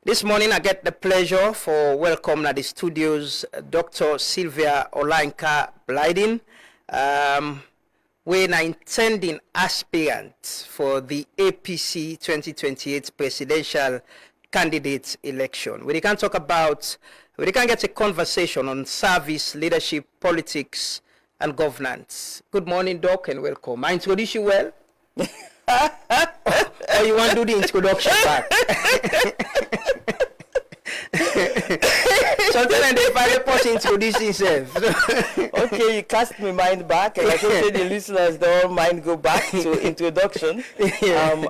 This morning I get the pleasure for welcome at the studios Dr. Sylvia Olanka Blyden. We're an intending aspirant for the APC 2028 presidential candidate election. We can get a conversation on service, leadership, politics, and governance. Good morning, Doc, and welcome. I introduce you well? Or you want to do the introduction back? Sometimes the private person introduce himself. Okay, you cast my mind back, and I can say the listeners don't mind go back to introduction.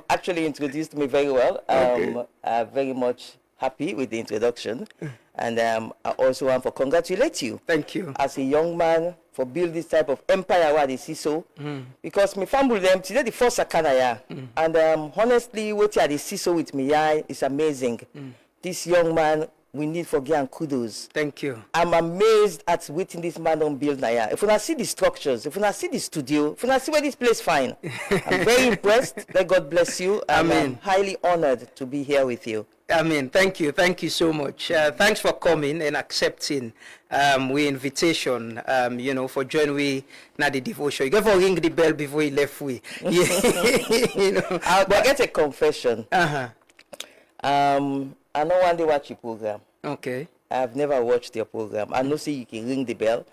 Actually introduced me very well. I'm very much happy with the introduction. And I also want to congratulate you. Thank you. As a young man, for build this type of empire where they see so. Because my family them today the first Sakanaya. And honestly, what they see so with me is amazing. This young man, we need for give kudos. Thank you. I'm amazed at what this man don't build now. If I see the structures, if I see the studio, if I see where this place fine, I'm very impressed. Let God bless you. I'm highly honored to be here with you. Amen. Thank you. Thank you so much. Thanks for coming and accepting we invitation, for joining we na the devotion. You got to ring the bell before you left we. I'll get a confession. I don't want to watch your program. Okay. I've never watched your program. I know say you can ring the bell.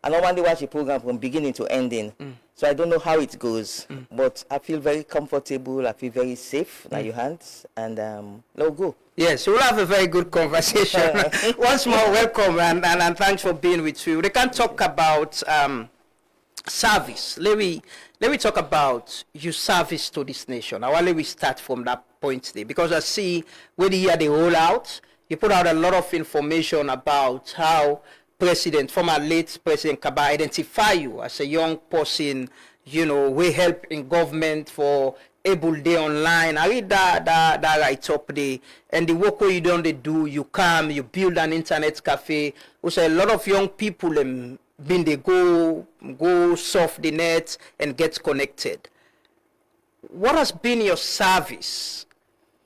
I don't want to watch your program from beginning to ending. So I don't know how it goes. But I feel very comfortable. I feel very safe in your hands. And let's go. Yes, we'll have a very good conversation. Once more, welcome and thanks for being with you. We can talk about service. Let me talk about your service to this nation. I want to start from that point today, because I see when you hear the rollout, you put out a lot of information about how former late President Kaba identify you as a young person, we help in government for able day online. I read that right up there. And the work you don't do, you come, you build an internet cafe. Also a lot of young people they go surf the net and get connected. What has been your service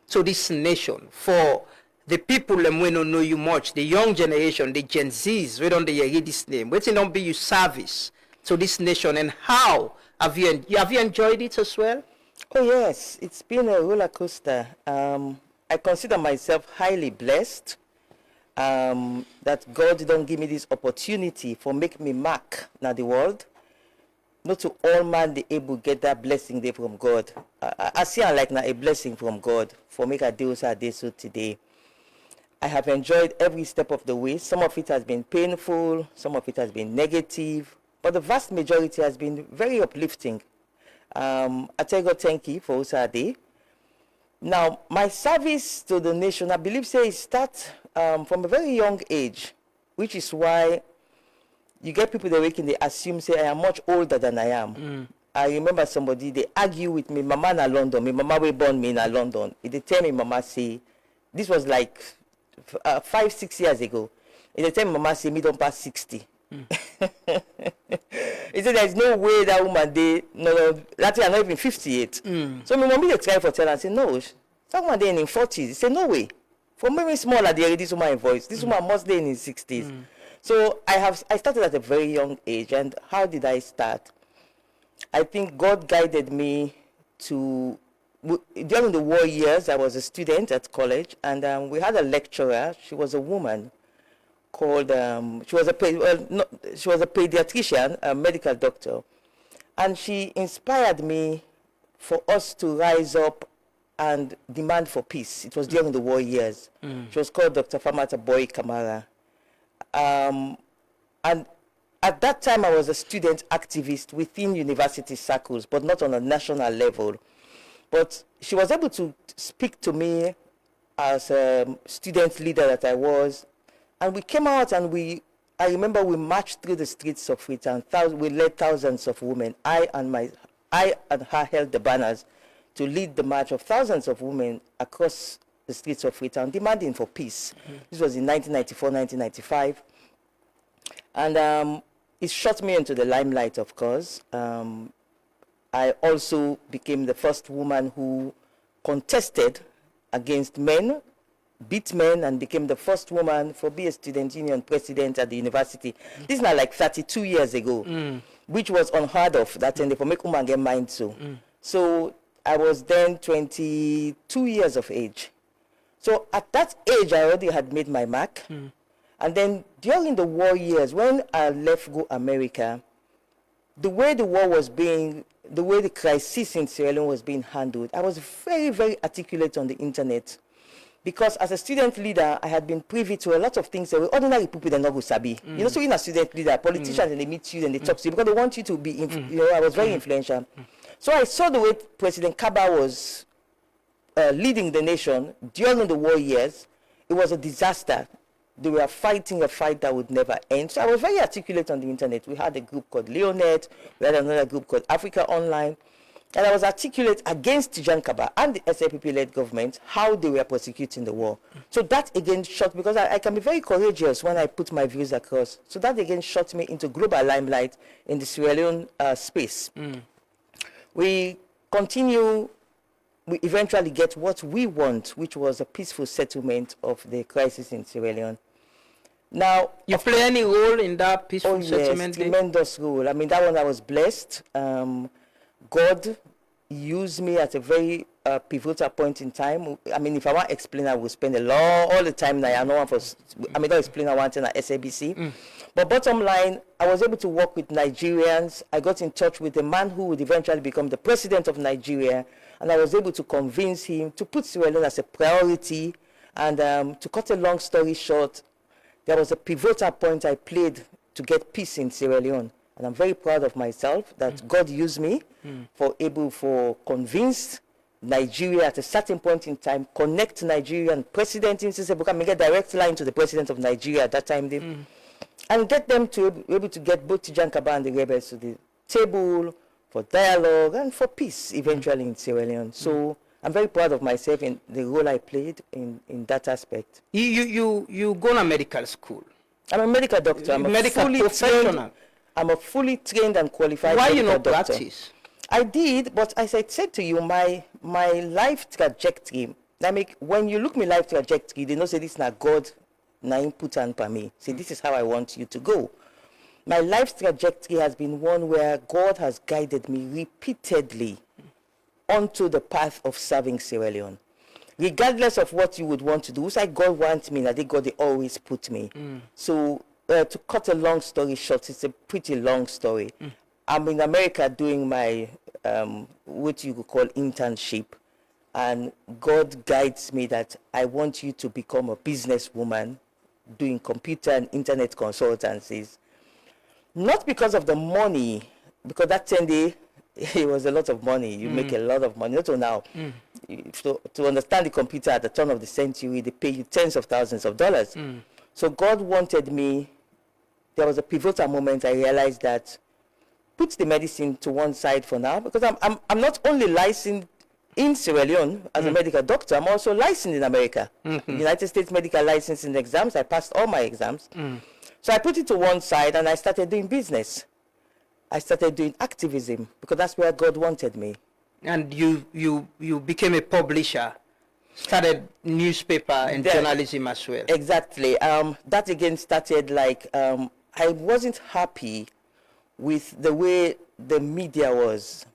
to this nation for the people we don't know you much, the young generation, the Gen Zs, we don't hear this name. What don't be your service to this nation, and how have you enjoyed it as well? Oh yes, it's been a roller coaster. I consider myself highly blessed that God don't give me this opportunity for make me mark now the world. Not to all man they able get that blessing there from God. I see it like now a blessing from God for make a deal so today. I have enjoyed every step of the way. Some of it has been painful, some of it has been negative, but the vast majority has been very uplifting. I tell God thank you for Usade. Now, my service to the nation, I believe, it starts from a very young age, which is why you get people that they assume, say, I am much older than I am. I remember somebody, they argue with me, Mama in London, my mama was born me in London. They tell me, Mama say, this was like 5-6 years ago. They tell me, Mama say, me don't pass 60. He said, there's no way that woman, that year, not even 58. So my mommy, they try for tell her and say, no, someone there in 40s. He said, no way. For me, smaller, they this woman in voice. This woman must be in his 60s. So I started at a very young age. And how did I start? I think God guided me to, during the war years, I was a student at college, and we had a lecturer. She was a woman called, she was a pediatrician, a medical doctor. And she inspired me for us to rise up and demand for peace. It was during the war years. She was called Dr. Famata Boy Kamara. And at that time, I was a student activist within university circles, but not on a national level. But she was able to speak to me as a student leader that I was. And we came out and I remember we marched through the streets of Freetown. We led thousands of women. I and her held the banners to lead the march of thousands of women across the streets of Freetown, demanding for peace. This was in 1994, 1995. And it shot me into the limelight, of course. I also became the first woman who contested against men beat men and became the first woman for be a student union president at the university. This is now like 32 years ago, which was unheard of. That time for make woman get mind so. So I was then 22 years of age. So at that age, I already had made my mark. And then during the war years, when I left go America, the way the war was being, the way the crisis in Sierra Leone was being handled, I was very, very articulate on the internet. Because as a student leader, I had been privy to a lot of things that were ordinary people that never sabi. You know, so in a student leader, politicians, and they meet you and they talk to you because they want you to be, you know, I was very influential. So I saw the way President Kaba was leading the nation during the war years. It was a disaster. They were fighting a fight that would never end. So I was very articulate on the internet. We had a group called Leonet. We had another group called Africa Online. And I was articulate against Tijan Kaba and the SAPP-led government, how they were prosecuting the war. So that again shot, because I can be very courageous when I put my views across. So that again shot me into global limelight in the Sierra Leone space. We continue, we eventually get what we want, which was a peaceful settlement of the crisis in Sierra Leone. Now, you play any role in that peaceful settlement? Yes, tremendous role. I mean, that one I was blessed. God used me at a very pivotal point in time. I mean, if I want to explain, I will spend all the time now. I know don't explain I want in at SABC. But bottom line, I was able to work with Nigerians. I got in touch with a man who would eventually become the president of Nigeria, and I was able to convince him to put Sierra Leone as a priority. And to cut a long story short, there was a pivotal point I played to get peace in Sierra Leone. And I'm very proud of myself that God used me for convince Nigeria at a certain point in time, connect Nigeria and president in Sissebuka, make a direct line to the president of Nigeria at that time, and get them to be able to get both Tijan Kaba and the rebels to the table for dialogue and for peace eventually in Sierra Leone. So I'm very proud of myself in the role I played in that aspect. You go to medical school. I'm a medical doctor. I'm a medical professional. I'm a fully trained and qualified medical doctor. Why you not practice? I did, but as I said to you, my life trajectory, when you look my life trajectory, they know say this is not God, na input and per me. Say this is how I want you to go. My life trajectory has been one where God has guided me repeatedly onto the path of serving Sierra Leone. Regardless of what you would want to do, it's like God wants me, and I think God they always put me. So to cut a long story short, it's a pretty long story. I'm in America doing my, what you could call internship. And God guides me that I want you to become a businesswoman doing computer and internet consultancies. Not because of the money, because that 10 day, it was a lot of money. You make a lot of money, not till now. To understand the computer at the turn of the century, they pay you tens of thousands of dollars. So God wanted me. There was a pivotal moment I realized that put the medicine to one side for now, because I'm not only licensed in Sierra Leone as a medical doctor, I'm also licensed in America. United States medical licensing exams, I passed all my exams. So I put it to one side and I started doing business. I started doing activism because that's where God wanted me. And you became a publisher, started newspaper and journalism as well. Exactly. That again started like, I wasn't happy with the way the media was.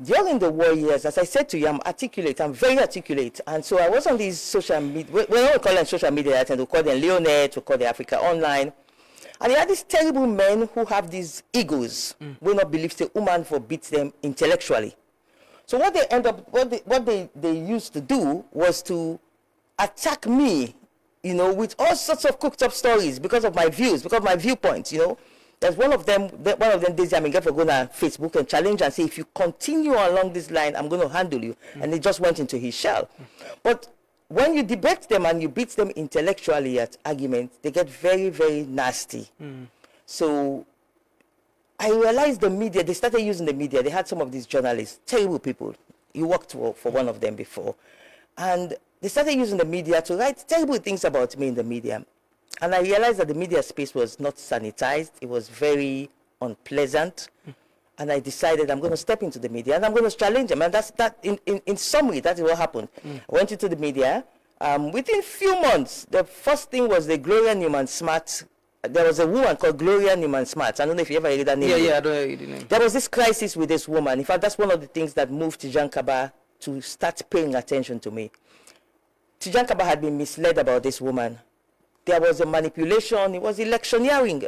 During the war years, as I said to you, I'm articulate, I'm very articulate. And so I was on these social media, we don't call them social media, we call them Leonet, we call them Africa Online. And they had these terrible men who have these egos, will not believe the woman forbids them intellectually. So what they end up, what they used to do was to attack me, you know, with all sorts of cooked up stories because of my views, because of my viewpoints, you know. There's one of them days I'm going to go on Facebook and challenge and say, if you continue along this line, I'm going to handle you. And he just went into his shell. But when you debate them and you beat them intellectually at arguments, they get very, very nasty. So I realized the media, they started using the media. They had some of these journalists, terrible people. You worked for one of them before. And they started using the media to write terrible things about me in the media. And I realized that the media space was not sanitized. It was very unpleasant. And I decided I'm going to step into the media and I'm going to challenge them. And that's that. In summary, that is what happened. I went into the media Within few months, the first thing was the Gloria Newman-Smart. There was a woman called Gloria Newman-Smart. I don't know if you ever heard that name. Yeah, I don't know the name. There was this crisis with this woman. In fact, that's one of the things that moved Tijan Kaba to start paying attention to me. Tijan Kaba had been misled about this woman. There was a manipulation. It was electioneering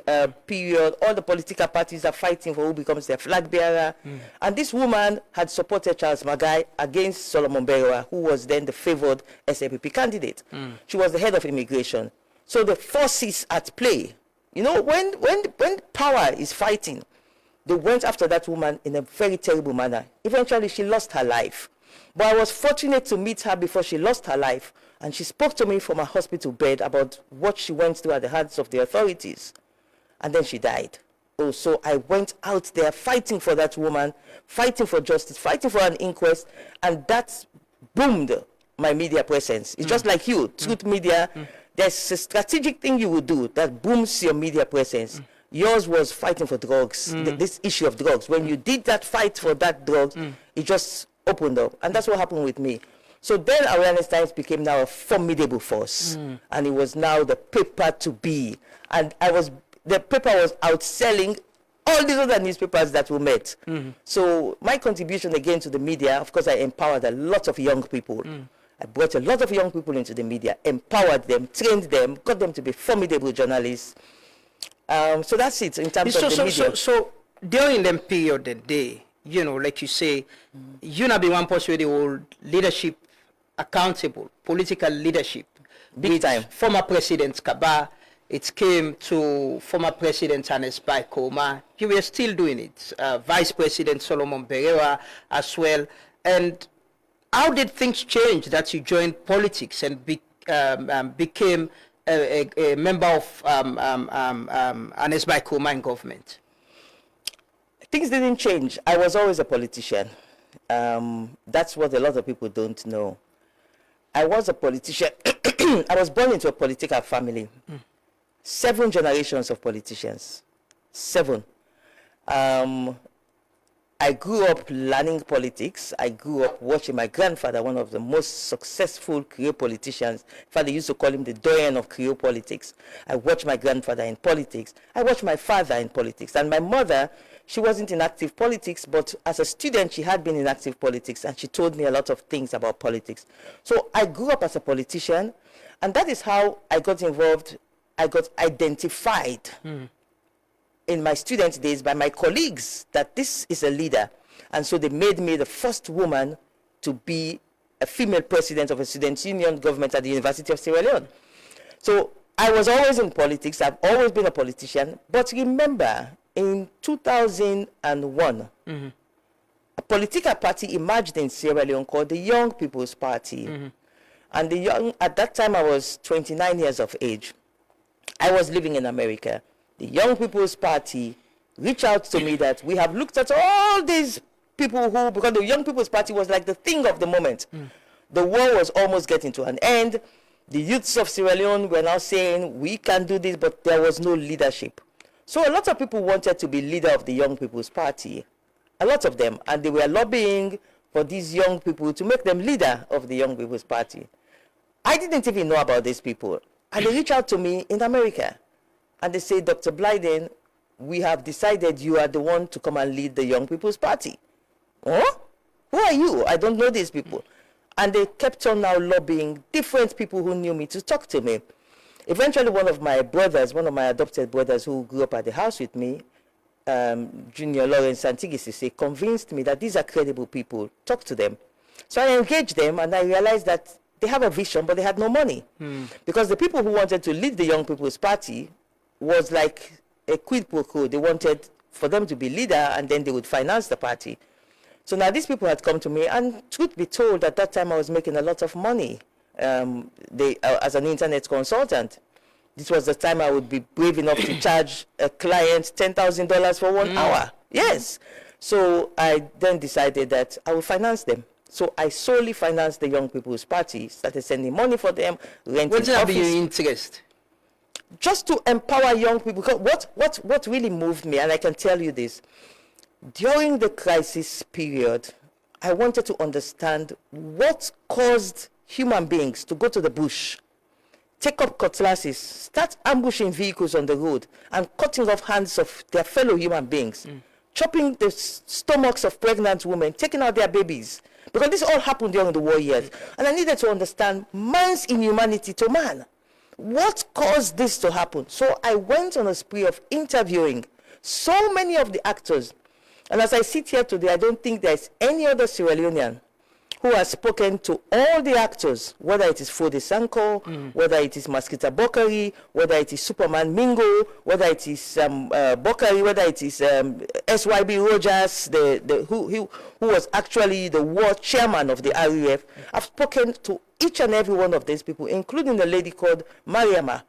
period. All the political parties are fighting for who becomes their flag bearer. And this woman had supported Charles Magai against Solomon Berewa, who was then the favored SAPP candidate. She was the head of immigration. So the forces at play, you know, when power is fighting, they went after that woman in a very terrible manner. Eventually, she lost her life. But I was fortunate to meet her before she lost her life. And she spoke to me from her hospital bed about what she went through at the hands of the authorities. And then she died. Oh, so I went out there fighting for that woman, fighting for justice, fighting for an inquest. And that boomed my media presence. It's just like you, Truth Media. There's a strategic thing you will do that booms your media presence. Yours was fighting for drugs, this issue of drugs. When you did that fight for that drugs, it just opened up. And that's what happened with me. So then Awareness Times became now a formidable force. And it was now the paper to be. And the paper was outselling all these other newspapers that we met. So my contribution again to the media, of course, I empowered a lot of young people. I brought a lot of young people into the media, empowered them, trained them, got them to be formidable journalists. So that's it in terms of the media. So during the period, the day, you know, like you say, you not be one person with the old leadership accountable, political leadership. Big time. Former President Kaba, it came to former President Hannes Baikoma. You were still doing it. Vice President Solomon Berewa as well. And how did things change that you joined politics and became a member of Hannes Baikoma in government? Things didn't change. I was always a politician. That's what a lot of people don't know. I was a politician. I was born into a political family. 7 generations of politicians. 7. I grew up learning politics. I grew up watching my grandfather, one of the most successful Creole politicians. In fact, they used to call him the doyen of Creole politics. I watched my grandfather in politics. I watched my father in politics. And my mother, she wasn't in active politics, but as a student, she had been in active politics, and she told me a lot of things about politics. So I grew up as a politician, and that is how I got involved. I got identified in my student days by my colleagues that this is a leader. And so they made me the first woman to be a female president of a student union government at the University of Sierra Leone. So I was always in politics. I've always been a politician. But remember, in 2001, a political party emerged in Sierra Leone called the Young People's Party. And at that time, I was 29 years of age. I was living in America. The Young People's Party reached out to me that we have looked at all these people who, because the Young People's Party was like the thing of the moment. The war was almost getting to an end. The youths of Sierra Leone were now saying, we can do this, but there was no leadership. So a lot of people wanted to be leader of the Young People's Party. A lot of them. And they were lobbying for these young people to make them leader of the Young People's Party. I didn't even know about these people. And they reached out to me in America. And they say, Dr. Blyden, we have decided you are the one to come and lead the Young People's Party. Oh? Who are you? I don't know these people. And they kept on now lobbying different people who knew me to talk to me. Eventually, one of my brothers, one of my adopted brothers who grew up at the house with me, Junior Lawrence Santigisi, convinced me that these are credible people. Talk to them. So I engaged them, and I realized that they have a vision, but they had no money. Because the people who wanted to lead the Young People's Party was like a quid pro quo. They wanted for them to be leader, and then they would finance the party. So now these people had come to me, and truth be told, at that time I was making a lot of money as an internet consultant. This was the time I would be brave enough to charge a client $10,000 for 1 hour. Yes. So I then decided that I would finance them. So I solely financed the Young People's Party, started sending money for them, renting office. What did your interest? Just to empower young people. Because what really moved me, and I can tell you this, during the crisis period, I wanted to understand what caused human beings to go to the bush, take up cutlasses, start ambushing vehicles on the road, and cutting off hands of their fellow human beings, chopping the stomachs of pregnant women, taking out their babies. Because this all happened during the war years. And I needed to understand man's inhumanity to man. What caused this to happen? So I went on a spree of interviewing so many of the actors. And as I sit here today, I don't think there's any other Sierra Leonean who has spoken to all the actors, whether it is Fode Sanko, whether it is Maskita Bokari, whether it is Superman Mingo, whether it is Bokari, whether it is SYB Rogers, who was actually the war chairman of the RUF. I've spoken to each and every one of these people, including a lady called Mariama.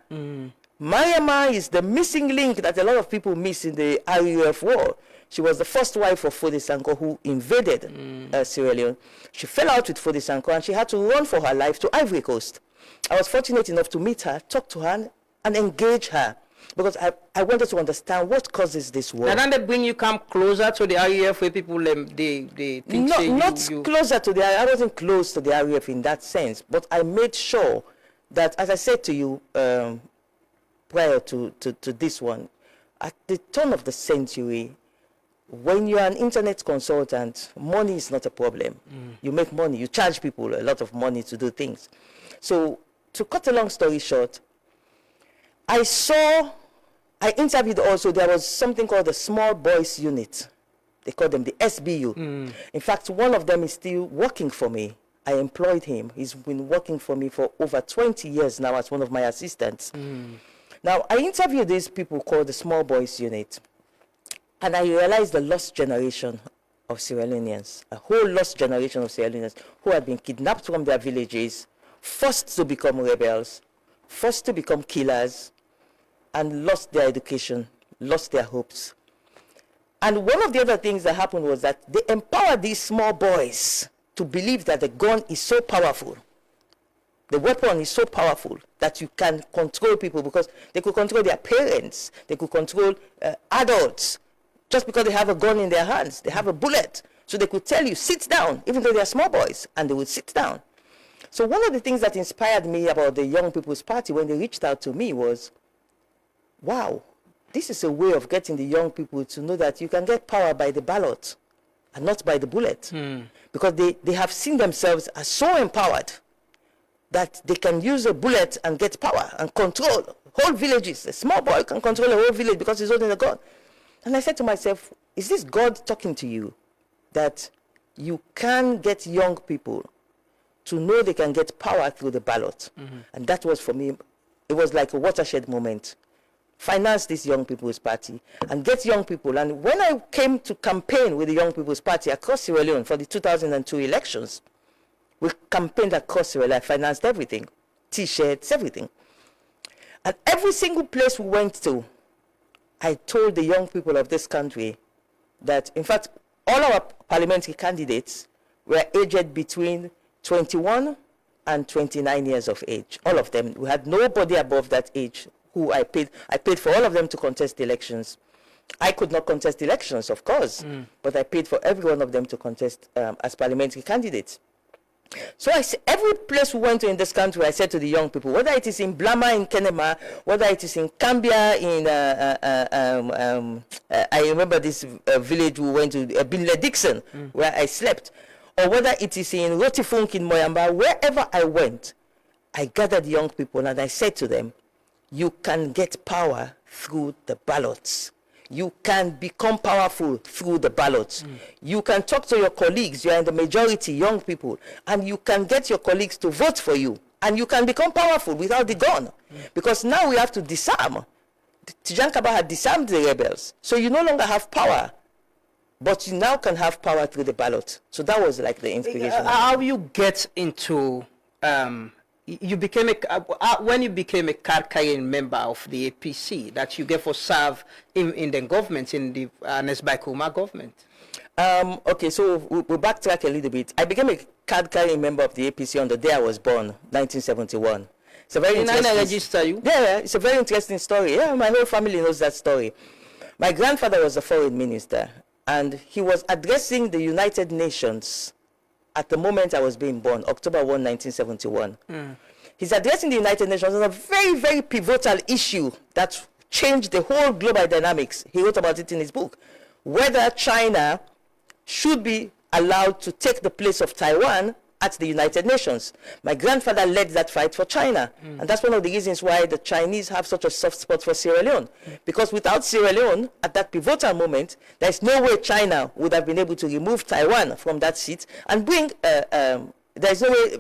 Mariama is the missing link that a lot of people miss in the RUF war. She was the first wife of Fode Sanko who invaded Sierra Leone. She fell out with Fode Sanko and she had to run for her life to Ivory Coast. I was fortunate enough to meet her, talk to her, and engage her because I wanted to understand what causes this war. And then they bring you come closer to the RUF where people they think not closer to the RUF. I wasn't close to the RUF in that sense, but I made sure that, as I said to you prior to this one, at the turn of the century, when you're an internet consultant, money is not a problem. You make money. You charge people a lot of money to do things. So to cut a long story short, I interviewed also, there was something called the Small Boys Unit. They call them the SBU. In fact, one of them is still working for me. I employed him. He's been working for me for over 20 years now as one of my assistants. Now, I interviewed these people called the Small Boys Unit. And I realized the lost generation of Sierra Leoneans, a whole lost generation of Sierra Leoneans who had been kidnapped from their villages, forced to become rebels, forced to become killers, and lost their education, lost their hopes. And one of the other things that happened was that they empowered these small boys to believe that the gun is so powerful. The weapon is so powerful that you can control people because they could control their parents, they could control adults. Just because they have a gun in their hands, they have a bullet. So they could tell you, sit down, even though they are small boys, and they would sit down. So one of the things that inspired me about the Young People's Party when they reached out to me was, wow, this is a way of getting the young people to know that you can get power by the ballot and not by the bullet. Because they have seen themselves as so empowered that they can use a bullet and get power and control whole villages. A small boy can control a whole village because he's holding a gun. And I said to myself, is this God talking to you? That you can get young people to know they can get power through the ballot. And that was for me, it was like a watershed moment. Finance this Young People's Party and get young people. And when I came to campaign with the Young People's Party across Sierra Leone for the 2002 elections, we campaigned across Sierra Leone. I financed everything, T-shirts, everything. And every single place we went to, I told the young people of this country that, in fact, all our parliamentary candidates were aged between 21 and 29 years of age. All of them. We had nobody above that age who I paid. I paid for all of them to contest the elections. I could not contest the elections, of course, but I paid for every one of them to contest as parliamentary candidates. So every place we went to in this country, I said to the young people, whether it is in Blama in Kenema, whether it is in Cambia in, I remember this village we went to, Binle Dixon, where I slept, or whether it is in Rotifunk in Moyamba, wherever I went, I gathered young people and I said to them, you can get power through the ballots. You can become powerful through the ballots. You can talk to your colleagues, you are in the majority, young people, and you can get your colleagues to vote for you. And you can become powerful without the gun. Because now we have to disarm. Tijan Kaba had disarmed the rebels. So you no longer have power, but you now can have power through the ballot. So that was like the inspiration. How you get into... you became when you became a card-carrying member of the APC that you therefore serve in the government, in the Nesbai Kuma government. Okay, so we'll backtrack a little bit. I became a card-carrying member of the APC on the day I was born, 1971. It's a very interesting. Register you? Yeah, it's a very interesting story. Yeah, my whole family knows that story. My grandfather was a foreign minister, and he was addressing the United Nations at the moment I was being born, October 1, 1971. His address in the United Nations was a very, very pivotal issue that changed the whole global dynamics. He wrote about it in his book. Whether China should be allowed to take the place of Taiwan at the United Nations. My grandfather led that fight for China. And that's one of the reasons why the Chinese have such a soft spot for Sierra Leone. Because without Sierra Leone, at that pivotal moment, there's no way China would have been able to remove Taiwan from that seat and bring, there's no way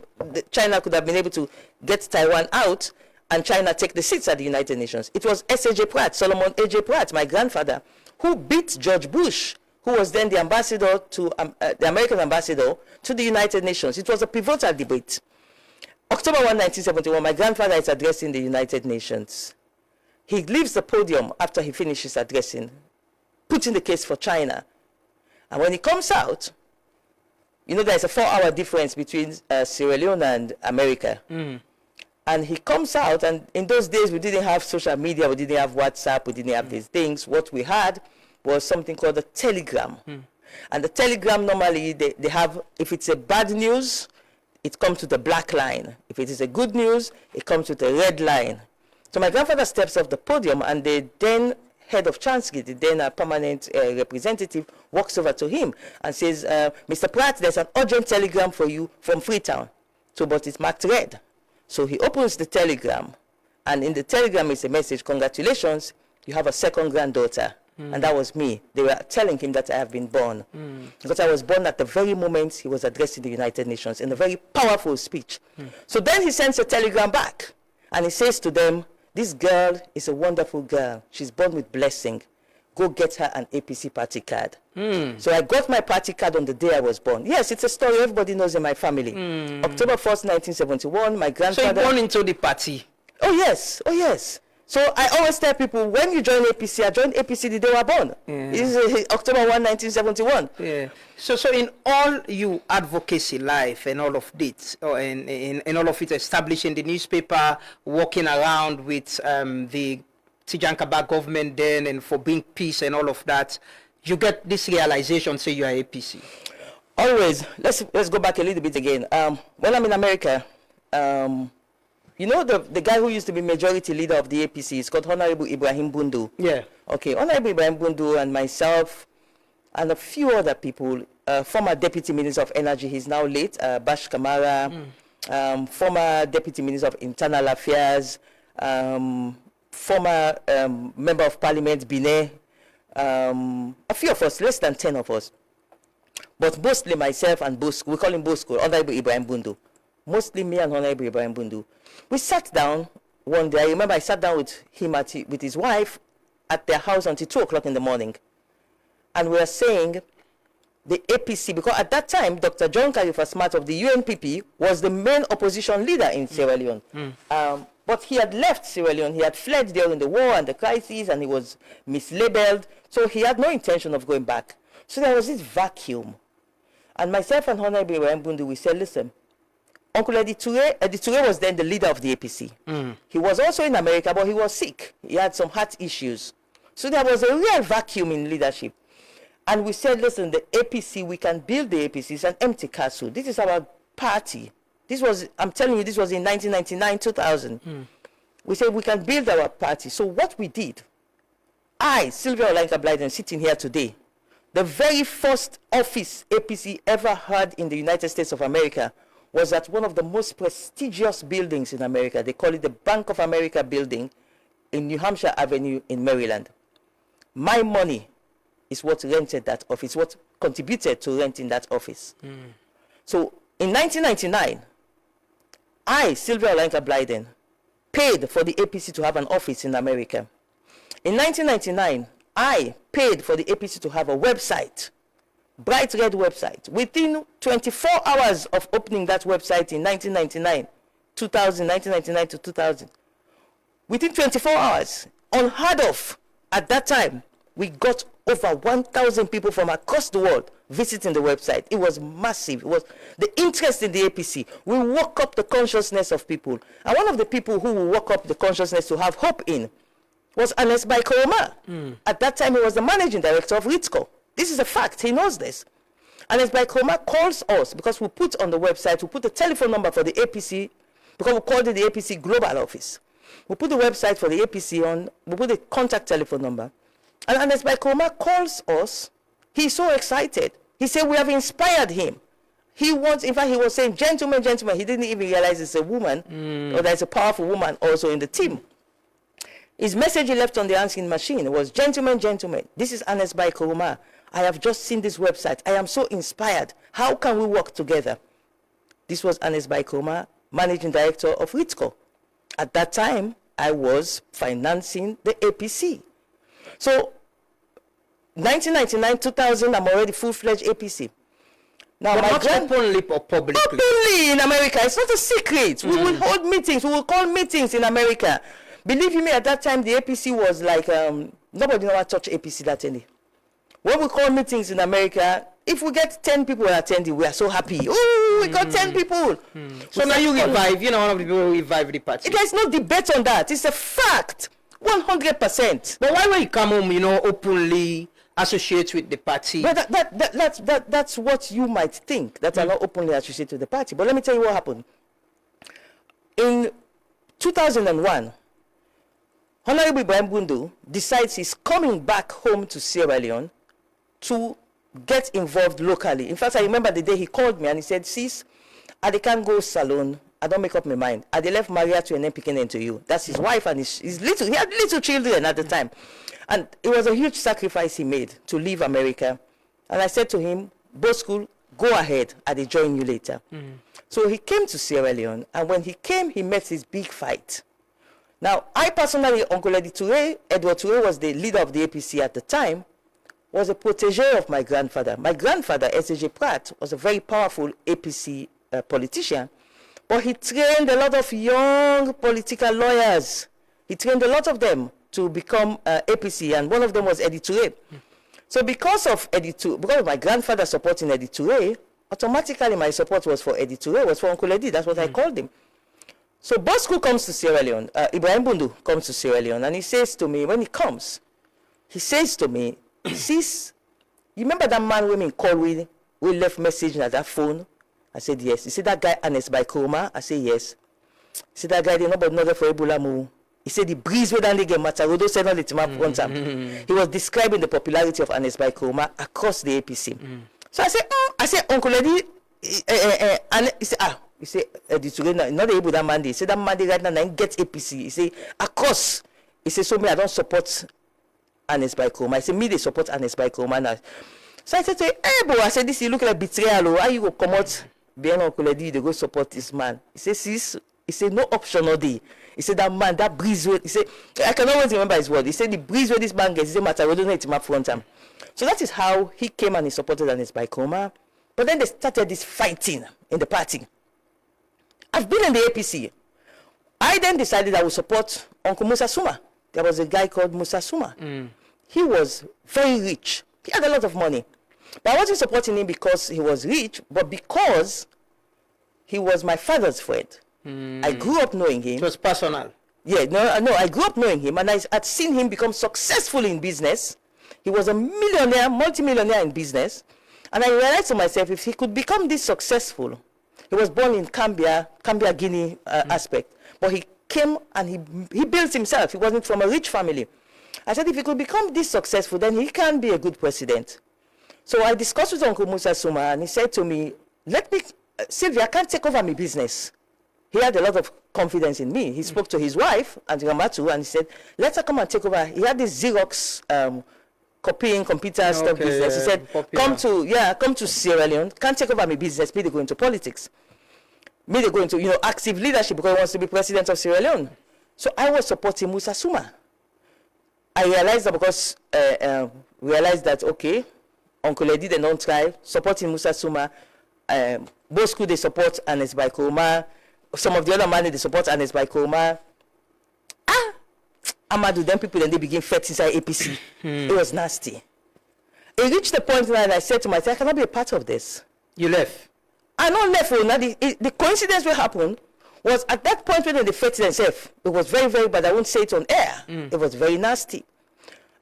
China could have been able to get Taiwan out and China take the seats at the United Nations. It was S.A.J. Pratt, Solomon A.J. Pratt, my grandfather, who beat George Bush, who was then the ambassador to, the American ambassador to the United Nations. It was a pivotal debate. October 1, 1971, my grandfather is addressing the United Nations. He leaves the podium after he finishes addressing, putting the case for China. And when he comes out, you know, there's a 4-hour difference between Sierra Leone and America. And he comes out, and in those days, we didn't have social media, we didn't have WhatsApp, we didn't have these things. What we had was something called a telegram. And the telegram, normally, they have, if it's a bad news, it comes to the black line. If it is a good news, it comes to the red line. So my grandfather steps off the podium, and the then head of Chancery, the then permanent representative, walks over to him and says, Mr. Pratt, there's an urgent telegram for you from Freetown. So, but it's marked red. So he opens the telegram, and in the telegram is a message, congratulations, you have a second granddaughter. And that was me. They were telling him that I have been born. Because I was born at the very moment he was addressing the United Nations in a very powerful speech. So then he sends a telegram back, and he says to them, this girl is a wonderful girl. She's born with blessing. Go get her an APC party card. So I got my party card on the day I was born. Yes, it's a story everybody knows in my family. October 1st, 1971, my grandfather... So you born into the party? Oh, yes. Oh, yes. So I always tell people, when you join APC, I joined APC the day I was born. This is October 1, 1971. Yeah. So in all your advocacy life and all of this, and all of it, establishing the newspaper, walking around with the Tijankaba government then, and for being peace and all of that, you get this realization, say you are APC. Always. Let's go back a little bit again. When I'm in America, you know the guy who used to be majority leader of the APC is called Honorable Ibrahim Bundu. Yeah. Okay. Honorable Ibrahim Bundu and myself and a few other people, former Deputy Minister of Energy, he's now late, Bash Kamara, former Deputy Minister of Internal Affairs, former Member of Parliament, Binet, a few of us, less than 10 of us. But mostly myself and Bosco, we call him Bosco, Honorable Ibrahim Bundu. Mostly me and Honorable Ibrahim Bundu. We sat down one day. I remember I sat down with him with his wife at their house until 2 o'clock in the morning. And we were saying the APC, because at that time, Dr. John Khalifa Smart of the UNPP was the main opposition leader in Sierra Leone. But he had left Sierra Leone. He had fled during the war and the crisis, and he was mislabeled. So he had no intention of going back. So there was this vacuum. And myself and Honorable Ibrahim Bundu, we said, listen, Uncle Eddie Toure was then the leader of the APC. He was also in America, but he was sick. He had some heart issues. So there was a real vacuum in leadership. And we said, listen, the APC, we can build the APC. It's an empty castle. This is our party. This was, I'm telling you, this was in 1999, 2000. We said, we can build our party. So what we did, I, Sylvia Blyden, sitting here today, the very first office APC ever had in the United States of America was at one of the most prestigious buildings in America. They call it the Bank of America building in New Hampshire Avenue in Maryland. My money is what rented that office, what contributed to renting that office. So in 1999, I, Sylvia Blyden, paid for the APC to have an office in America. In 1999, I paid for the APC to have a website, bright red website. Within 24 hours of opening that website in 1999 to 2000, within 24 hours, unheard of at that time, we got over 1,000 people from across the world visiting the website. It was massive. It was the interest in the APC. We woke up the consciousness of people. And one of the people who woke up the consciousness to have hope in was Ernest Michael Omar. At that time, he was the managing director of Ritzco. This is a fact. He knows this. And as by Kroma calls us, because we put on the website, we put the telephone number for the APC, because we called it the APC Global Office. We put the website for the APC on, we put the contact telephone number. And as by Kroma calls us, he's so excited. He said, we have inspired him. He wants, in fact, he was saying, gentlemen, gentlemen. He didn't even realize it's a woman, or there's a powerful woman also in the team. His message he left on the answering machine was, gentlemen, gentlemen, this is Anes by Koroma. I have just seen this website. I am so inspired. How can we work together? This was Anes by Koroma, managing director of Ritco. At that time, I was financing the APC. So, 1999, 2000, I'm already full-fledged APC. Now, but not openly or publicly? Openly in America. It's not a secret. We will hold meetings. We will call meetings in America. Believe you me, at that time, the APC was like, nobody never touched APC that any. When we call meetings in America, if we get 10 people attending, we are so happy. Oh, we got 10 people. So now you revive, one of the people who revive the party. There's no debate on that. It's a fact. 100%. But why when you come home, openly associate with the party? But that's what you might think, that are not openly associated with the party. But let me tell you what happened. In 2001, Honorable Ibrahim Bundu decides he's coming back home to Sierra Leone to get involved locally. In fact, I remember the day he called me and he said, sis, I can't go salon. I don't make up my mind. I left Maria to an MPKN to you. That's his wife and his little, he had little children at the time. And it was a huge sacrifice he made to leave America. And I said to him, both school, go ahead. I'll join you later. So he came to Sierra Leone. And when he came, he met his big fight. Now, I personally, Uncle Edward Touré was the leader of the APC at the time, was a protege of my grandfather. My grandfather, S.A.J. Pratt, was a very powerful APC politician, but he trained a lot of young political lawyers. He trained a lot of them to become APC, and one of them was Eddie Touré. So because of my grandfather supporting Eddie Touré, automatically my support was for Eddie Touré, was for Uncle Eddie. That's what I called him. So Bosco comes to Sierra Leone, Ibrahim Bundu comes to Sierra Leone, and he says to me, when he comes, he says to me, sis, you remember that man women called we left message at that phone? I said, yes. He said, that guy Anes by Kroma? I said, yes. He said, that guy, they nobody know for Ebola move. He said, the breeze where they get Matarodo said on the team front time. He was describing the popularity of Anes by Kroma across the APC. So I said, Uncle Eddie, and he said, he said, not able that Monday. He said, that Monday right now, get APC. He said, of course. He said, so me, I don't support Anes by Kroma. I said, me, they support Anes by Kroma now. So I said to him, hey, bro, I said, this, you look like betrayal. How you go come out behind Uncle Eddie, they go support this man? He said, sis, he said, no option all day. He said, that man, that breeze, he said, I can always remember his word. He said, the breeze where this man gets, he said, matter, we don't know it in my front time. So that is how he came and he supported Anes by Kroma. But then they started this fighting in the party. I've been in the APC. I then decided I would support Uncle Musa Suma. There was a guy called Musa Suma. He was very rich. He had a lot of money. But I wasn't supporting him because he was rich, but because he was my father's friend. I grew up knowing him. It was personal. Yeah, no, I grew up knowing him, and I had seen him become successful in business. He was a millionaire, multimillionaire in business. And I realized to myself, if he could become this successful, he was born in Cambia, Guinea aspect. But he came and he built himself. He wasn't from a rich family. I said, if he could become this successful, then he can be a good president. So I discussed with Uncle Musa Suma, and he said to me, Sylvia, I can't take over my business. He had a lot of confidence in me. He spoke to his wife, and Ramatu, and he said, let her come and take over. He had this Xerox copying computer stuff business. He said, come to Sierra Leone, can't take over my business, me to go into politics. Me to go into, active leadership because he wants to be president of Sierra Leone. So I was supporting Musa Suma. I realized that because, okay, Uncle Eddie, they don't try, supporting Musa Suma, Bosco, they support Anes by Kroma, some of the other men, they support Anes by Kroma. Amadou, then people, then they begin fighting inside APC. It was nasty. It reached the point where I said to myself, I cannot be a part of this. You left? I not left. The coincidence what happened was at that point when they fought themselves, it was very, very bad. I won't say it on air. It was very nasty.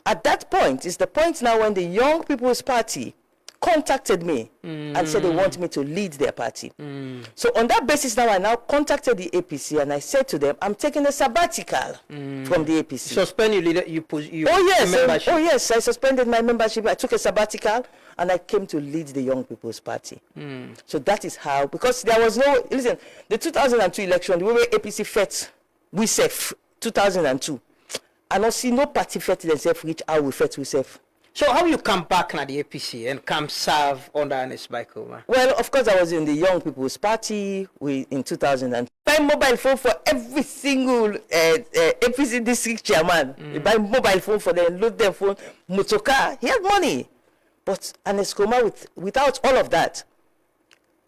At that point, it's the point now when the Young People's Party contacted me and said they want me to lead their party. So on that basis now, I now contacted the APC and I said to them, I'm taking a sabbatical from the APC. Suspend your leader, membership. Oh yes, I suspended my membership. I took a sabbatical and I came to lead the Young People's Party. So that is how, because there was no, listen, the 2002 election, the way APC fought, we safe 2002. And I see no party fought themselves which how we fought we safe. So how you come back now the APC and come serve under Ernest Bai Koroma? Well, of course, I was in the Young People's Party in 2000. And buy mobile phone for every single APC district chairman. You buy mobile phone for them, load their phone, motocar. He had money. But Ernest Koroma, without all of that,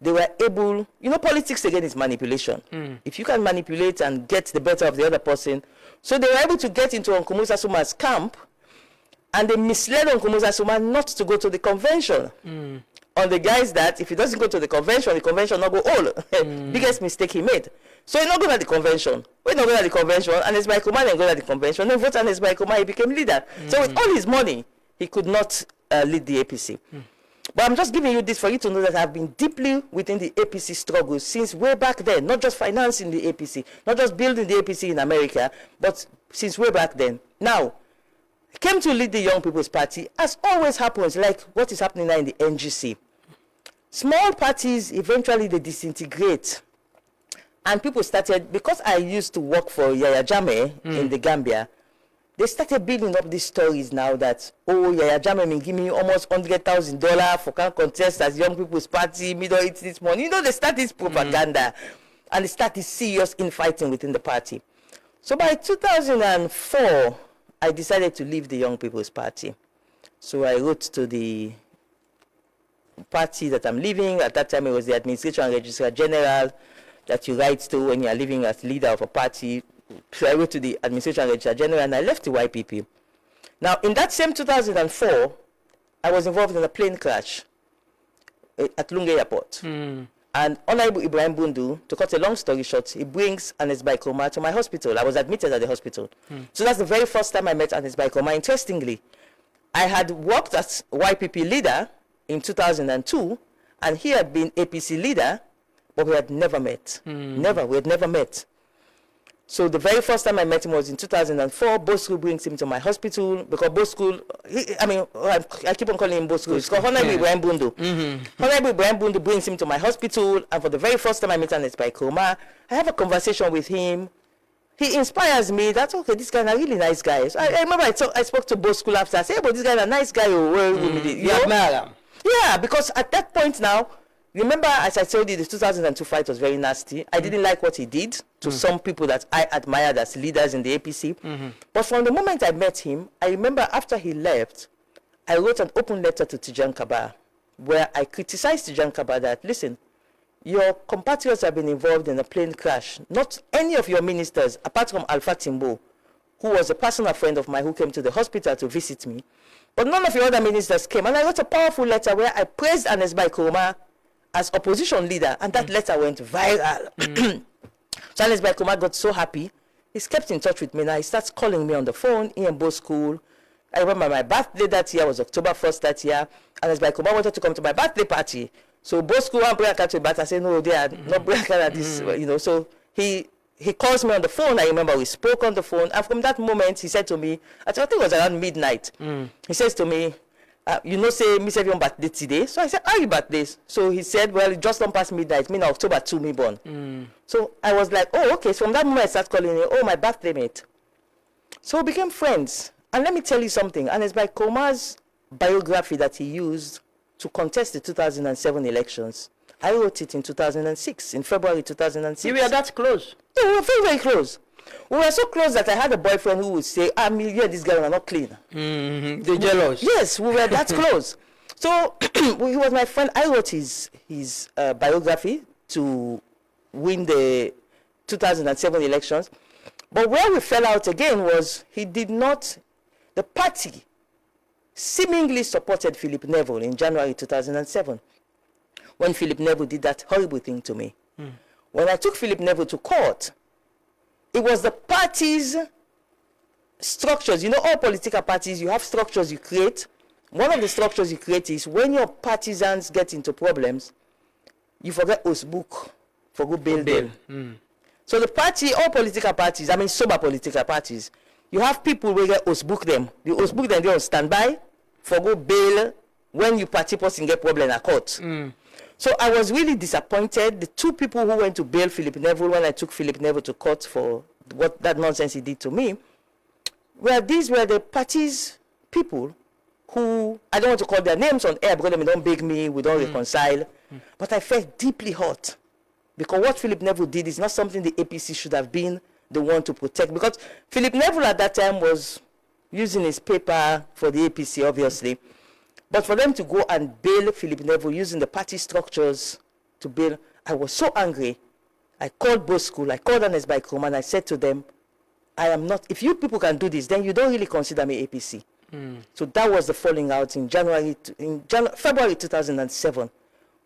they were able, you know, politics again is manipulation. If you can manipulate and get the better of the other person. So they were able to get into Nkomusa Suma's camp, and they misled Nkomusa Suma not to go to the convention. On the guise that if he doesn't go to the convention not go all. Biggest mistake he made. So he not go to the convention. When not go to the convention, and Ernest Bai Koroma didn't go to the convention, then vote Ernest Bai Koroma, he became leader. So with all his money, he could not lead the APC. But I'm just giving you this for you to know that I've been deeply within the APC struggle since way back then, not just financing the APC, not just building the APC in America, but since way back then. Now, I came to lead the Young People's Party, as always happens, like what is happening now in the NGC. Small parties, eventually they disintegrate. And people started, because I used to work for Yaya Jammeh in the Gambia, they started building up these stories now that, oh, Yaya Jammeh may give me almost $100,000 for can contest as Young People's Party, me don't eat this money. You know, they start this propaganda and they start this serious infighting within the party. So by 2004, I decided to leave the Young People's Party. So I wrote to the party that I'm leaving. At that time, it was the Administration and Registrar General that you write to when you are leaving as leader of a party. So I wrote to the Administration and Registrar General and I left the YPP. Now, in that same 2004, I was involved in a plane crash at Lunge Airport. And Honorable Ibrahim Bundu, to cut a long story short, he brings Ernest Bai Koroma to my hospital. I was admitted at the hospital. So that's the very first time I met Ernest Bai Koroma. Interestingly, I had worked as YPP leader in 2002, and he had been APC leader, but we had never met. We had never met. So the very first time I met him was in 2004. Bosco brings him to my hospital because Bosco, I keep on calling him Bosco. It's called Honorable Ibrahim Bundu. Honorable Ibrahim Bundu brings him to my hospital, and for the very first time I met Ernest Bai Koroma, I have a conversation with him. He inspires me that, okay, this guy is a really nice guy. So I remember I spoke to Bosco after. I said, hey, but this guy is a nice guy. You admire him? Yeah, because at that point now, remember, as I told you, the 2002 fight was very nasty. I didn't like what he did to some people that I admired as leaders in the APC. But from the moment I met him, I remember after he left, I wrote an open letter to Tijan Kaba, where I criticized Tijan Kaba that, listen, your compatriots have been involved in a plane crash. Not any of your ministers, apart from Alpha Timbo, who was a personal friend of mine who came to the hospital to visit me. But none of your other ministers came. And I wrote a powerful letter where I praised Ernest Bai Koroma as opposition leader, and that letter went viral. So Ernest Bai Koroma got so happy, he's kept in touch with me now. He starts calling me on the phone, in both school. I remember my birthday that year was October 1st that year. Ernest Bai Koroma wanted to come to my birthday party. So both school and bring to birthday. I said, no, they are not bring at this, you know. So he calls me on the phone. I remember we spoke on the phone. And from that moment, he said to me, I think it was around midnight. He says to me, you know, say, me say your birthday today. So I said, how you birthday? So he said, well, it just don't pass midnight. Me October 2, me born. So I was like, oh, okay. So from that moment, I started calling him, oh, my birthday mate. So we became friends. And let me tell you something. And it's by Koma's biography that he used to contest the 2007 elections. I wrote it in 2006, in February 2006. You were that close? Yeah, we were very, very close. We were so close that I had a boyfriend who would say, yeah, this guy are not clean. They're jealous. Yes, we were that close. So he was my friend. I wrote his biography to win the 2007 elections. But where we fell out again was the party seemingly supported Philip Neville in January 2007 when Philip Neville did that horrible thing to me. When I took Philip Neville to court, it was the party's structures. You know, all political parties, you have structures you create one of the structures you create is when your partisans get into problems, you forget Osbook for go bail them. So the party, all political parties, I mean sober political parties, you have people who get Osbook them. The Osbook them, they on standby for go bail when you party person get problem at court. So I was really disappointed. The two people who went to bail Philip Neville when I took Philip Neville to court for what that nonsense he did to me, these were the party's people who, I don't want to call their names on air because they don't beg me, we don't reconcile, but I felt deeply hurt because what Philip Neville did is not something the APC should have been the one to protect, because Philip Neville at that time was using his paper for the APC, obviously. But for them to go and bail Philip Neville using the party structures to bail, I was so angry. I called both school, I called Ernest Baikroma, and I said to them, I am not, if you people can do this, then you don't really consider me APC. So that was the falling out in February 2007,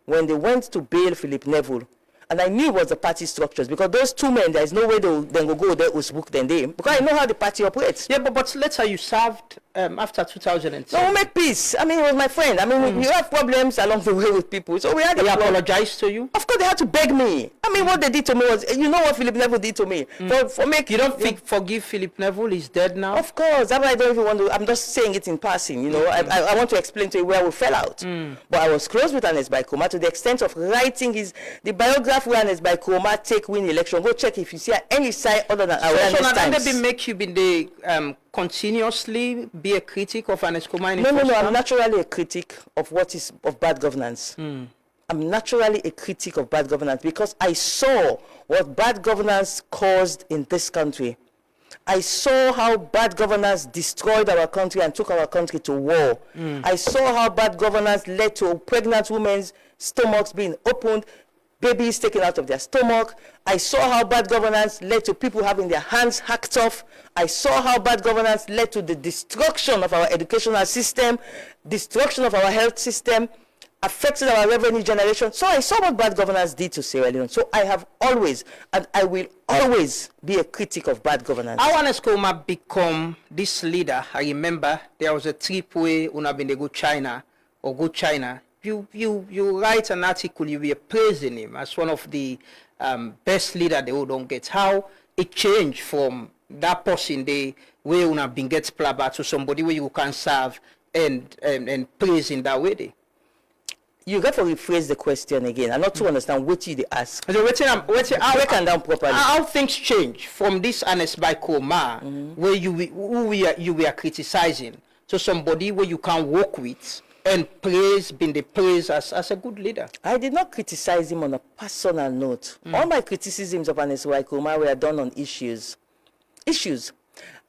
when they went to bail Philip Neville. And I knew it was the party structures, because those two men, there is no way they will go there Osbook than them, because I know how the party operates. Yeah, but later you served after 2010. No, we make peace. I mean, he was my friend. I mean, you have problems along the way with people. So we had They apologized to you? Of course, they had to beg me. I mean, what they did to me was, you know what Philip Neville did to me? You don't forgive Philip Neville? He's dead now? Of course. That's why I don't even want to, I'm just saying it in passing, you know. I want to explain to you where we fell out. But I was close with Ernest Baikroma to the extent of writing the biography where Ernest Baikroma take win election. Go check if you see any side other than Ernest Times. So now make you been the continuously be a critic of Ernest Baikroma? No, I'm naturally a critic of of bad governance. I'm naturally a critic of bad governance because I saw what bad governance caused in this country. I saw how bad governance destroyed our country and took our country to war. I saw how bad governance led to pregnant women's stomachs being opened, babies taken out of their stomach. I saw how bad governance led to people having their hands hacked off. I saw how bad governance led to the destruction of our educational system, destruction of our health system, affected our revenue generation. So I saw what bad governance did to Sierra Leone. So I have always, and I will always be a critic of bad governance. How Ernest Baikroma become this leader? I remember there was a trip where una been to go China or go China. You write an article, you were praising him as one of the best leader they don't get. How it changed from that person they where una been get plaba to somebody where you can serve and praise in that way there? You got to rephrase the question again. I'm not to understand what you ask. So break down properly. How things change from this Ernest Baikroma where you were criticizing to somebody where you can work with and been the praise as a good leader? I did not criticize him on a personal note. All my criticisms of Ernest Baikroma were done on issues.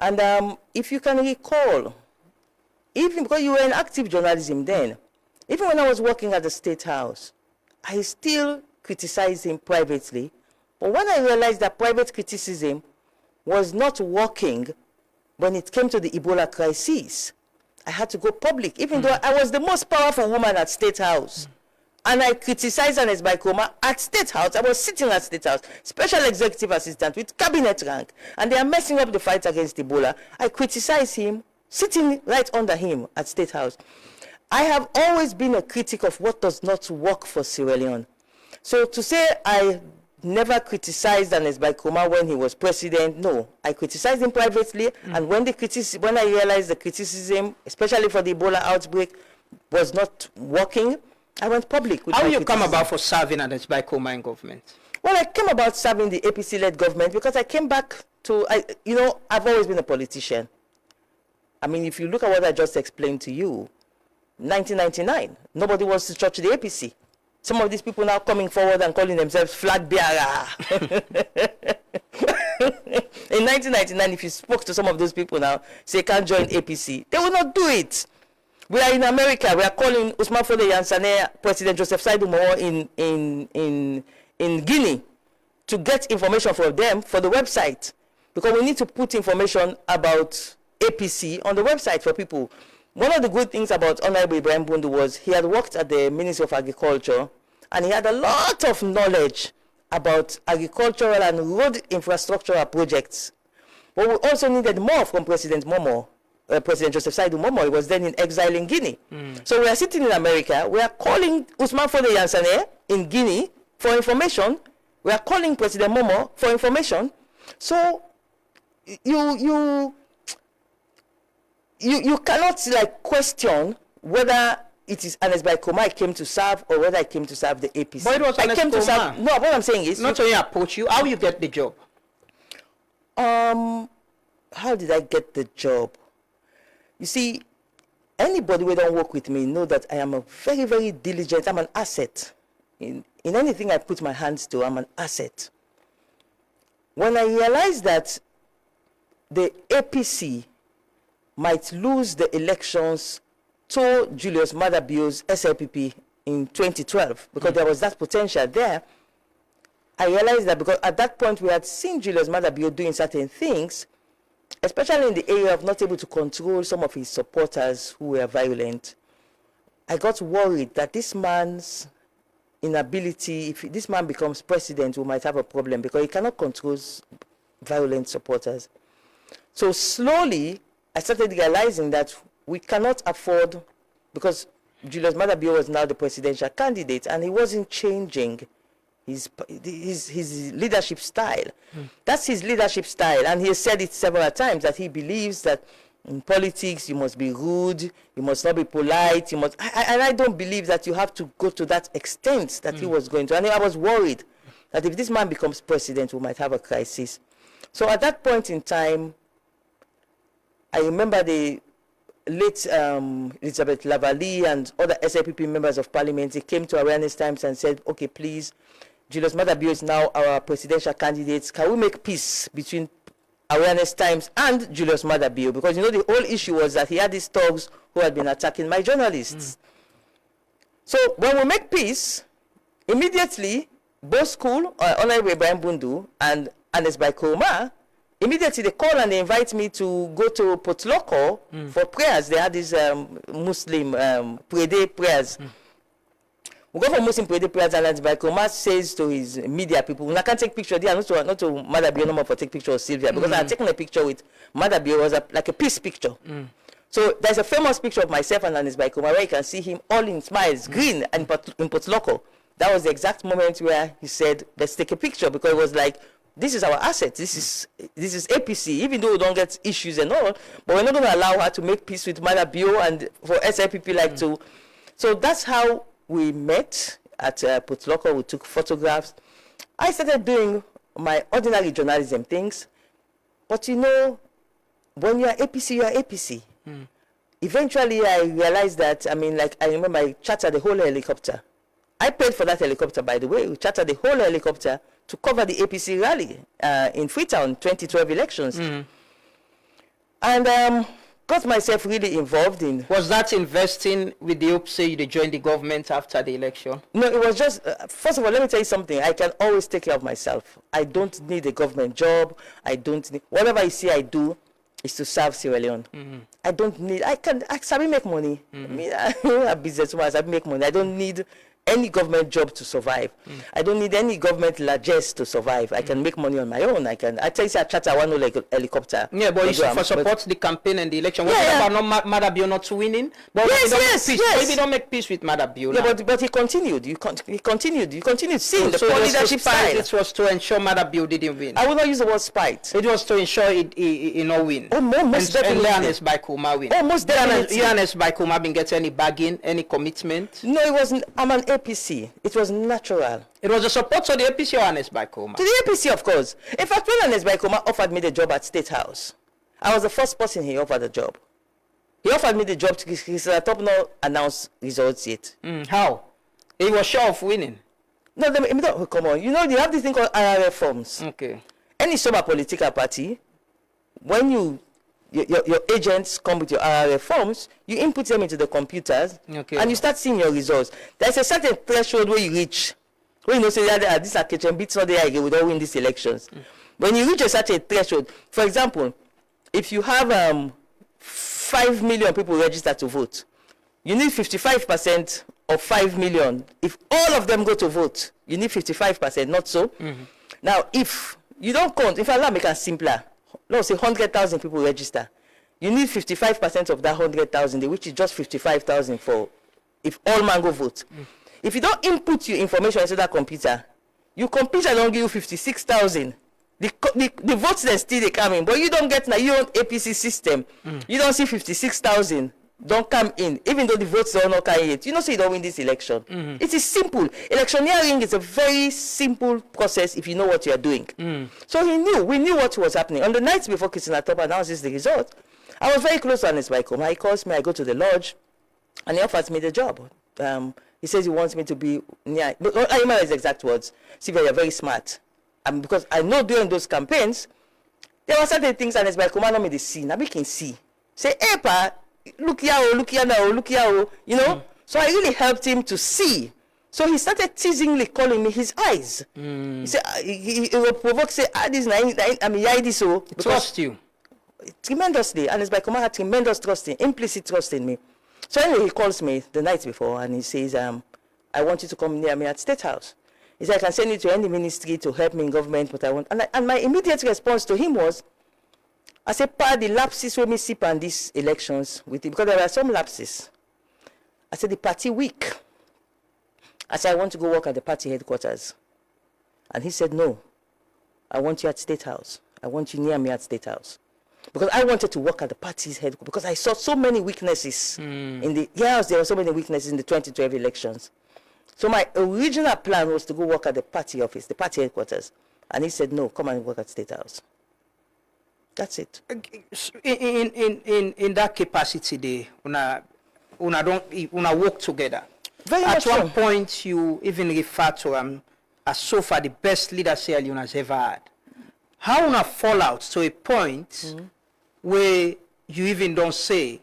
And if you can recall, even because you were in active journalism then, even when I was working at the State House, I still criticized him privately. But when I realized that private criticism was not working when it came to the Ebola crisis, I had to go public, even though I was the most powerful woman at State House. And I criticized Ernest Baikroma at State House. I was sitting at State House, special executive assistant with cabinet rank, and they are messing up the fight against Ebola. I criticized him, sitting right under him at State House. I have always been a critic of what does not work for Sierra Leone. So to say I never criticized Ernest Baikroma when he was president, no. I criticized him privately, and when I realized the criticism, especially for the Ebola outbreak, was not working, I went public with How my you criticism. come about for serving Ernest Baikroma in government? Well, I came about serving the APC-led government because I came back to, I've always been a politician. I mean, if you look at what I just explained to you, 1999, nobody wants to touch the APC. Some of these people now coming forward and calling themselves flag bearer. In 1999, if you spoke to some of those people now, say can't join APC, they will not do it. We are in America. We are calling Usman Fode Yansane, President Joseph Saidu Moho in Guinea to get information from them for the website, because we need to put information about APC on the website for people. One of the good things about Honorable Ibrahim Bundu was he had worked at the Ministry of Agriculture, and he had a lot of knowledge about agricultural and road infrastructural projects. But we also needed more from President Momo. President Joseph Saidu Momo. He was then in exile in Guinea. So we are sitting in America. We are calling Ousmane Fode Yansane in Guinea for information. We are calling President Momo for information. So you cannot like question whether it is Ernest Bai Koroma I came to serve or whether I came to serve the APC. But it was I came to serve. No, what I'm saying is not only approach you. How you get the job? How did I get the job? You see, anybody who don't work with me know that I am a very, very diligent. I'm an asset. In anything I put my hands to, I'm an asset. When I realized that the APC might lose the elections to Julius Maada Bio's SLPP in 2012, because there was that potential there, I realized that because at that point we had seen Julius Maada Bio doing certain things, especially in the area of not able to control some of his supporters who were violent. I got worried that this man's inability, if this man becomes president, we might have a problem because he cannot control violent supporters. So slowly, I started realizing that we cannot afford, because Julius Maada Bio was now the presidential candidate and he wasn't changing his leadership style. That's his leadership style, and he has said it several times that he believes that in politics you must be rude, you must not be polite, you must. And I don't believe that you have to go to that extent that he was going to. And I was worried that if this man becomes president, we might have a crisis. So at that point in time, I remember the late Elizabeth Lavalley and other SLPP members of parliament. They came to Awareness Times and said, okay, please, Julius Maada Bio is now our presidential candidate. Can we make peace between Awareness Times and Julius Maada Bio? Because, you know, the whole issue was that he had these thugs who had been attacking my journalists. So when we make peace, immediately, both school, Honorable Ibrahim Bundu and Ernest Bai Koroma, immediately they call and they invite me to go to Potloko for prayers. They had these Muslim Prede prayers. We go for Muslim Prede prayers, and Ernest Bai Koroma says to his media people, I can't take picture there, not to Maada Bio no more for take picture of Sylvia, because I had taken a picture with Maada Bio, was like a peace picture. So there's a famous picture of myself and Ernest Bai Koroma where you can see him all in smiles, green, and in Potloko. That was the exact moment where he said, let's take a picture, because it was like, this is our asset. This is APC, even though we don't get issues and all, but we're not going to allow her to make peace with Maada Bio and for SLPP like to. So that's how we met at Potloko. We took photographs. I started doing my ordinary journalism things, but you know, when you are APC, you are APC. Eventually, I realized that, I mean, like, I remember I chartered the whole helicopter. I paid for that helicopter, by the way. We chartered the whole helicopter to cover the APC rally in Freetown 2012 elections. And got myself really involved in. Was that investing with the hope, say, you join the government after the election? No, it was just, first of all, let me tell you something. I can always take care of myself. I don't need a government job. I don't need, whatever I see I do is to serve Sierra Leone. I don't need, I sabi make money. I mean, I'm a businesswoman, I sabi make money. I don't need any government job to survive. I don't need any government largesse to survive. I can make money on my own. I tell you, I charter one helicopter. Yeah, but you for support the campaign and the election. Yeah, about Maada Bio not winning? But yes. Maybe don't make peace with Maada Bio. Yeah, but he continued. He continued seeing the poor leadership style. It was to ensure Maada Bio didn't win. I would not use the word spite. It was to ensure he not win. Oh, most definitely. And Ernest Bai Koroma win. Oh, most definitely. Ernest Bai Koroma been get any bargain, any commitment? No, it wasn't. I'm an APC. It was natural. It was a support to the APC or Ernest Bai Koroma? To the APC, of course. In fact, when Ernest Bai Koroma offered me the job at State House, I was the first person he offered the job. He offered me the job. He said, I top not announced results yet. How? He was sure of winning. No, come on. You know, they have this thing called RRF forms. Okay. Any summer political party, when your agents come with your RRF forms, you input them into the computers, and you start seeing your results. There's a certain threshold where you reach, where you know, say, this are kitchen beats, not there again, we don't win these elections. When you reach a certain threshold, for example, if you have 5 million people registered to vote, you need 55% of 5 million. If all of them go to vote, you need 55%, not so? Now, if you don't count, if I make it simpler, let's say 100,000 people register. You need 55% of that 100,000, which is just 55,000 for if all man go vote. If you don't input your information into that computer don't give you 56,000. The votes that still they come in, but you don't get now your own APC system. You don't see 56,000 don't come in, even though the votes are not coming yet. You know, so you don't win this election. It is simple. Electioneering is a very simple process if you know what you are doing. So we knew what was happening. On the night before Christina Top announces the result, I was very close to Ernest Baikoma. He calls me, I go to the lodge, and he offers me the job. He says he wants me to be near, but I remember his exact words. Sylvia, you're very smart. Because I know during those campaigns, there were certain things Ernest Baikoma not me to see. Now we can see. Say, hey, pa, look here now, you know. So I really helped him to see. So he started teasingly calling me his eyes. He said, he provoked, say, this so. Trust you. Tremendously. Ernest Baikoma had tremendous trust implicit trust in me. So anyway, he calls me the night before and he says, I want you to come near me at State House. He said, I can send you to any ministry to help me in government, but I want, and my immediate response to him was, I said, pa, the lapses with me sip on these elections with him, because there were some lapses. I said, the party weak. I said, I want to go work at the party headquarters. And he said, no, I want you at State House. I want you near me at State House. Because I wanted to work at the party's headquarters, because I saw so many weaknesses in the, yes, there were so many weaknesses in the 2012 elections. So my original plan was to go work at the party office, the party headquarters. And he said, no, come and work at State House. That's it. In that capacity, una work together. Very At much one so. point, you even refer to as so far the best leader Sierra Leone has ever had. How una fall out to a point where you even don't say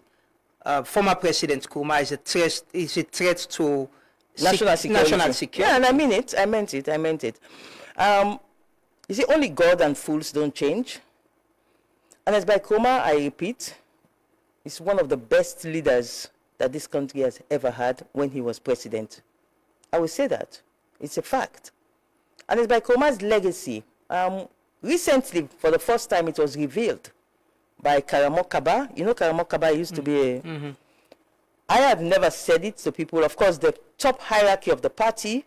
former President Nkrumah is a threat to National security. Yeah, and I mean it. I meant it. You see, only God and fools don't change. And as Baikoma, I repeat, is one of the best leaders that this country has ever had when he was president. I will say that. It's a fact. And as Baikoma's legacy, recently, for the first time, it was revealed by Karamo Kaba. You know, Karamo Kaba used to be a... I have never said it to people. Of course, the top hierarchy of the party's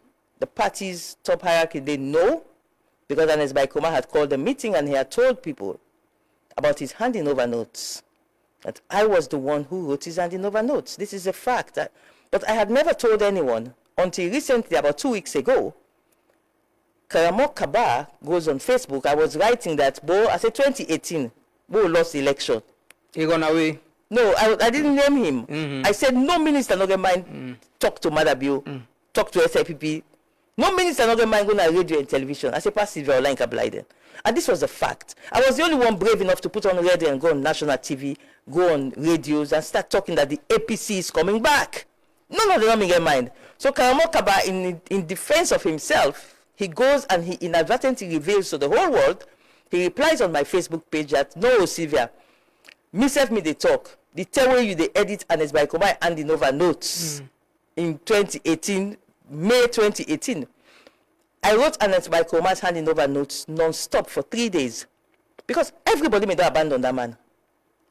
top hierarchy, they know, because Ernest Baikoma had called a meeting and he had told people about his handing over notes. That I was the one who wrote his handing over notes. This is a fact. But I had never told anyone until recently, about 2 weeks ago. Karamo Kaba goes on Facebook. I was writing that, I said 2018, Bo lost the election. He gone away. No, I didn't name him. I said no minister not going to mind talk to Madabio, talk to SIPP. No minister not going to mind going to radio and television. I said, pass Sylvia or Blyden. And this was a fact. I was the only one brave enough to put on radio and go on national TV, go on radios and start talking that the APC is coming back. None of them get mind. So Karamo Kaba, in defense of himself, he goes and he inadvertently reveals to the whole world, he replies on my Facebook page that, no, Sylvia, myself me they talk. The tell where you they edit Ernest Baikoma handing over notes in 2018, May 2018. I wrote Ernest Baikoma's handing over notes non-stop for 3 days. Because everybody made abandon that man.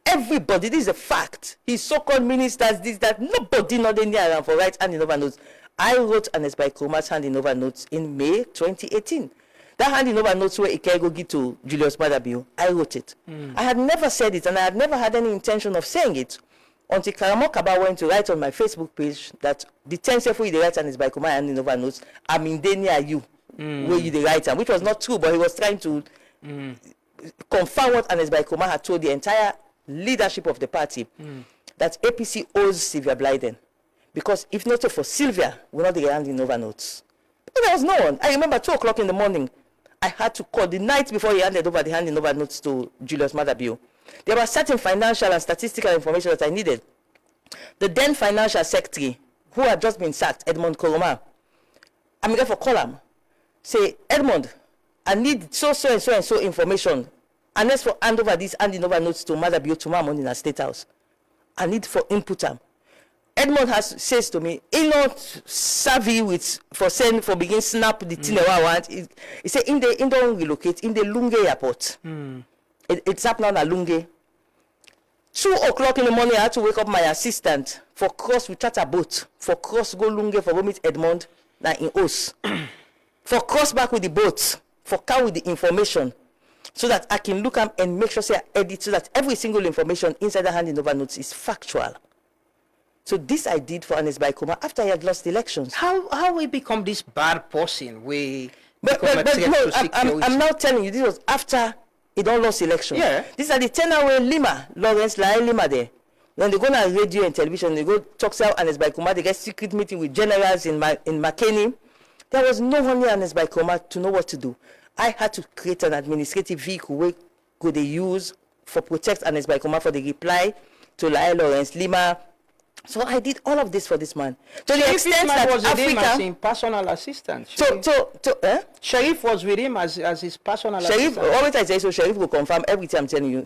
Everybody, this is a fact. His so-called ministers, this, that, nobody not in there for right handing over notes. I wrote Ernest Baikoma's handing over notes in May 2018. That handing over notes where Ikego give to Julius Madabio, I wrote it. I had never said it, and I had never had any intention of saying it until Karamo Kaba went to write on my Facebook page that the 10 self where you write and is by Kuma handing over notes, I'm in there near you, where you the write, which was not true, but he was trying to confirm what Ernest Baikoma had told the entire leadership of the party, that APC owes Sylvia Blyden. Because if not for Sylvia, we're not handing over notes. But there was no one. I remember 2 o'clock in the morning, I had to call the night before he handed over the handing over notes to Julius Madabio. There was certain financial and statistical information that I needed. The then financial secretary, who had just been sacked, Edmond Koroma, I'm going for column. Say, Edmond, I need so information. Unless for hand over these handing over notes to Madabio tomorrow morning in a State House. I need for input them. Edmond says to me, he not savvy with for begin snap the thing I want. He said in don't relocate in the Lunge airport. It's up now at Lunge. 2 o'clock in the morning, I had to wake up my assistant for cross with charter boat, for cross go Lunge, for go meet Edmond, na in Os. For cross back with the boat, for car with the information, so that I can look at and make sure say I edit so that every single information inside the handing over notes is factual. So this I did for Ernest Baikoma after I had lost the elections. How we become this bad person? But no, I'm now telling you, this was after he don't lost election. Yeah. These are the 10-hour Lima, Lawrence Lima there. When they go on radio and television, they go talk to Ernest Baikoma, they get secret meeting with generals in McKinney. There was no one near Ernest Baikoma to know what to do. I had to create an administrative vehicle where could they use for protect Ernest Baikoma for the reply to Lawrence Lima. So I did all of this for this man. To the extent that was with him as Africa, his personal assistant. Sharif was with him as his personal Sharif, assistant. always I say so. Sharif will confirm everything I'm telling you.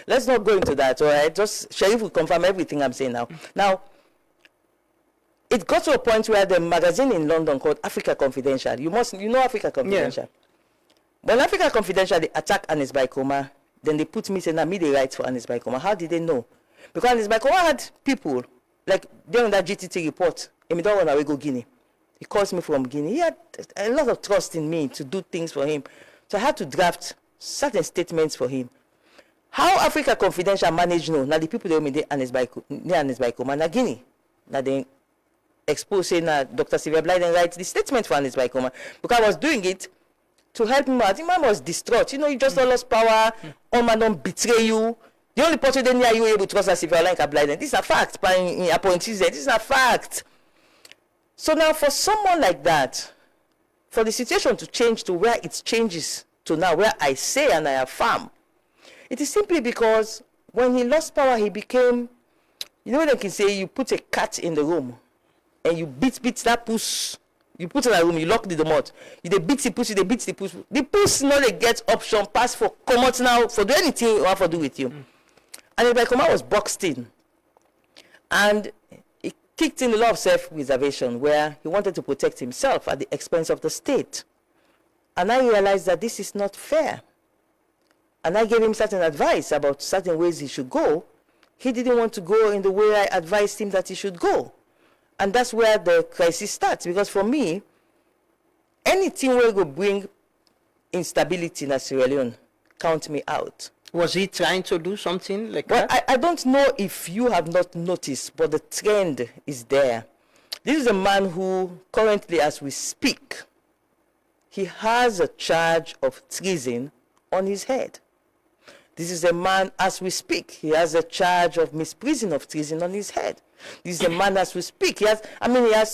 Let's not go into that, all right? Just Sharif will confirm everything I'm saying now. Now, it got to a point where the magazine in London called Africa Confidential. You know Africa Confidential. Yeah. When Africa Confidential they attack Ernest Baikoma, then they put me saying that me they write for Ernest Baikoma. How did they know? Because Ernest Baikoma had people like during that GTT report. He don't want to go Guinea. He calls me from Guinea. He had a lot of trust in me to do things for him. So I had to draft certain statements for him. How Africa Confidential managed no? Now the people they made Ernest Baikoma na Guinea. Now they expose saying that Dr. Sylvia Blyden writes the statement for Ernest Baikoma because I was doing it to help him out. The man was distraught. You know, you just lost power. All man don't betray you. The only person they near you able to trust us if you're like a Blyden. This is a fact. In appointees, this is a fact. So now for someone like that, for the situation to change to where it changes to now, where I say and I affirm, it is simply because when he lost power, he became, you know what I can say, you put a cat in the room and you beat that puss. You put in a room, you lock the mouth. You beat the puss, you beat the puss. The puss now they get option, pass for come out now, for do anything you want to do with you. And Baikoma was boxed in. And he kicked in a lot of self-reservation where he wanted to protect himself at the expense of the state. And I realized that this is not fair. And I gave him certain advice about certain ways he should go. He didn't want to go in the way I advised him that he should go. And that's where the crisis starts. Because for me, anything will go bring instability in Sierra Leone, count me out. Was he trying to do something like that? Well, I don't know if you have not noticed, but the trend is there. This is a man who currently, as we speak, he has a charge of treason on his head. This is a man, as we speak, he has a charge of misprision of treason on his head. This is a man, as we speak, he has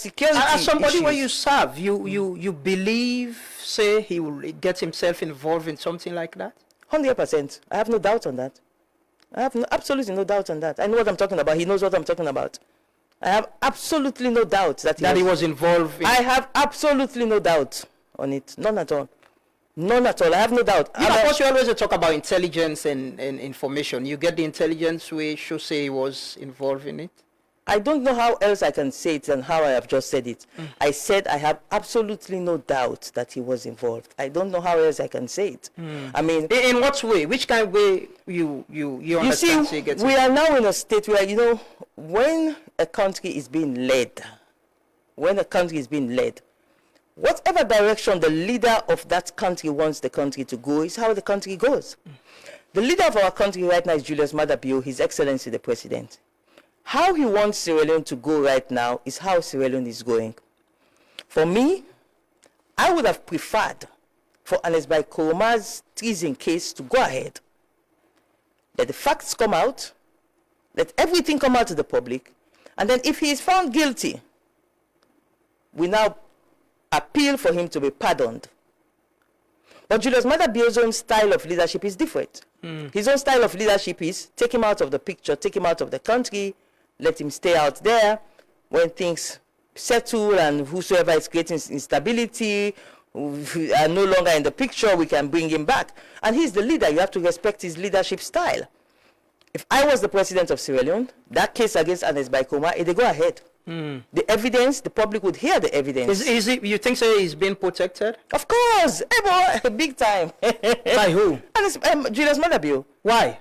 security as somebody issues. Where you serve, you believe, say, he will get himself involved in something like that? 100%. I have no doubt on that. I have absolutely no doubt on that. I know what I'm talking about. He knows what I'm talking about. I have absolutely no doubt that he was involved. I have absolutely no doubt on it. None at all. None at all. I have no doubt. Of course, you always talk about intelligence and information. You get the intelligence we should say he was involved in it? I don't know how else I can say it than how I have just said it. I said I have absolutely no doubt that he was involved. I don't know how else I can say it. I mean, in what way? Which kind of way you understand? You see, we are now in a state where, you know, when a country is being led, whatever direction the leader of that country wants the country to go is how the country goes. The leader of our country right now is Julius Maada Bio, His Excellency the President. How he wants Sierra Leone to go right now is how Sierra Leone is going. For me, I would have preferred for Ernest Baikoma's treason case to go ahead. Let the facts come out, let everything come out to the public, and then if he is found guilty, we now appeal for him to be pardoned. But Julius Maada Bio's own style of leadership is different. His own style of leadership is take him out of the picture, take him out of the country, let him stay out there. When things settle and whosoever is creating instability are no longer in the picture, we can bring him back. And he's the leader. You have to respect his leadership style. If I was the president of Sierra Leone, that case against Ernest Baikoma, they go ahead. The evidence, the public would hear the evidence. Is it, you think so he's being protected? Of course. Hey boy, big time. By who? Julius Maada Bio. Why?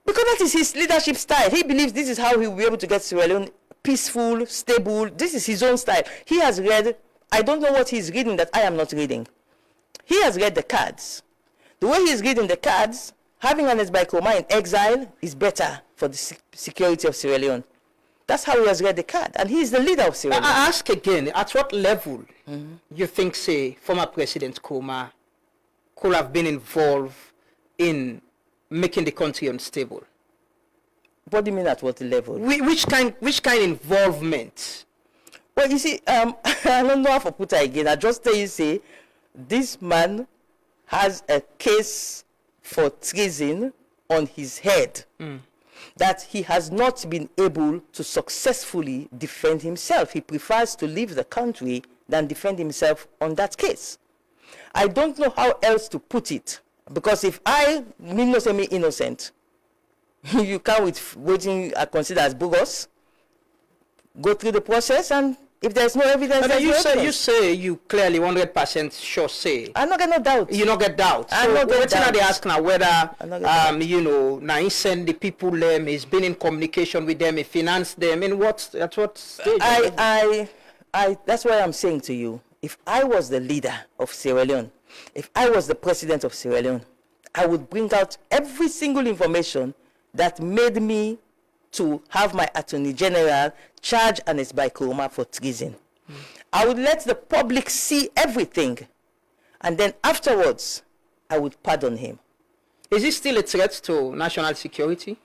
Because that is his leadership style. He believes this is how he will be able to get Sierra Leone peaceful, stable. This is his own style. He has read, I don't know what he's reading that I am not reading. He has read the cards. The way he's reading the cards, having Ernest Bai Koroma in exile is better for the security of Sierra Leone. That's how he has read the card. And he is the leader of Sierra Leone. I ask again, at what level you think, say, former President Koroma could have been involved in making the country unstable? What do you mean at what level? Which kind involvement? Well, you see, I don't know how to put it again. I just tell you, say, this man has a case for treason on his head that he has not been able to successfully defend himself. He prefers to leave the country than defend himself on that case. I don't know how else to put it, because if I mean innocent, you come with waiting I consider as bogus, go through the process, and if there's no evidence, there's no evidence. You say you clearly 100% sure say. I'm not gonna doubt. You not get doubt. I'm not get doubt. They ask now whether you know, now he send the people them, he's been in communication with them, he financed them. In what at what stage? That's what I'm saying to you. If I was the leader of Sierra Leone, if I was the president of Sierra Leone, I would bring out every single information that made me to have my Attorney General charge Ernest Bai Koroma for treason. I would let the public see everything, and then afterwards, I would pardon him. Is it still a threat to national security?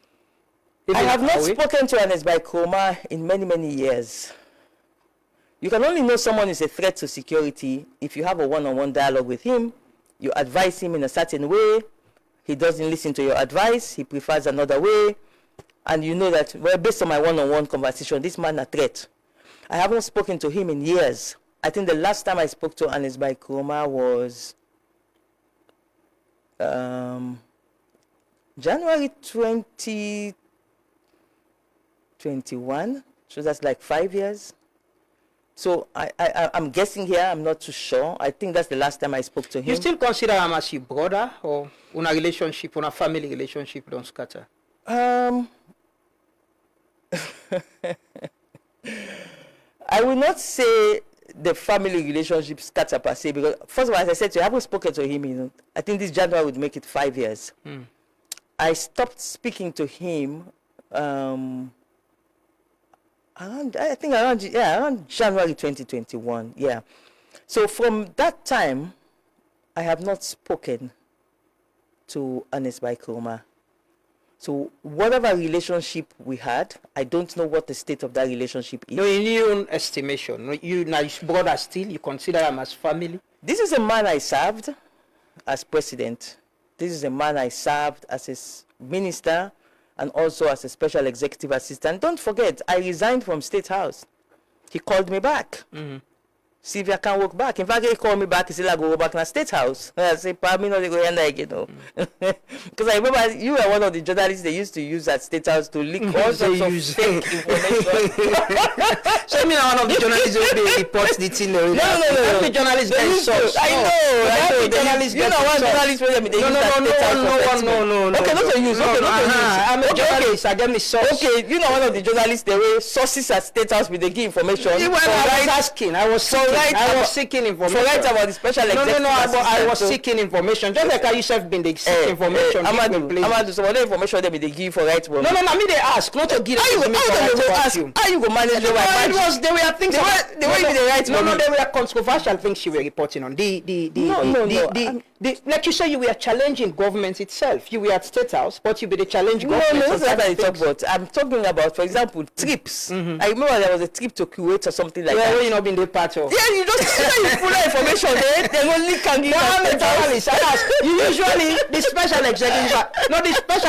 I have not spoken to Ernest Bai Koroma in many, many years. You can only know someone is a threat to security if you have a one-on-one dialogue with him, you advise him in a certain way, he doesn't listen to your advice, he prefers another way, and you know that, well, based on my one-on-one conversation, this man is a threat. I haven't spoken to him in years. I think the last time I spoke to Ernest Bai Koroma was January 2021, so that's like 5 years. So I'm guessing here, I'm not too sure. I think that's the last time I spoke to him. You still consider him as your brother, or una relationship, una family relationship don't scatter? I will not say the family relationship scatter per se, because first of all, as I said to you, I haven't spoken to him, I think this January would make it 5 years. I stopped speaking to him around January 2021, yeah. So from that time, I have not spoken to Ernest Bai Koroma. So whatever relationship we had, I don't know what the state of that relationship is. No, in your own estimation, you now your brother still, you consider him as family? This is a man I served as president. This is a man I served as a minister and also as a special executive assistant. Don't forget, I resigned from State House. He called me back. Sylvia can't work back. In fact, he called me back. He said, I go back to the State House. I said, probably not go here, Because I remember you were one of the journalists they used to use at State House to leak all sorts of fake information. So I mean, one of the journalists will be report the thing. No. Every journalist gets source. I know. Every journalist gets source. You know one journalist where they use at State House. No. Okay, not to use. I'm a journalist. I get me source. Okay, you know one of the journalists, they were sources at State House, but they give information. I was asking. I was seeking information. Forget about the special executive assistant. I was seeking information. Just like I yourself been the seek information. Amadou, some other information they give for right one. No, I mean they ask, not to give information. How you go manage the right? There were things. The way you the right. No, there were controversial things you were reporting on. Like you said, you were challenging government itself. You were at State House, but you be the challenge government. No, that's what I talk about. I'm talking about, for example, trips. I remember there was a trip to Kuwait or something like that. Well, you not been the part of. Yeah, you just you full of information there. They only can give. I'm a journalist. You usually the special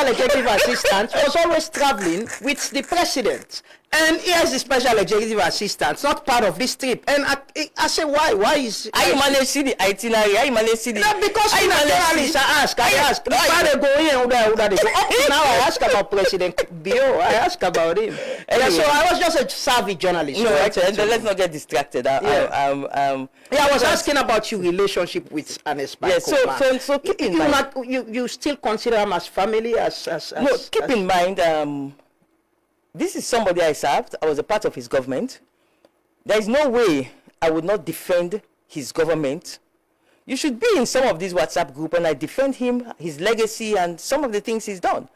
executive assistant was always traveling with the president. And here's the special executive assistant, not part of this trip. And I say, why? Why is... How you manage see the itinerary? How you manage see the... No, because I'm a journalist, I ask. Why they go in, up to now, I ask about President Bio. I ask about him. Anyway. So I was just a savvy journalist. No, actually, let's not get distracted. I was asking about your relationship with Ernest Bai Koroma. So keep in mind... You still consider him as family? No, keep in mind... this is somebody I served. I was a part of his government. There is no way I would not defend his government. You should be in some of these WhatsApp group, and I defend him, his legacy, and some of the things he's done.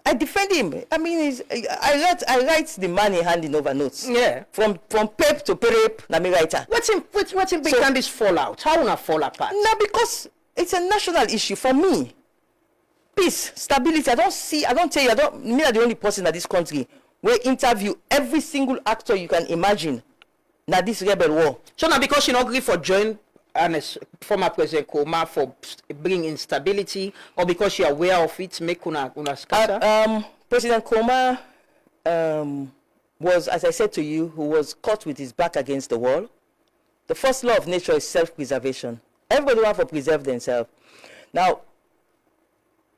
I defend him. I mean, I write the man in handing over notes. Yeah. From pep to perep, na me writer. What's in behind this fallout? How will I fall apart? No, because it's a national issue for me. Peace, stability. Me are the only person in this country we interview every single actor you can imagine na this rebel war. So now because you not agree for join former President Koroma for bringing instability, or because you are aware of it, make una scatter? President Koroma was, as I said to you, who was caught with his back against the wall. The first law of nature is self-preservation. Everybody wants to preserve themselves. Now,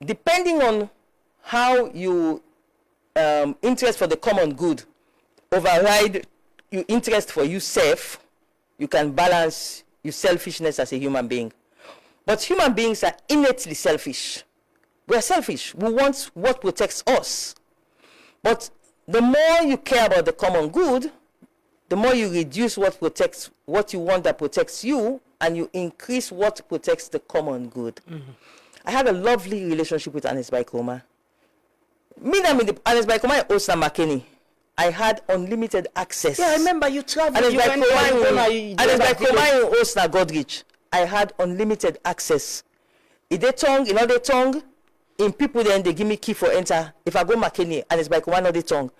depending on how you interest for the common good override your interest for yourself, you can balance your selfishness as a human being. But human beings are innately selfish. We are selfish. We want what protects us. But the more you care about the common good, the more you reduce what you want that protects you, and you increase what protects the common good. I have a lovely relationship with Ernest Bai Koroma. Ernest Bai Koroma in Osna Makeni, I had unlimited access. Yeah, I remember you traveled. Ernest Bai Koroma in Osna Godrich, I had unlimited access. In the tongue, in other tongue, in people then they give me key for enter. If I go Makeni, Ernest Bai Koroma in other tongue,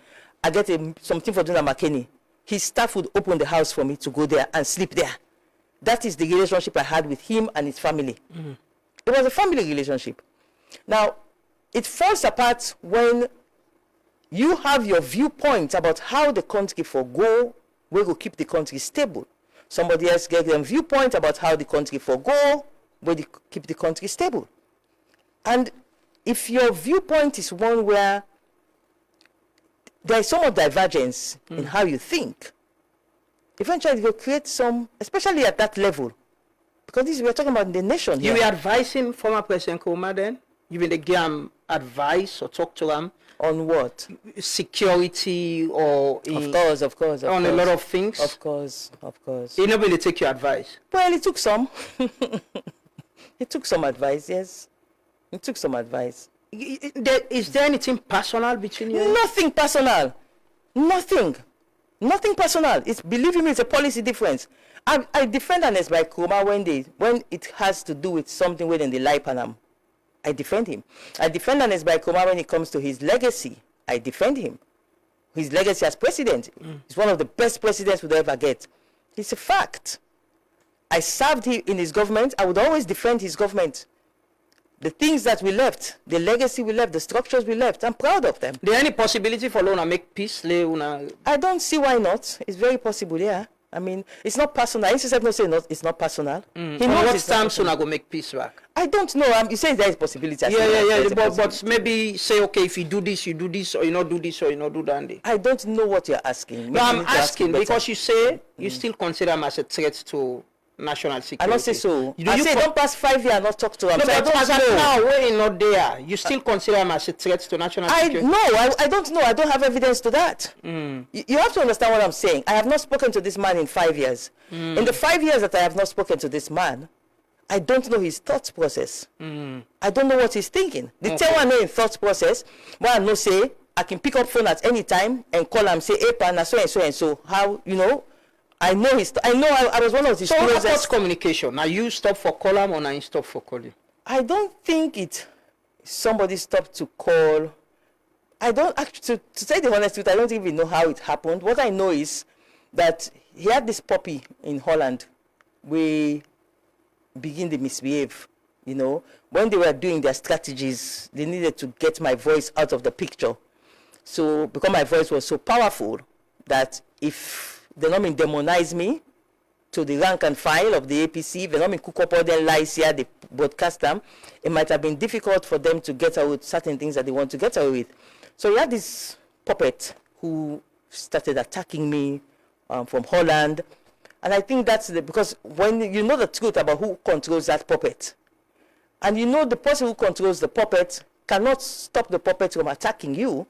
I get something for doing at Makeni. His staff would open the house for me to go there and sleep there. That is the relationship I had with him and his family. It was a family relationship. Now, it falls apart when you have your viewpoint about how the country forgo will keep the country stable. Somebody else gave them viewpoint about how the country forgo will keep the country stable. And if your viewpoint is one where there is so much divergence in how you think, eventually it will create some, especially at that level, because we are talking about the nation here. You were advising former President Koroma then? You will give advice or talk to them? On what? Security or... Of course. On a lot of things? Of course. You know, will take your advice? Well, it took some. It took some advice, yes. It took some advice. Is there anything personal between you? Nothing personal. Nothing personal. Believe me, it's a policy difference. I defend Ernest Bai Koroma when it has to do with something within the life Panam. I defend him. I defend Ernest Bai Koroma when it comes to his legacy. I defend him. His legacy as president. He's one of the best presidents we'll ever get. It's a fact. I served him in his government. I would always defend his government. The things that we left, the legacy we left, the structures we left, I'm proud of them. There any possibility for Lona make peace? I don't see why not. It's very possible, yeah. I mean, it's not personal. He said no, say not. It's not personal. He knows what time soon I go make peace back? I don't know. You say there is possibility. But maybe say, okay, if you do this, or you not do this, or you not do that. I don't know what you're asking. Maybe no, I'm asking because you say you still consider him as a threat to national security. I don't say so. I say don't pass 5 years and not talk to him. No, so but as of now, when you're not there, you still consider him as a threat to national security? I don't know. I don't have evidence to that. You have to understand what I'm saying. I have not spoken to this man in 5 years. In the 5 years that I have not spoken to this man, I don't know his thought process. I don't know what he's thinking. The tell one in thought process, well, I know say, I can pick up phone at any time and call him, say, hey, pan, so and so and so. How, I know I was one of his closest. So what's communication? Now you stop for call him or now you stop for calling? I don't think somebody stopped to call. I don't actually, to say the honest truth, I don't even know how it happened. What I know is that he had this puppy in Holland. We begin to misbehave, When they were doing their strategies, they needed to get my voice out of the picture. So because my voice was so powerful, that if they not mean demonize me to the rank and file of the APC, if they not mean cook up all their lies here, they broadcast them, it might have been difficult for them to get away with certain things that they want to get away with. So you had this puppet who started attacking me from Holland. And I think that's because when you know the truth about who controls that puppet, and you know the person who controls the puppet cannot stop the puppet from attacking you,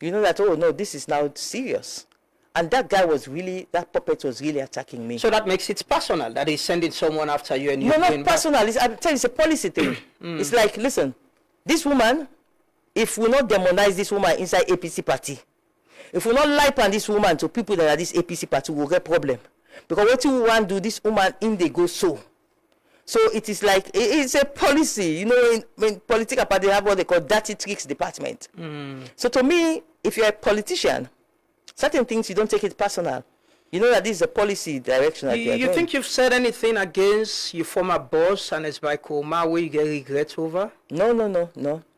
you know that, oh no, this is now serious. And that puppet was really attacking me. So that makes it personal, that he's sending someone after you and you. No, not personal. I tell you, it's a policy thing. It's like, listen, this woman, if we not demonize this woman inside APC party, if we not lie on this woman to people that are this APC party, we'll get problem. Because what you want to do, this woman in they go so. So it is like, it's a policy. You know, in political party, they have what they call dirty tricks department. So to me, if you're a politician, certain things you don't take it personal. You know that this is a policy direction that you're You think you've said anything against your former boss and Esbai Koma where you get regret over? No.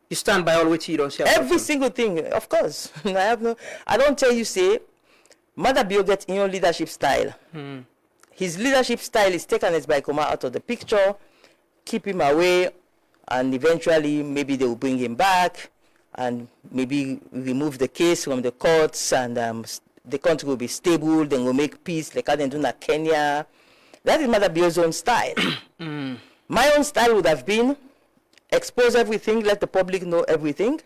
You stand by all which you don't say. Every single thing, of course. I don't tell you, say, Mother Bio get in your leadership style. His leadership style is taken as by Koma out of the picture, keep him away, and eventually maybe they will bring him back and maybe remove the case from the courts, and the country will be stable, then we'll make peace like how they do in Kenya. That is Mother Bio's own style. My own style would have been expose everything, let the public know everything,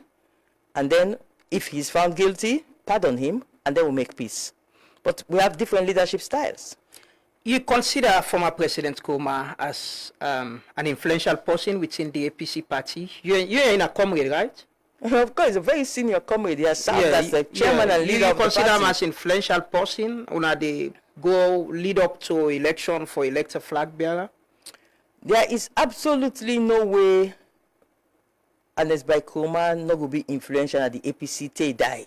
and then if he's found guilty, pardon him, and then we'll make peace. But we have different leadership styles. You consider former President Koma as an influential person within the APC party. You're in a comrade, right? Of course, a very senior comrade. He has served as the chairman and leader of the party. You consider him as influential person when they go lead up to election for elected flag bearer? There is absolutely no way Ernest Bai Koma not will be influential at the APC till he die.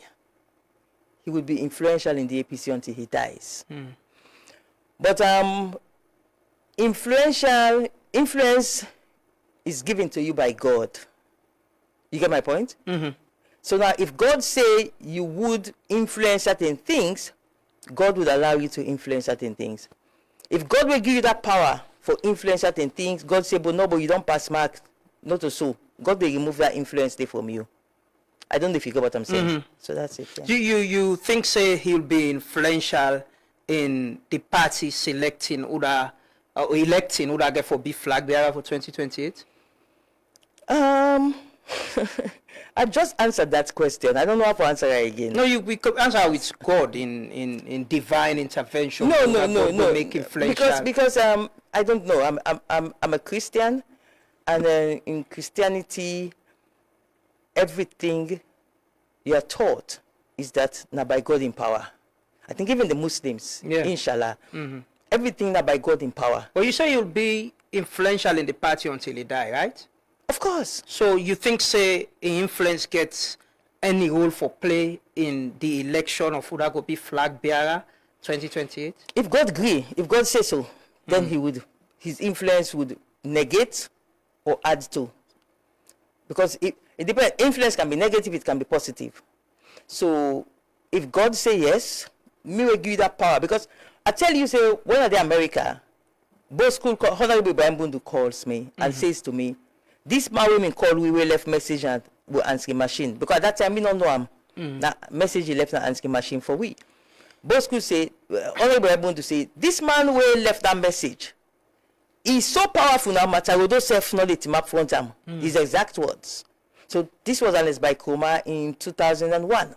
He will be influential in the APC until he dies. But influence is given to you by God. You get my point? So now if God say you would influence certain things, God would allow you to influence certain things. If God will give you that power for influence certain things, God say, but you don't pass mark, not to so. God will remove that influence there from you. I don't know if you get what I'm saying. So that's it. Yeah. You think, say, he'll be influential in the party selecting or electing Uda for be flag bearer for 2028? I just answered that question. I don't know how to answer it again. No, we could answer with God in divine intervention. No. Make influential. Because I don't know. I'm a Christian, and in Christianity, everything you are taught is that now by God in power. I think even the Muslims, inshallah, everything now by God in power. But you say you'll be influential in the party until you die, right? Of course. So you think, say, influence gets any role for play in the election of Uda be flag bearer 2028? If God agree, if God says so, then his influence would negate or add to. Because it depends. Influence can be negative, it can be positive. So if God say yes, me will give you that power. Because I tell you, say, when I did America, both school, Honorable Ibrahim Bundu calls me and says to me, this man women call, we will left message and will answer machine. Because at that time, we don't know him. That message he left an answering machine for we. Both schools say, Honorable Ibrahim Bundu say, this man will left that message. He's so powerful now, Matarodo self-knowledge map front him. His exact words. So this was Ernest Bai Koma in 2001.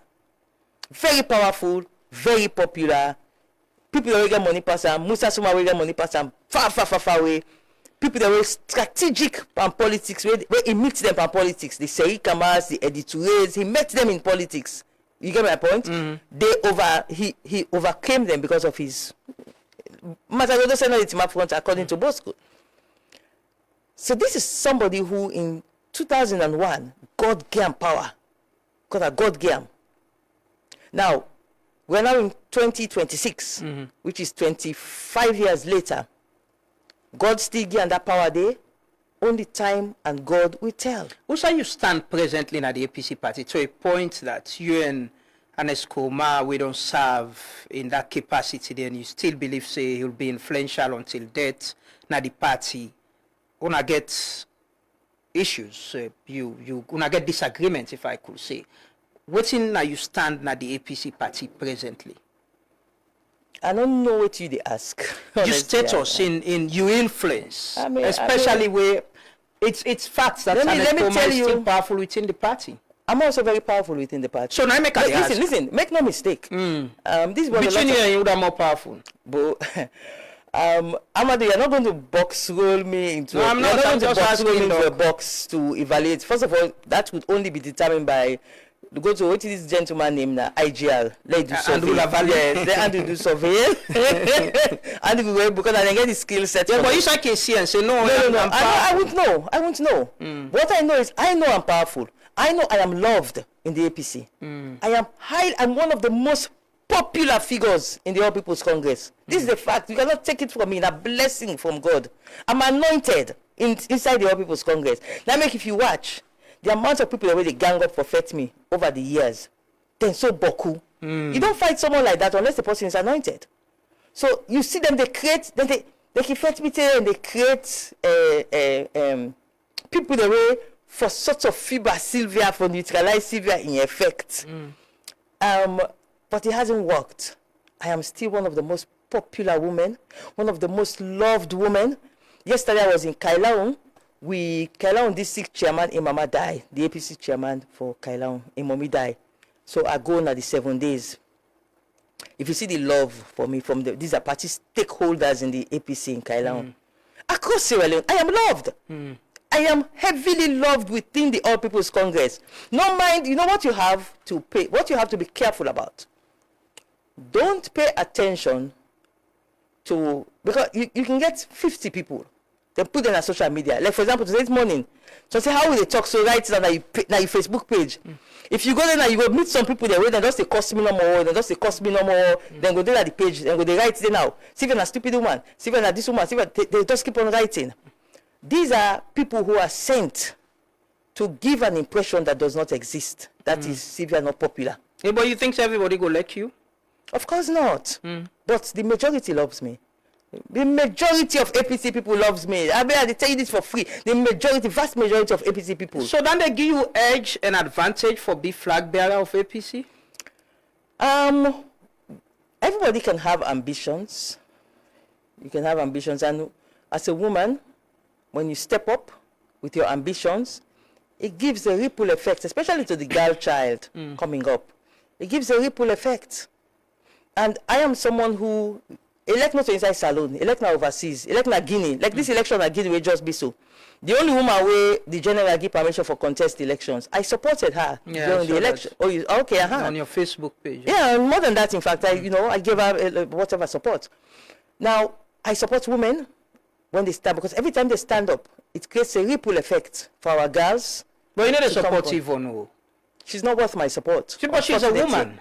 Very powerful, very popular. People that will get money pass him. Musa Suma will get money pass him. Far away. People that were strategic on politics, where he meets them on politics. The Seri Kamas, the editorials, he met them in politics. You get my point? He overcame them because of his Matarodo self-knowledge map front according to Bosco. So this is somebody who in 2001, God gave him power. God gave him. Now, we're now in 2026, which is 25 years later. God still gave him that power there. Only time and God will tell. Also, you stand presently in the APC party to a point that you and an Escoma, we don't serve in that capacity, then you still believe, say, he'll be influential until death, na the party, gonna get issues, you gonna get disagreements, if I could say. Wetin na you stand na the APC party presently? I don't know what you ask. Your honestly. status in your influence, I mean, especially where it's facts that let me Escoma tell is you, still powerful within the party. I'm also very powerful within the party. So now make a listen, make no mistake. This was between you and you are more powerful. But Amadu, you're not going to box roll me into No, I'm not. you're I'm going to just box roll me asking, into a Doc. box to evaluate. First of all, that would only be determined by go to what is this gentleman named now IGR. Let do survey. Yes, let Andrew do survey. And we will because I get the skill set. Yeah, but you can see and say no. No. I won't know. I won't know. What I know is I know I'm powerful. I know I am loved in the APC. I'm one of the most popular figures in the All People's Congress. This is the fact. You cannot take it from me. It's a blessing from God. I'm anointed inside the All People's Congress. Now, if you watch the amount of people that already gang up for Fatima over the years, then so boku. You don't fight someone like that unless the person is anointed. So you see them, they create, then they keep Fatima and they create people the way for sort of fiber Sylvia, for neutralize Sylvia in effect. But it hasn't worked. I am still one of the most popular women, one of the most loved women. Yesterday I was in Kailaung. Kailaung district chairman Imama died, the APC chairman for Kailaung, Imomi died. So I go now the 7 days. If you see the love for me from these are party stakeholders in the APC in Kailaung. Across Sierra Leone, I am loved. I am heavily loved within the All People's Congress. No mind, you know what you have to pay, what you have to be careful about. Don't pay attention to, because you can get 50 people, then put them on social media. Like for example, today's morning, so say how will they talk, so write it on your Facebook page. If you go there now, you go meet some people there, then just they cost me no more, then just they cost me no more, then go there at the page, then go they write there now. See if you're a stupid woman, see if you're this woman, see if they just keep on writing. These are people who are sent to give an impression that does not exist. That is Sylvia not popular. Yeah, but you think everybody go like you? Of course not. But the majority loves me. The majority of APC people loves me. I mean, they tell you this for free. The majority, vast majority of APC people. So then they give you edge and advantage for be flag bearer of APC? Everybody can have ambitions. You can have ambitions, and as a woman, when you step up with your ambitions, it gives a ripple effect, especially to the girl child coming up. It gives a ripple effect. And I am someone who elect not to inside salon, elect not overseas, elect not Guinea. Like this election at Guinea will just be so. The only woman where the general give permission for contest elections, I supported her during the election. Oh, okay, on your Facebook page. Yeah, and more than that, in fact, I gave her whatever support. Now, I support women when they stand, because every time they stand up, it creates a ripple effect for our girls. But you know the support Yvonne. She's not worth my support. But she's a woman.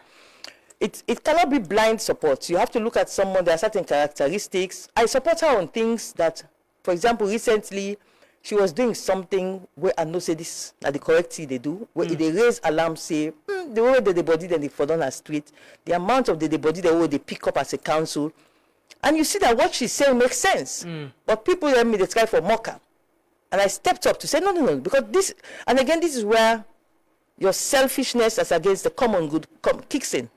It cannot be blind support. You have to look at someone, there are certain characteristics. I support her on things that, for example, recently, she was doing something where I know say this, that the correct thing they do, where they raise alarm, say, the way the body then they fall down the street, the amount of the body they pick up as a council, and you see that what she's saying makes sense. But people let me, they try for mocker. And I stepped up to say, no, because this, and again, this is where your selfishness as against the common good kicks in.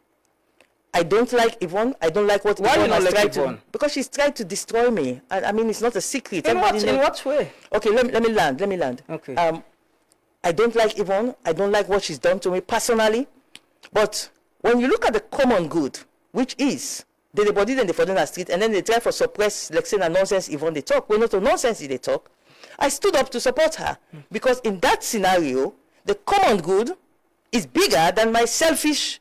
I don't like Yvonne. I don't like what Why Yvonne you not has like tried Yvonne? To, because she's tried to destroy me. I mean, it's not a secret. In what way? Okay, let me land. Okay. I don't like Yvonne. I don't like what she's done to me personally. But when you look at the common good, which is the body then they fall down the street, and then they try for suppress, like saying a nonsense Yvonne they talk. Well, not a nonsense they talk. I stood up to support her because in that scenario, the common good is bigger than my selfish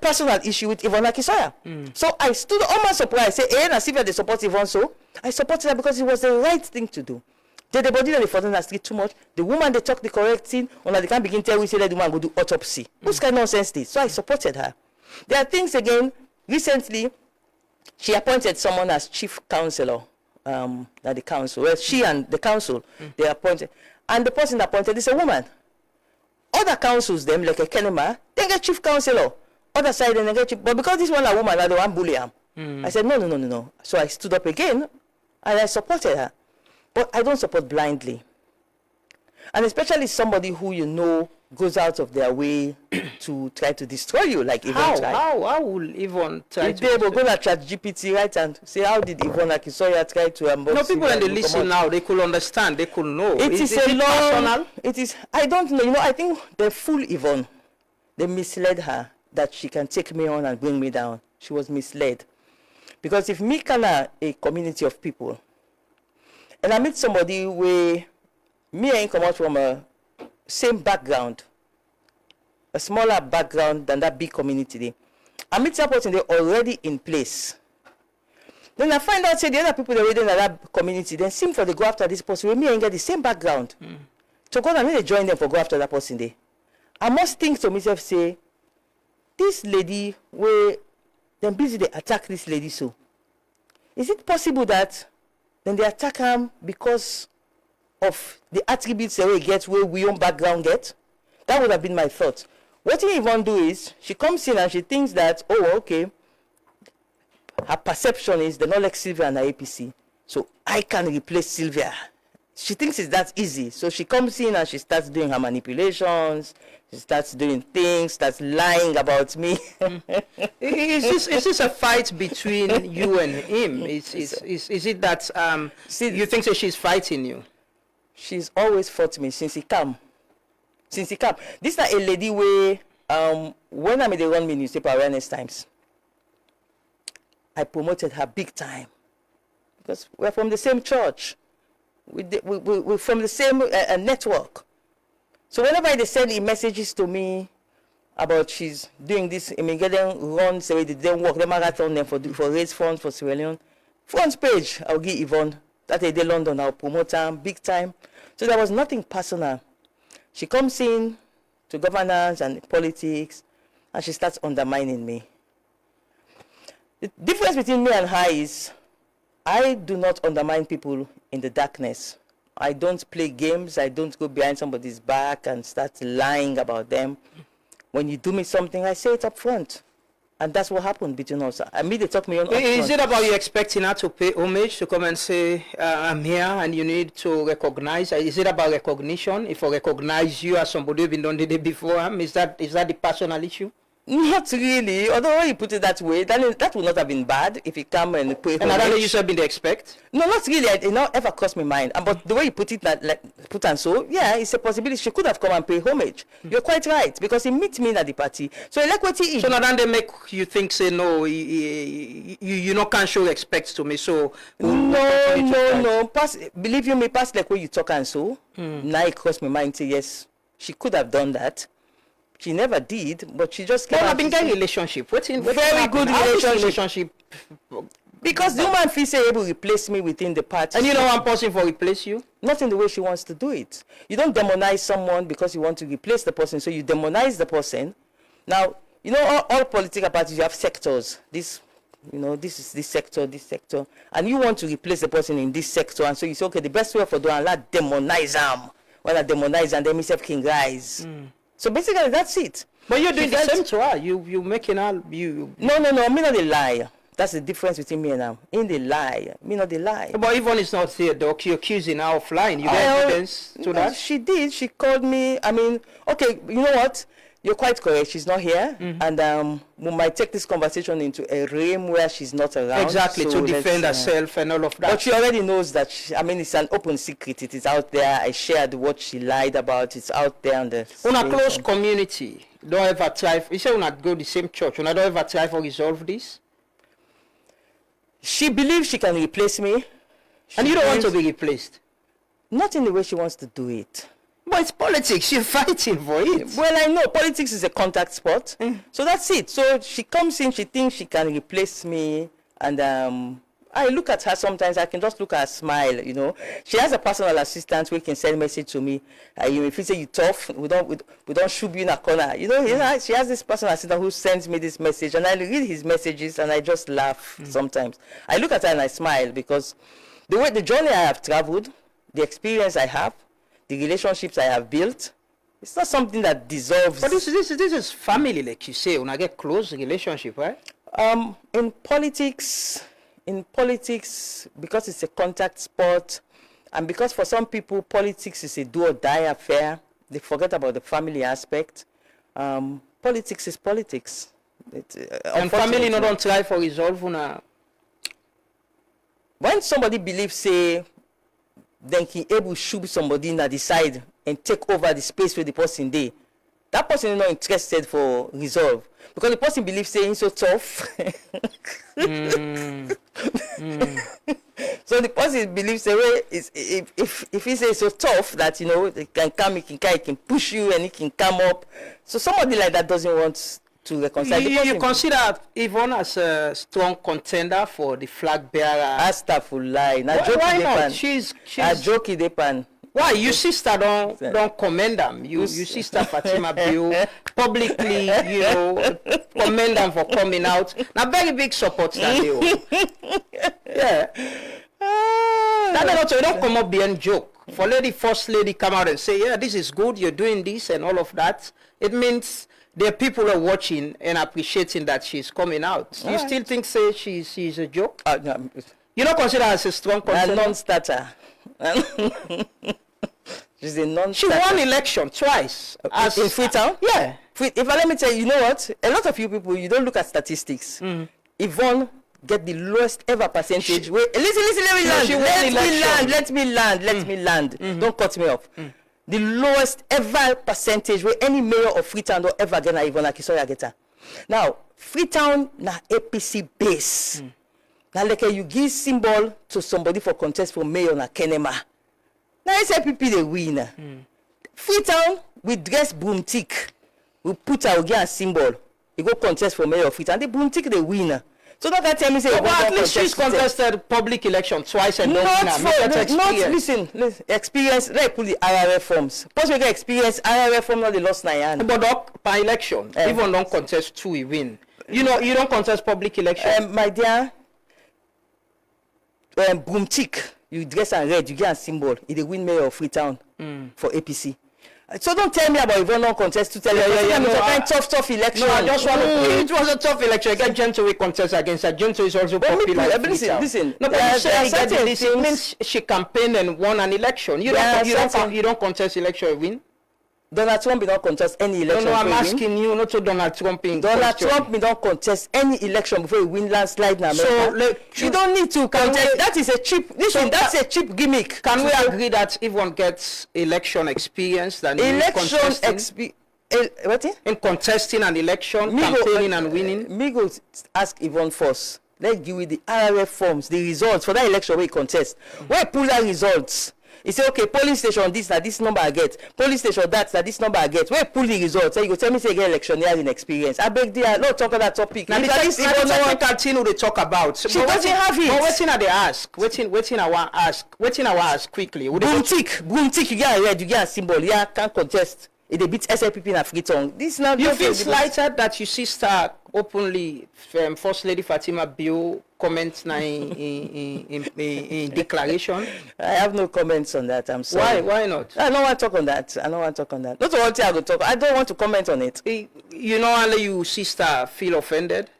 personal issue with Yvonne Akisoya. So I stood on my surprise, say, I see that they support Yvonne, so I supported her because it was the right thing to do. The body that they fall down the street too much, the woman they talk the correct thing, or they can't begin to tell we say let the woman go do autopsy. Who's kind of nonsense this? So I supported her. There are things again, recently, she appointed someone as chief counselor at the council. Well, she and the council, they appointed. And the person appointed is a woman. Other councils, them like a Kenema, they get chief councillor. Other side, they get chief. But because this one a woman, I don't want bully her. I said, no. So I stood up again, and I supported her. But I don't support blindly. And especially somebody who you know goes out of their way to try to destroy you, like Yvonne tried. How will Yvonne try If to... they will go to ChatGPT, right, and say, how did Yvonne Akisoya try to unbox? No, people when they listen now, they could understand, they could know. It is a it long... personal? It is... I don't know. You know, I think they fool Yvonne. They misled her that she can take me on and bring me down. She was misled. Because if me can a community of people, and I meet somebody where me ain't come out from a same background, a smaller background than that big community there. I meet that person, they're already in place. Then I find out, say, the other people that are already in that community, then seem for they go after this person, with me ain't get the same background. So God, I need to join them for go after that person there. I must think to myself, say, this lady, where them busy, they attack this lady so. Is it possible that then they attack her because of the attributes that we get where we own background get? That would have been my thought. What you even do is, she comes in and she thinks that, oh, okay, her perception is they're not like Sylvia and her APC, so I can replace Sylvia. She thinks it's that easy. So she comes in and she starts doing her manipulations, she starts doing things, starts lying about me. Is this a fight between you and him? Is it that you think that she's fighting you? She's always fought me since he came. Since he came. This is not a lady where, when I made the run me newspaper awareness times, I promoted her big time. Because we're from the same church. We're from the same network. So whenever they send messages to me about she's doing this, getting runs, they didn't work, the marathon them for raise funds for Sierra Leone. Front page, I'll give Yvonne. That day London, I'll promote her big time. So there was nothing personal. She comes in to governance and politics, and she starts undermining me. The difference between me and her is, I do not undermine people in the darkness. I don't play games. I don't go behind somebody's back and start lying about them. When you do me something, I say it up front. And that's what happened between us. I mean, they talk me on. Is it about you expecting her to pay homage, to come and say, I'm here and you need to recognize? Is it about recognition? If I recognize you as somebody who's been done the day before, is that the personal issue? Not really. Although when you put it that way, that would not have been bad if you come and pay homage. And I don't know you should have been the expect? No, not really. It not ever crossed my mind. But the way you put it, put and so, yeah, it's a possibility. She could have come and pay homage. You're quite right, because he meet me at the party. So like what he. So now then they make you think, say, no, you not can show respect to me. So no. Believe you me, past like when you talk and so. Now it crossed my mind. Say yes, she could have done that. She never did, but she just came out. I've been getting relationship. Very good relationship. Because the woman feels able to replace me within the party. And you know one person for replace you? Not in the way she wants to do it. You don't demonize someone because you want to replace the person, so you demonize the person. Now, you know, all political parties, you have sectors. This is this sector. And you want to replace the person in this sector, and so you say, okay, the best way for doing that, demonize them. When I demonize and then myself can rise. So basically, that's it. But you're doing the same to her. You making her you. No. Me not the lie. That's the difference between me and her. In the lie, me not the lie. But Yvonne is not here, Doc. You're accusing her of lying. You got evidence to that? She did. She called me. I mean, okay. You know what? You're quite correct. She's not here, and we might take this conversation into a realm where she's not around. Exactly, so to defend herself and all of that. But she already knows that. It's an open secret. It is out there. I shared what she lied about. It's out there on the. On a close community, don't ever try. You say we not go the same church. We don't ever try for resolve this. She believes she can replace me, and you don't want to be replaced. Not in the way she wants to do it. But it's politics. You're fighting for it. Well, I know. Politics is a contact sport. So that's it. So she comes in, she thinks she can replace me. And I look at her sometimes. I can just look at her smile, you know. She has a personal assistant who can send message to me. If you say you're tough, we don't shoot you in a corner. You know, she has this personal assistant who sends me this message. And I read his messages and I just laugh sometimes. I look at her and I smile because the journey I have traveled, the experience I have, the relationships I have built, It's not something that dissolves. But this is family, like you say. When I get close relationship, right? In politics, because it's a contact sport, and because for some people politics is a do or die affair, they forget about the family aspect. Politics is politics. And family not don't try for resolve una. When somebody believes, say, then he able to shoot somebody in the side and take over the space where the person dey, that person is not interested for resolve because the person believes say he's so tough. So the person believes say, well, if he says so tough that he can come, he can push you and he can come up. So somebody like that doesn't want to reconcile. You consider Yvonne as a strong contender for the flag bearer? Astagfirullah. Why not? She's a joke depan. Why? Your sister don't commend them. Your sister Fatima Bio publicly, commend them for coming out. Now very big support that yeah. That you don't come up being joke. For first lady come out and say, yeah, this is good, you're doing this and all of that. It means there are people are watching and appreciating that she's coming out. You still think say she's a joke? No. You don't consider her as a strong contender? A non-starter. She's a non-starter. She won election twice. In Freetown? Yeah. If let me tell you, you know what? A lot of you people, you don't look at statistics. Yvonne get the lowest ever percentage. Listen, let me land. Don't cut me off. The lowest ever percentage where any mayor of Freetown don't ever get na Yvonne Akisoya get her. Now, Freetown na APC base. Now, like you give symbol to somebody for contest for mayor na Kenema. Now, SLPP they win. Freetown, we dress broomstick. We put our gear symbol. We go contest for mayor of Freetown. The broomstick they win. So don't tell me say. But at least she's contested public election twice and listen, experience. Like pull the RRF forms. Possibly get experience RRF form not the lost nine. But by election, even don't contest two, we win. You don't contest public election. My dear, broomstick. You dress and red, you get a symbol. It the win mayor of Freetown for APC. So don't tell me about Yvonne non contest to tell tough election. No, I just want to. It was a tough election. Get Gentry contest against her. Gentry is also popular. Listen. No, but you say this. It means she campaigned and won an election. You don't contest election, you win. Donald Trump did not contest any election. No, I'm asking you, not to Donald Trump. Donald Trump did not contest any election before he win landslide in America. So you don't need to contest. That is a cheap. Listen, that's a cheap gimmick. Can we agree that everyone gets election experience than election experience? What? In contesting an election, campaigning and winning. Me go ask Yvonne first. Let's give you the RRF forms, the results for that election where he contest. Where pull that results? He say, okay, polling station this number I get. Polling station that this number I get. Where pull the results? So you go tell me say get electioneering experience. I beg dear, no talk about that topic. Now the technical thing they talk about. She doesn't have it. But waiting at the ask. Waiting I want ask quickly. Broomstick, you get a red, you get a symbol. Yeah, can't contest. It a bit SLPP in a Freetown. This now you feel slighted that your sister openly First Lady Fatima Bio comments now in declaration. I have no comments on that. I'm sorry. Why not? I don't want to talk on that. Not one thing I will talk. I don't want to comment on it. Only your sister feel offended.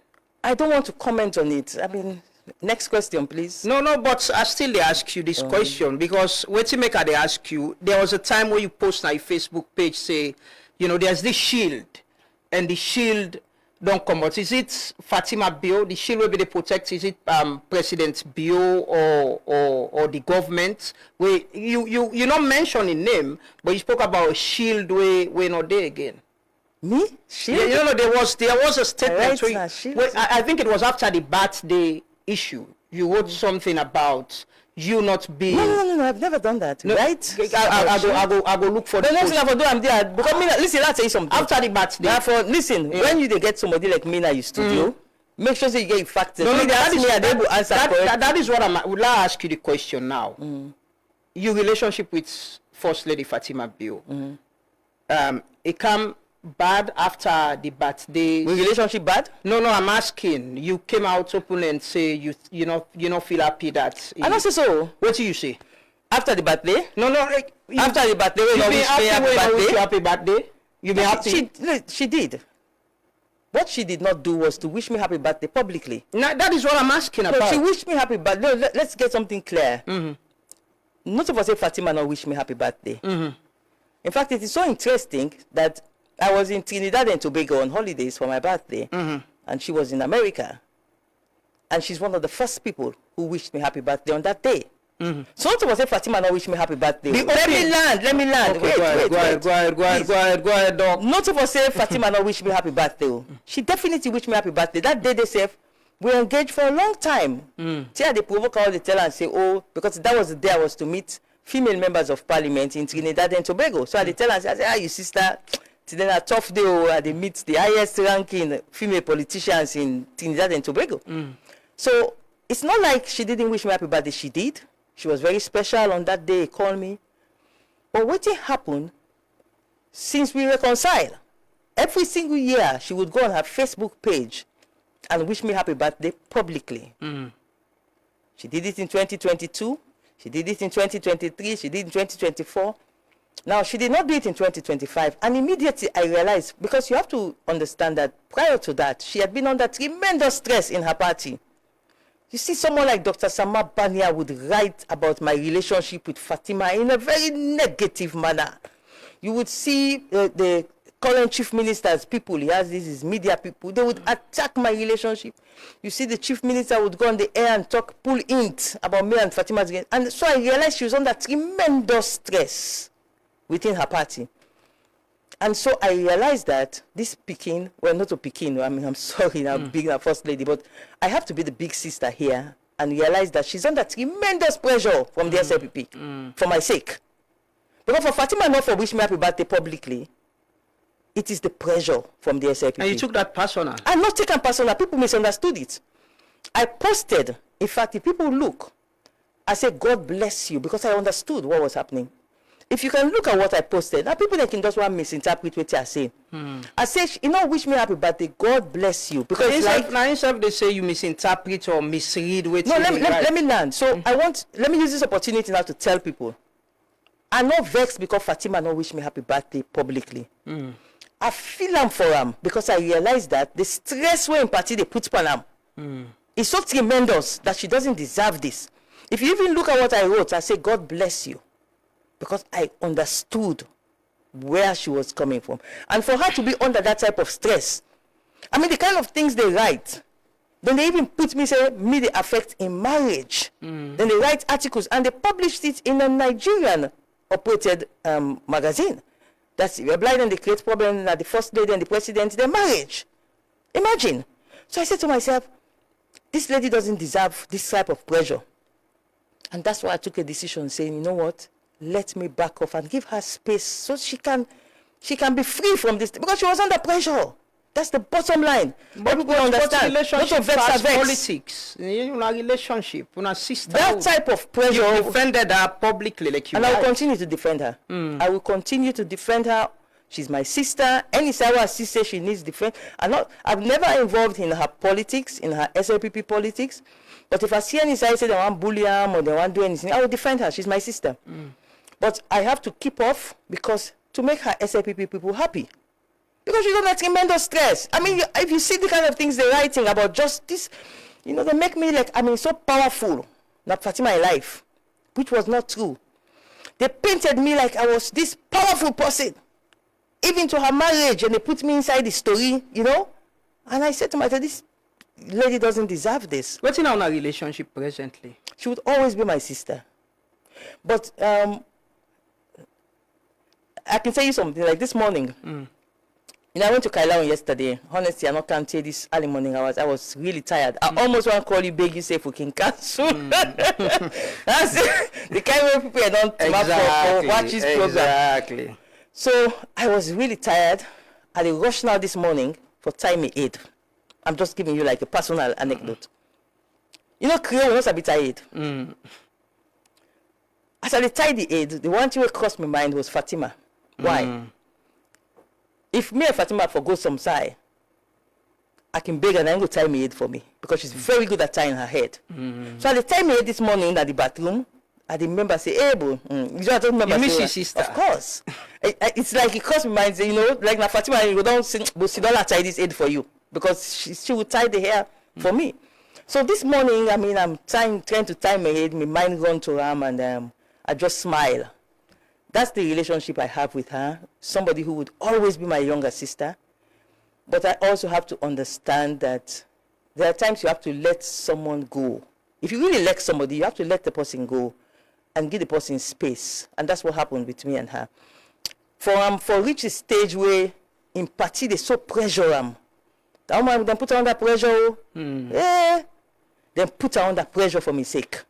I don't want to comment on it. I mean, next question, please. No, but I still ask you this question because when you make they ask you, there was a time where you post on your Facebook page say, there's this shield, and the shield don't come out. Is it Fatima Bio? The shield will be the protect. Is it President Bio or the government? Where you not mentioning name, but you spoke about a shield where not there again. Me? Shield? Yeah, there was a statement. Right, I think it was after the birthday issue. You wrote something about you not being. No, I've never done that. No, right? I go look for the next thing I do, I'm there. Because listen, I'll tell you something. After the birthday. Therefore, listen, when you get somebody like me in your studio, make sure that you get factors. That is what I would like to ask you the question now. Your relationship with First Lady Fatima Bio. It come bad after the birthday. Relationship bad? No, I'm asking. You came out open and say you know feel happy that. I don't say so. What do you say? After the birthday? No, like, After the birthday, we you don't been wish me happy when I wish you happy birthday. happy birthday? You been happy? She did. What she did not do was to wish me happy birthday publicly. No, that is what I'm asking about. No, she wished me happy birthday. No, let's get something clear. Not of us say Fatima not wish me happy birthday. In fact, it is so interesting that I was in Trinidad and Tobago on holidays for my birthday, and she was in America. And she's one of the first people who wished me happy birthday on that day. So not of us say Fatima not wish me happy birthday. Let me land. Okay, go ahead, dog. Not of us say Fatima not wish me happy birthday. She definitely wished me happy birthday. That day they said, we engaged for a long time. See how they provoke all the tell and say, oh, because that was the day I was to meet female members of parliament in Trinidad and Tobago. So they tell and say, I say, you sister, today a tough day, they meet the highest ranking female politicians in Trinidad and Tobago. So it's not like she didn't wish me happy birthday. She did. She was very special on that day. Called me. But what happened since we reconciled? Every single year, she would go on her Facebook page and wish me happy birthday publicly. She did it in 2022. She did it in 2023. She did it in 2024. Now, she did not do it in 2025. And immediately I realized, because you have to understand that prior to that, she had been under tremendous stress in her party. You see, someone like Dr. Sama Bania would write about my relationship with Fatima in a very negative manner. You would see the current chief minister's people, he has these media people, they would attack my relationship. You see, the chief minister would go on the air and talk, pull int about me and Fatima's game. And so I realized she was under tremendous stress within her party. And so I realized that this Pekin, well, not a Pekin, I mean, I'm sorry, I'm being a first lady, but I have to be the big sister here and realize that she's under tremendous pressure from the SLPP for my sake. Because for Fatima not for wish me happy birthday publicly, it is the pressure from the SLPP. And you took that personal? I'm not taking personal. People misunderstood it. I posted, in fact, if people look, I said, God bless you, because I understood what was happening. If you can look at what I posted, now people they can just want to misinterpret what I say. I say, you know, wish me happy birthday. God bless you. Because it's like now instead they say you misinterpret or misread what. No, let me learn. So let me use this opportunity now to tell people. I'm not vexed because Fatima not wish me happy birthday publicly. I feel am for them because I realize that the stress way in party they put on them is so tremendous that she doesn't deserve this. If you even look at what I wrote, I say, God bless you. Because I understood where she was coming from. And for her to be under that type of stress, I mean, the kind of things they write, then they even put me, say, me the effect in marriage. Then they write articles, and they published it in a Nigerian-operated magazine. That's Blyden, they create problem that the first lady and the president, their marriage. Imagine. So I said to myself, this lady doesn't deserve this type of pressure. And that's why I took a decision saying, you know what? Let me back off and give her space so she can be free from this, because she was under pressure. That's the bottom line. But people understand. Relationship vex politics. You know, relationship, una sister. That type of pressure. You defended her publicly, like you. And I will continue to defend her. I will continue to defend her. She's my sister. Any Sarah sister she needs defend. I've never involved in her politics, in her SLPP politics. But if I see any side say they want bully her or they want to do anything, I will defend her. She's my sister. But I have to keep off because to make her SLPP people happy. Because she's under tremendous stress. I mean, if you see the kind of things they're writing about justice, you know, they make me like, I mean, so powerful. Not Fatima in life, which was not true. They painted me like I was this powerful person. Even to her marriage, and they put me inside the story, you know. And I said to myself, this lady doesn't deserve this. What's in our relationship presently? She would always be my sister. But I can tell you something, like this morning. You know, I went to Kailao yesterday. Honestly, I'm not can't tell this early morning. I was really tired. I almost want to call you, beg you, say if we can cancel. That's the kind of people I don't for watch this program. Exactly. So I was really tired. I rushed now this morning for time aid. I'm just giving you like a personal anecdote. You know, Creole was a bit tired. As I tied the aid, the one thing that crossed my mind was Fatima. Why? If me and Fatima forgo some side, I can beg and I'm going to tie me head for me because she's very good at tying her head. So at the time me head this morning at the bathroom, I remember say, hey, bro, you don't remember. You miss say, your sister. Of course. It's like it crossed my mind, you know, like na Fatima, you don't sing, but she don't tie this aid for you because she would tie the hair for me. So this morning, I mean, I'm trying to tie my head, my mind gone to her, and I just smile. That's the relationship I have with her. Somebody who would always be my younger sister. But I also have to understand that there are times you have to let someone go. If you really like somebody, you have to let the person go and give the person space. And that's what happened with me and her. For reach a stage where in party they so pressure them. That woman then put her under pressure. Yeah. Then put her under pressure for my sake.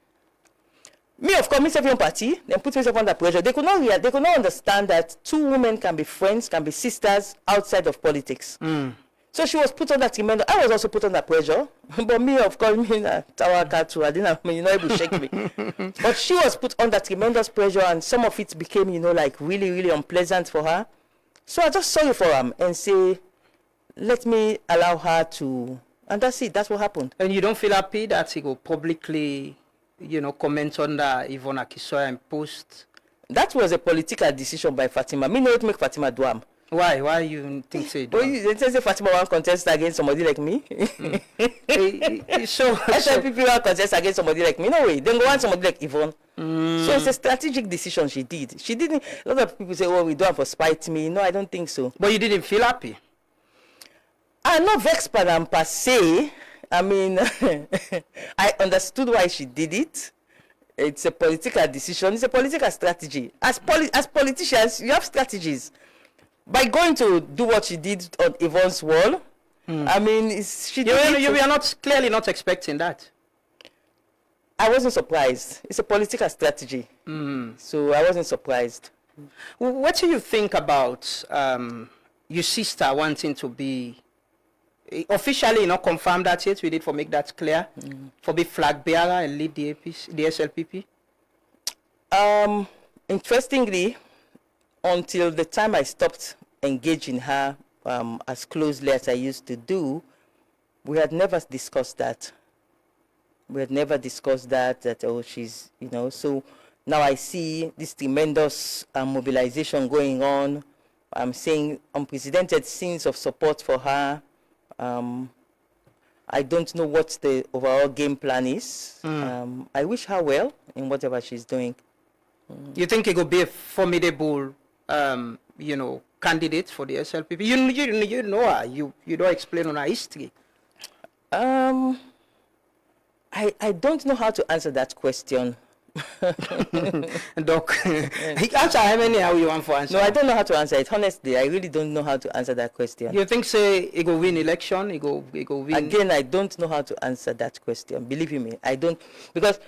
Me, of course, myself in party, then put myself under pressure. They could not understand that two women can be friends, can be sisters outside of politics. So she was put under tremendous. I was also put under pressure, but me, of course, me tower cat too. I didn't have, you know, able to shake me. But she was put under tremendous pressure, and some of it became, you know, like really, really unpleasant for her. So I just saw you for her and say, let me allow her to, and that's it. That's what happened. And you don't feel happy that he go publicly, you know, comment on that Yvonne Akisoya and post? That was a political decision by Fatima. Me not make Fatima do am. Why? Why you think so? Well, you say Fatima want contest against somebody like me. So people want contest against somebody like me. No way. Then go want somebody like Yvonne. So it's a strategic decision she did. She didn't. A lot of people say, "Oh, we do it for spite me." No, I don't think so. But you didn't feel happy. I'm not vexed by them per se. I mean, I understood why she did it. It's a political decision. It's a political strategy. As politicians, you have strategies. By going to do what she did on Yvonne's wall, I mean, you were not clearly not expecting that. I wasn't surprised. It's a political strategy, so I wasn't surprised. What do you think about your sister wanting to be officially not confirmed that yet? We did for make that clear for be flag bearer and lead the APC, the SLPP. Interestingly, until the time I stopped engaging her as closely as I used to do, we had never discussed that. We had never discussed that, oh, she's, you know, so now I see this tremendous mobilization going on. I'm seeing unprecedented scenes of support for her. I don't know what the overall game plan is. I wish her well in whatever she's doing. You think it could be a formidable you know, candidate for the SLPP? You know her. You don't explain on her history. I don't know how to answer that question. Doc, answer how many how you want for answer? No, I don't know how to answer it. Honestly, I really don't know how to answer that question. You think say he go win election? He go win? Again, I don't know how to answer that question. Believe me, I don't, because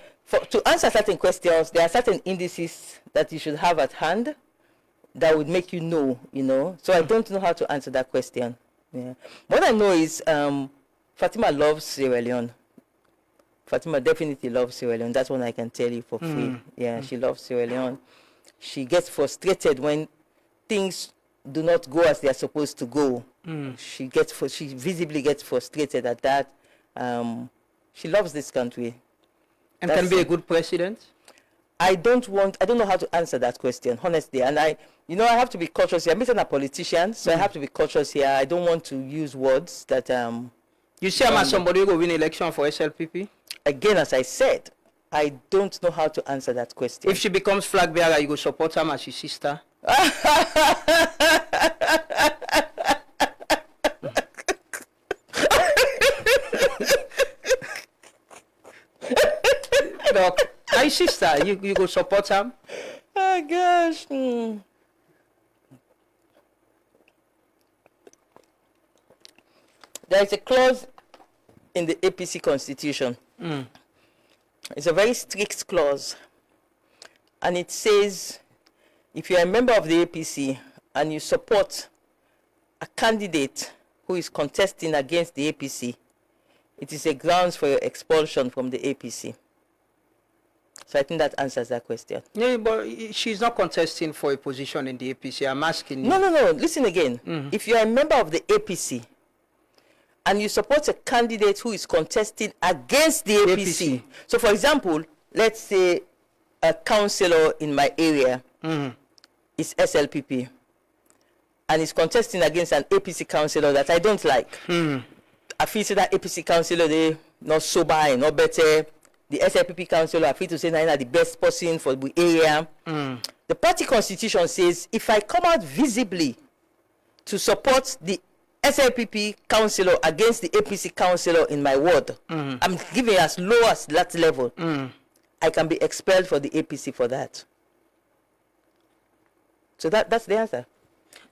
to answer certain questions, there are certain indices that you should have at hand that would make you know, you know. So I don't know how to answer that question. Yeah. What I know is Fatima loves Sierra Leone. Fatima definitely loves Sierra Leone. That's one I can tell you for free. Yeah, she loves Sierra Leone. She gets frustrated when things do not go as they are supposed to go. She visibly gets frustrated at that. She loves this country. And can be a good president? I don't know how to answer that question, honestly. And I have to be cautious here. I'm not a politician, so I have to be cautious here. I don't want to use words that You see, I'm as somebody who will win election for SLPP? Again, as I said, I don't know how to answer that question. If she becomes flag bearer, you go support her as your sister? Look, my sister, you go support her? Oh, gosh. There is a clause in the APC constitution. It's a very strict clause. And it says, if you're a member of the APC and you support a candidate who is contesting against the APC, it is a grounds for your expulsion from the APC. So I think that answers that question. Yeah, but she's not contesting for a position in the APC. I'm asking you. No. Listen again. If you're a member of the APC and you support a candidate who is contesting against the APC. So, for example, let's say a councillor in my area is SLPP, and is contesting against an APC councillor that I don't like. I feel that APC councillor, they not sober and not better. The SLPP councillor, I feel to say that the best person for the area. The party constitution says if I come out visibly to support the SLPP councillor against the APC councillor in my ward, I'm giving as low as that level, I can be expelled for the APC for that. So that's the answer.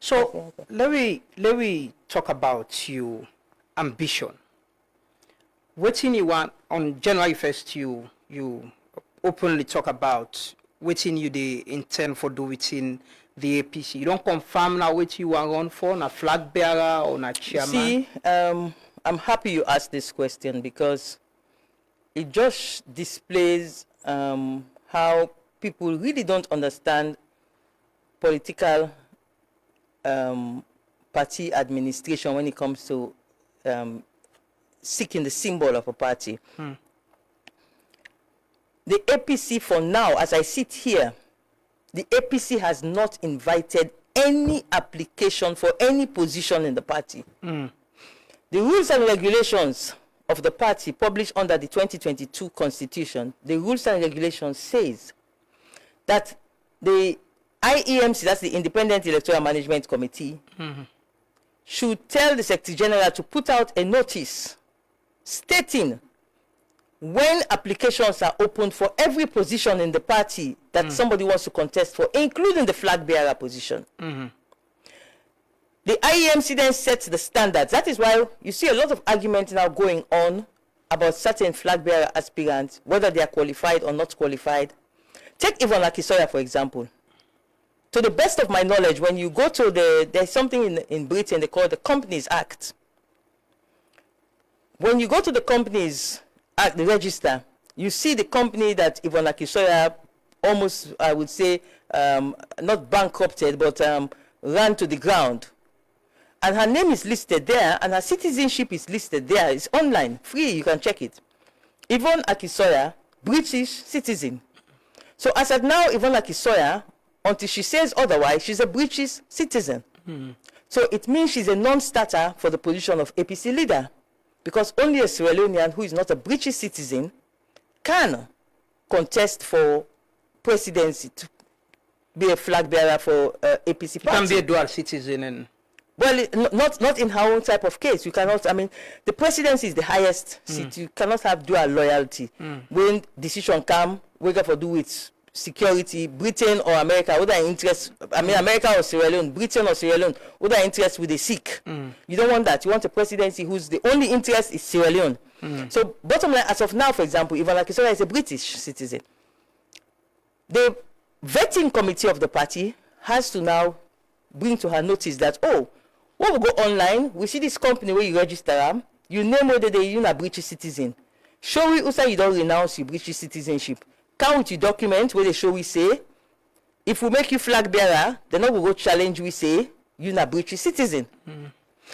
So let me talk about your ambition. What you want on January 1st, you openly talk about what you they intend for do within the APC. You don't confirm now what you want run for, a flag bearer or a chairman. See, I'm happy you asked this question because it just displays how people really don't understand political party administration when it comes to seeking the symbol of a party. The APC for now, as I sit here, the APC has not invited any application for any position in the party. The rules and regulations of the party published under the 2022 constitution, the rules and regulations says that the IEMC, that's the Independent Electoral Management Committee, should tell the Secretary General to put out a notice stating when applications are opened for every position in the party that somebody wants to contest for, including the flag bearer position. The IEMC then sets the standards. That is why you see a lot of argument now going on about certain flag bearer aspirants, whether they are qualified or not qualified. Take Yvonne Akisoya, for example. To the best of my knowledge, when you go to there's something in Britain they call the Companies Act. When you go to the Companies Act, the register, you see the company that Yvonne Akisoya almost, I would say, not bankrupted, but ran to the ground. And her name is listed there, and her citizenship is listed there. It's online, free, you can check it. Yvonne Akisoya, British citizen. So as of now, Yvonne Akisoya, until she says otherwise, she's a British citizen. So it means she's a non-starter for the position of APC leader, because only a Sierra Leonean who is not a British citizen can contest for presidency to be a flag bearer for APC party. You can be a dual citizen. And well, not in her own type of case. You cannot, I mean, the presidency is the highest seat. You cannot have dual loyalty. When decision come, we got to do with security, Britain or America, whether interest, I mean, America or Sierra Leone, Britain or Sierra Leone, whether interest with the Sikh. You don't want that. You want a presidency whose the only interest is Sierra Leone. So bottom line, as of now, for example, Yvonne Akisoya is a British citizen. The vetting committee of the party has to now bring to her notice that, oh, when we go online, we see this company where you register, you name whether you're a British citizen. Show we also you don't renounce your British citizenship. Come with your document where they show we say, if we make you flag bearer, then we go challenge we say, you're a British citizen.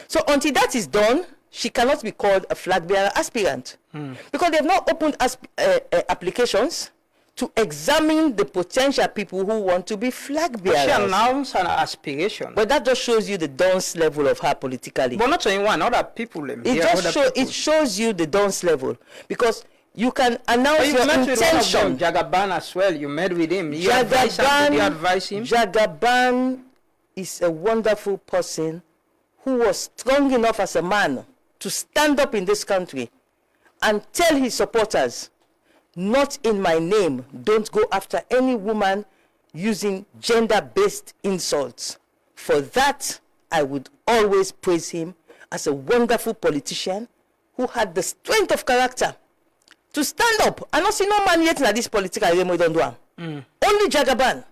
So until that is done, she cannot be called a flag bearer aspirant. Because they have not opened applications to examine the potential people who want to be flag bearers. she announced an aspiration. But that just shows you the dunce level of her politically. But not only one, other people. It shows you the dunce level. Because you can announce your intention. Jagaban as well. You met with him. You advise him. Jagaban is a wonderful person who was strong enough as a man to stand up in this country and tell his supporters, not in my name, don't go after any woman using gender-based insults. For that, I would always praise him as a wonderful politician who had the strength of character to stand up. I don't see no man yet in this political game we don't do. Only Jagaban.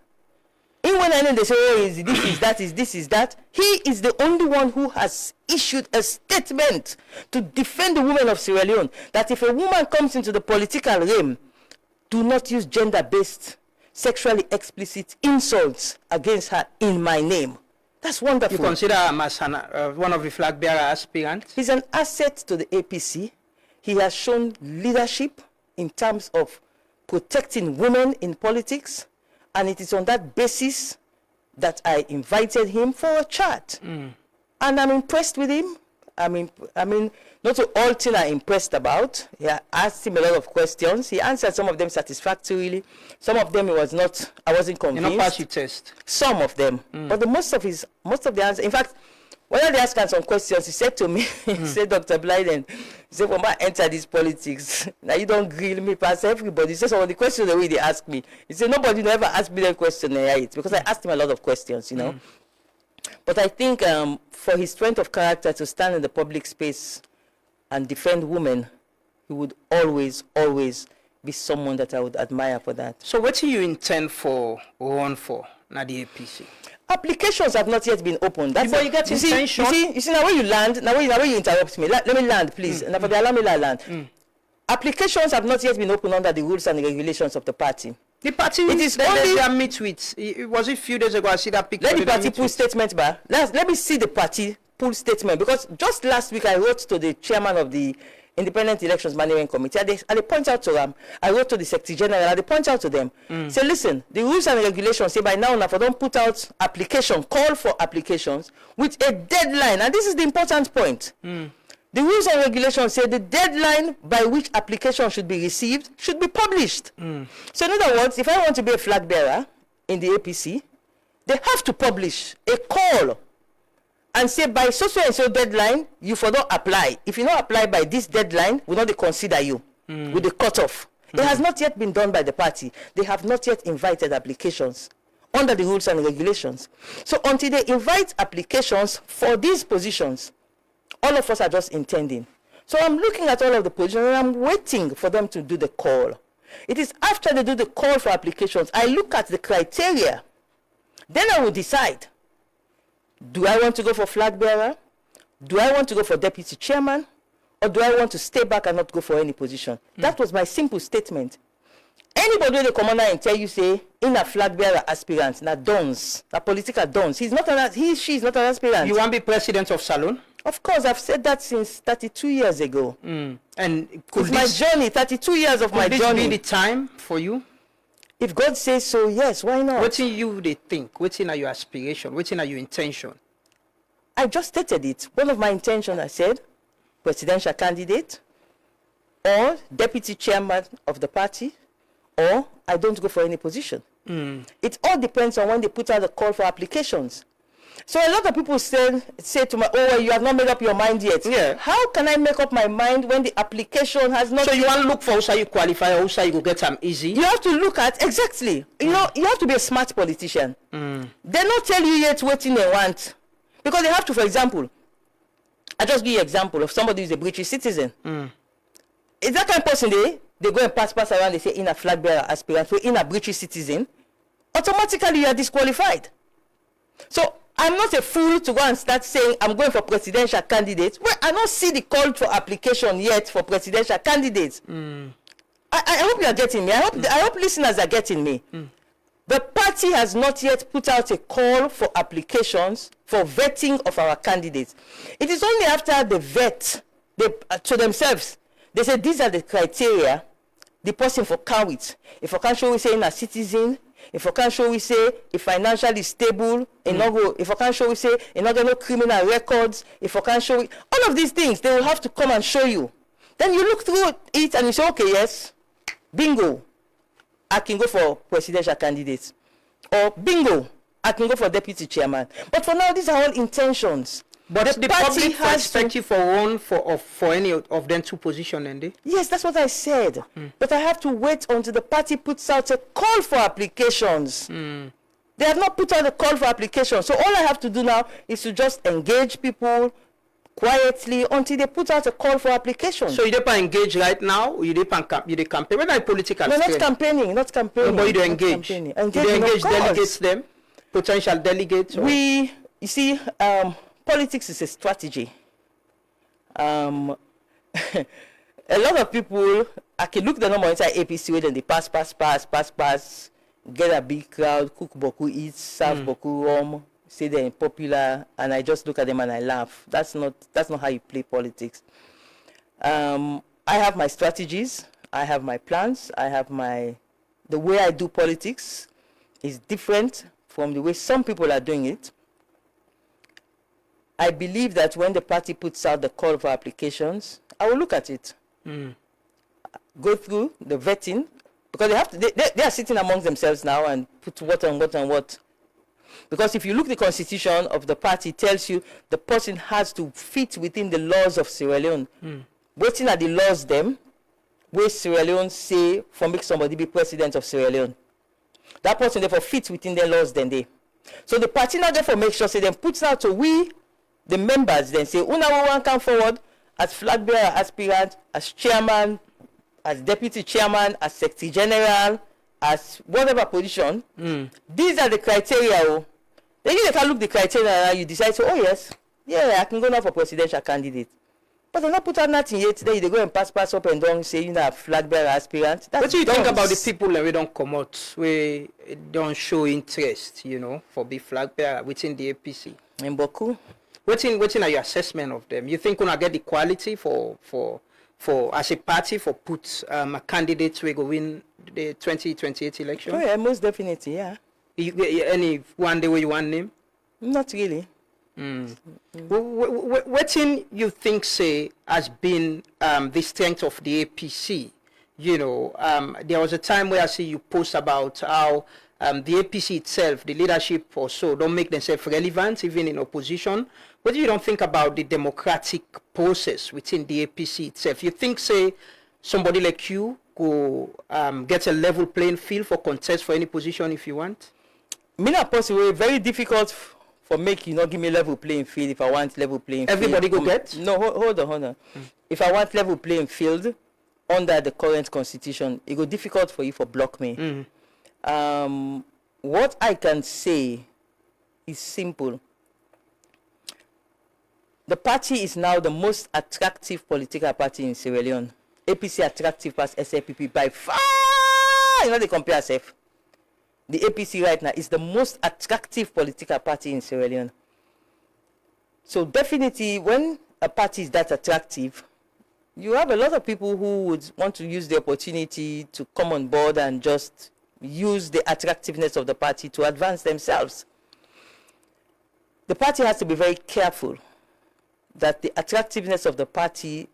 Even when they say, oh, this is that, he is the only one who has issued a statement to defend the women of Sierra Leone, that if a woman comes into the political realm, do not use gender-based, sexually explicit insults against her in my name. That's wonderful. You consider him as one of the flag bearer aspirants? He's an asset to the APC. He has shown leadership in terms of protecting women in politics, and it is on that basis that I invited him for a chat. And I'm impressed with him. I mean, not all things I'm impressed about. Yeah, I asked him a lot of questions. He answered some of them satisfactorily. Some of them I wasn't convinced. You know, pass your test. Some of them. But most of the answers, in fact, when they asked him some questions, he said to me, he said, Dr. Blyden, he said, when I enter this politics, now you don't grill me past everybody. He said, some of the questions the way they ask me. He said, nobody never asked me that question, right? Because I asked him a lot of questions, you know. But I think for his strength of character to stand in the public space and defend women, he would always, always be someone that I would admire for that. So what do you intend for run for now the APC? Applications have not yet been opened. That's Before you get intention. You see, now when you land, now when you interrupt me, let me land, please. Now for the allow me to land. Applications have not yet been opened under the rules and regulations of the party. The party It is only they meet with. Was it a few days ago? I see that picture. let the party pull statement back. Let me see the party pull statement, because just last week I wrote to the chairman of the Independent Elections Management Committee, and they point out to them. I wrote to the Secretary General, and they point out to them. Say, listen, the rules and regulations say by now, if I don't put out application, call for applications with a deadline, and this is the important point. The rules and regulations say the deadline by which application should be received should be published. So in other words, if I want to be a flag bearer in the APC, they have to publish a call and say by so and so deadline, you for not apply. If you don't apply by this deadline, we not consider you with the cutoff. It has not yet been done by the party. They have not yet invited applications under the rules and regulations. So until they invite applications for these positions, all of us are just intending. So I'm looking at all of the positions and I'm waiting for them to do the call. It is after they do the call for applications, I look at the criteria. Then I will decide. Do I want to go for flag bearer? Do I want to go for deputy chairman? Or do I want to stay back and not go for any position? That was my simple statement. Anybody with the commander and tell you, say, in a flag bearer aspirant, na dons, na political dons. She is not an aspirant. You want to be president of Salon? Of course, I've said that since 32 years ago. And could my journey, 32 years of my this journey. be the time for you? If God says so, yes, why not? What in you they think? What in are your aspiration? What in are your intention? I just stated it. One of my intentions, I said, presidential candidate, or deputy chairman of the party, or I don't go for any position. It all depends on when they put out the call for applications. So a lot of people say to me, oh, well, you have not made up your mind yet. Yeah. How can I make up my mind when the application has not... So you want to look for how you qualify, or how you go get them easy? You have to look at, exactly. You know, you have to be a smart politician. They not tell you yet what they want. Because they have to, for example, I just give you an example of somebody who's a British citizen. Is that kind of person they go and pass around, they say in a flag bearer aspirant, so in a British citizen, automatically you are disqualified. So I'm not a fool to go and start saying I'm going for presidential candidates. Well, I don't see the call for application yet for presidential candidates. I hope you are getting me. I hope listeners are getting me. The party has not yet put out a call for applications for vetting of our candidates. It is only after they vet to themselves, they say these are the criteria the person for count with. If I can show we say in a citizen, if I can show we say if financially stable, if I can show we say not no criminal records, if I can show all of these things, they will have to come and show you. Then you look through it and you say, okay, yes, bingo, I can go for presidential candidates. Or bingo, I can go for deputy chairman. But for now, these are all intentions. But the party has expect you for one for any of them two positions, and yes, that's what I said. But I have to wait until the party puts out a call for applications. They have not put out a call for applications. So all I have to do now is to just engage people quietly until they put out a call for applications. So you don't engage right now, or you don't campaign? When are political? No, not campaigning. No, but you don't engage. You don't engage delegates them, potential delegates. Or? You see, politics is a strategy. A lot of people, I can look the number inside APC where they pass, get a big crowd, cook boku, eat, serve boku rum, say they're popular, and I just look at them and I laugh. That's not how you play politics. I have my strategies. I have my plans. The way I do politics is different from the way some people are doing it. I believe that when the party puts out the call for applications, I will look at it, go through the vetting, because they are sitting amongst themselves now and put what and what and what. Because if you look, the constitution of the party tells you the person has to fit within the laws of Sierra Leone. Waiting at the laws them, where Sierra Leone say for make somebody be president of Sierra Leone. That person therefore fits within their laws then they. So the party now therefore make sure say then puts out to we, the members, then say, una one come forward as flag bearer aspirant, as chairman, as deputy chairman, as secretary general, as whatever position. These are the criteria. Oh. Then you can look the criteria and you decide, so, oh yes, yeah, I can go now for presidential candidate. But they not put out nothing yet. Then they go and pass up and down, say, you know, flag bearer aspirant. What do you think about the people that we don't come out, we don't show interest, you know, for be flag bearer within the APC? In Boku. What are your assessment of them? You think we're gonna get equality for as a party for put a candidate who will win the 2028 election? Oh yeah, most definitely, yeah. Any one day where you want name? Not really. What you think say has been the strength of the APC? You know, there was a time where I see you post about how the APC itself, the leadership or so, don't make themselves relevant even in opposition. What do you don't think about the democratic process within the APC itself? You think, say, somebody like you go get a level playing field for contest for any position if you want? Me not possible. Very difficult for make you not give me level playing field if I want level playing field. Everybody go get? No, hold on. If I want level playing field under the current constitution, it go difficult for you for block me. What I can say is simple. The party is now the most attractive political party in Sierra Leone. APC attractive past SLPP by far. You know they compare yourself. The APC right now is the most attractive political party in Sierra Leone. So definitely when a party is that attractive, you have a lot of people who would want to use the opportunity to come on board and just use the attractiveness of the party to advance themselves. The party has to be very careful that the attractiveness of the party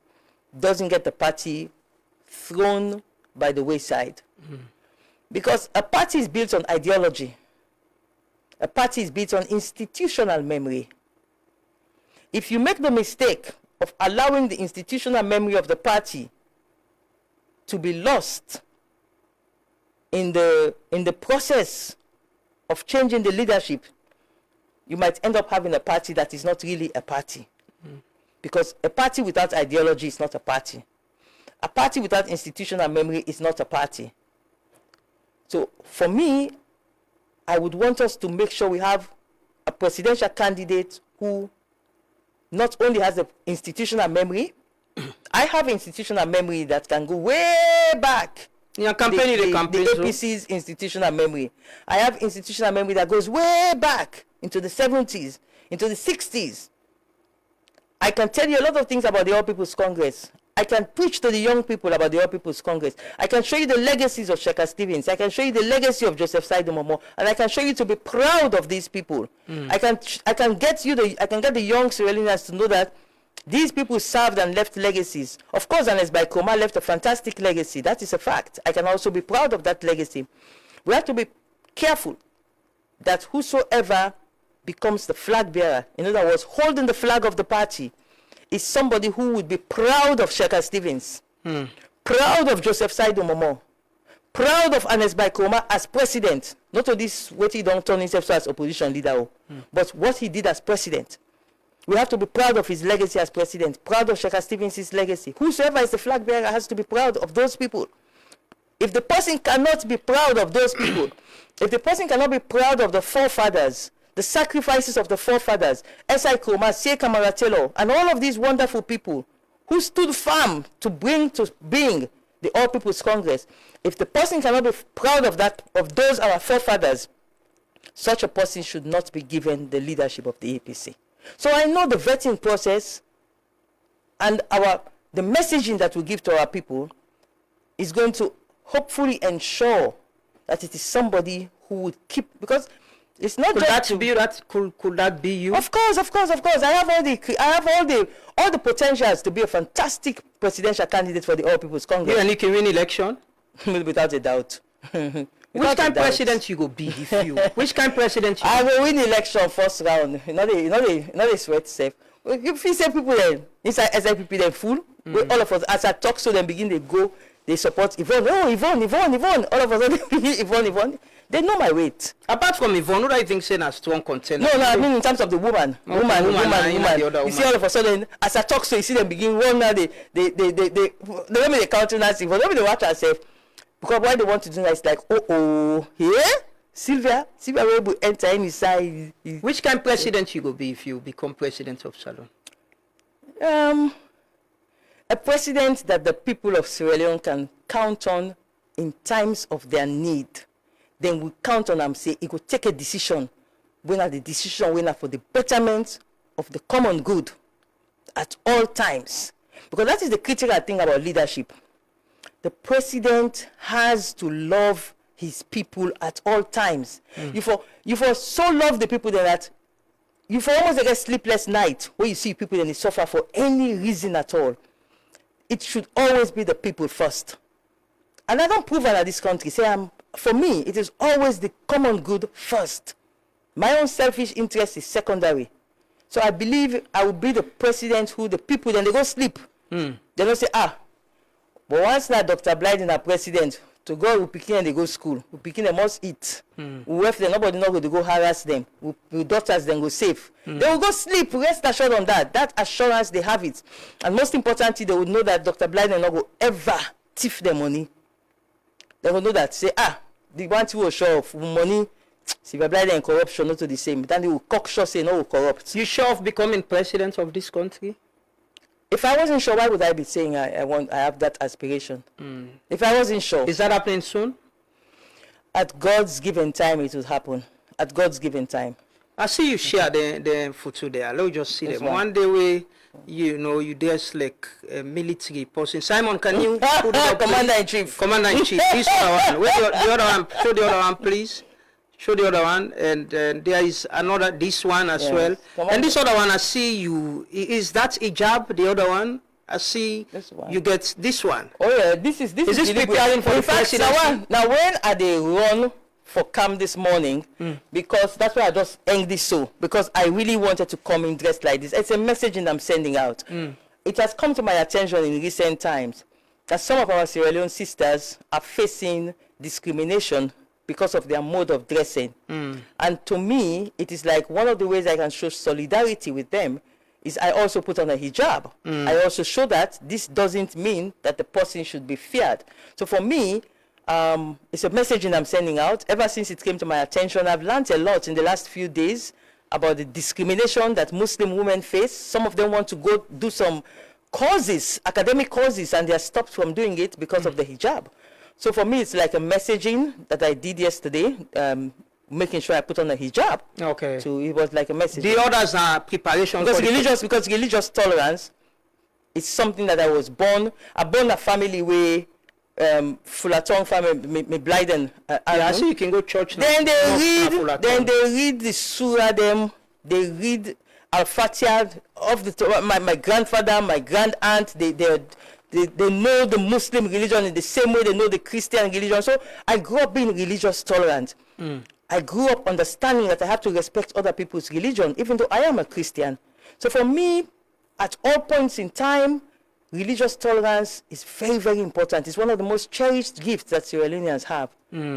doesn't get the party thrown by the wayside. Because a party is built on ideology. A party is built on institutional memory. If you make the mistake of allowing the institutional memory of the party to be lost in the process of changing the leadership, you might end up having a party that is not really a party. Because a party without ideology is not a party. A party without institutional memory is not a party. So for me, I would want us to make sure we have a presidential candidate who not only has the institutional memory, I have institutional memory that can go way back. The APC's institutional memory. I have institutional memory that goes way back into the 70s, into the 60s. I can tell you a lot of things about the All People's Congress. I can preach to the young people about the All People's Congress. I can show you the legacies of Sheikh Stevens. I can show you the legacy of Joseph Saidu Momo, and I can show you to be proud of these people. I can get the young Sierra Leoneans to know that these people served and left legacies. Of course, Anes by Koma left a fantastic legacy. That is a fact. I can also be proud of that legacy. We have to be careful that whosoever becomes the flag bearer, in other words, holding the flag of the party, is somebody who would be proud of Sheikh Stevens, proud of Joseph Saidu Momo, proud of Anes by Koma as president. Not only this, what he don't turn himself as opposition leader, but what he did as president. We have to be proud of his legacy as president, proud of Sheikh Stevens' legacy. Whosoever is the flag bearer has to be proud of those people. If the person cannot be proud of those people, if the person cannot be proud of the forefathers, the sacrifices of the forefathers, S.I. Kroma, C. Kamaratelo, and all of these wonderful people who stood firm to bring to being the All People's Congress, if the person cannot be proud of that, of those our forefathers, such a person should not be given the leadership of the APC. So I know the vetting process and the messaging that we give to our people is going to hopefully ensure that it is somebody who would keep, because it's not just could that be you? Of course. I have all the potentials to be a fantastic presidential candidate for the All People's Congress. You and you can win election? Without a doubt. Which kind of president you go be if you? Which kind of president you? I will win election first round. Not a sweat safe. If you say people then inside SIPP then full, all of us as I talk so then begin they go, they support Yvonne. Oh, Yvonne. All of us Yvonne. They know my weight. Apart from Yvonne, who do you think saying a strong contender? No, I mean in terms of the woman. Woman. You see all of a sudden, as I talk so you see them begin one now they let me the countenance Yvonne, let me the watch herself. Because what they want to do now is like, Sylvia will enter inside. Which kind of president you go be if you become president of Salon? A president that the people of Sierra Leone can count on in times of their need. Then we count on them, say, he could take a decision, winner for the betterment of the common good at all times. Because that is the critical thing about leadership. The president has to love his people at all times. You for so love the people that you for almost like a sleepless night where you see people and they suffer for any reason at all. It should always be the people first. And I don't prove that in this country. For me, it is always the common good first. My own selfish interest is secondary. So I believe I will be the president who the people, then they go sleep. They don't say, but once now Dr. Blyden are president, to go with Pekin and they go school. With Pekin they must eat. With them, nobody know to go harass them. With daughters then go safe. They will go sleep. Rest assured on that. That assurance they have it. And most importantly, they will know that Dr. Blyden not go ever thief their money. They will know that. Say, the one who will show off money, Sylvia Blyden and corruption not to the same. Then they will cocksure say no corrupt. You sure of becoming president of this country? If I wasn't sure, why would I be saying I have that aspiration? If I wasn't sure. Is that happening soon? At God's given time, it will happen. At God's given time. I see you share the photo there. Let me just see them. One day you there's like a military person. Simon, can you put it up, Commander-in-Chief. Commander-in-Chief. This one. Where the other one? Show the other one, please. Show the other one, and there is another, this one as well. And this other one, I see you, is that hijab, the other one? I see you get this one. Oh yeah, this is preparing for the presidency? Now when are they run for camp this morning? Because that's why I just hang this so, because I really wanted to come in dressed like this. It's a messaging I'm sending out. It has come to my attention in recent times that some of our Sierra Leone sisters are facing discrimination because of their mode of dressing. And to me, it is like one of the ways I can show solidarity with them is I also put on a hijab. I also show that this doesn't mean that the person should be feared. So for me, it's a messaging I'm sending out. Ever since it came to my attention, I've learned a lot in the last few days about the discrimination that Muslim women face. Some of them want to go do some courses, academic courses, and they are stopped from doing it because of the hijab. So for me, it's like a messaging that I did yesterday, making sure I put on a hijab. Okay. So it was like a message. The others are preparation because religious tolerance is something that I was born. I born a family where Fulatong family, me Blyden. I see you can go church now. Then they read the surah. They read Al-Fatiha of the my grandfather, my grand aunt. They know the Muslim religion in the same way they know the Christian religion. So I grew up being religious tolerant. I grew up understanding that I have to respect other people's religion, even though I am a Christian. So for me, at all points in time, religious tolerance is very, very important. It's one of the most cherished gifts that Sierra Leoneans have.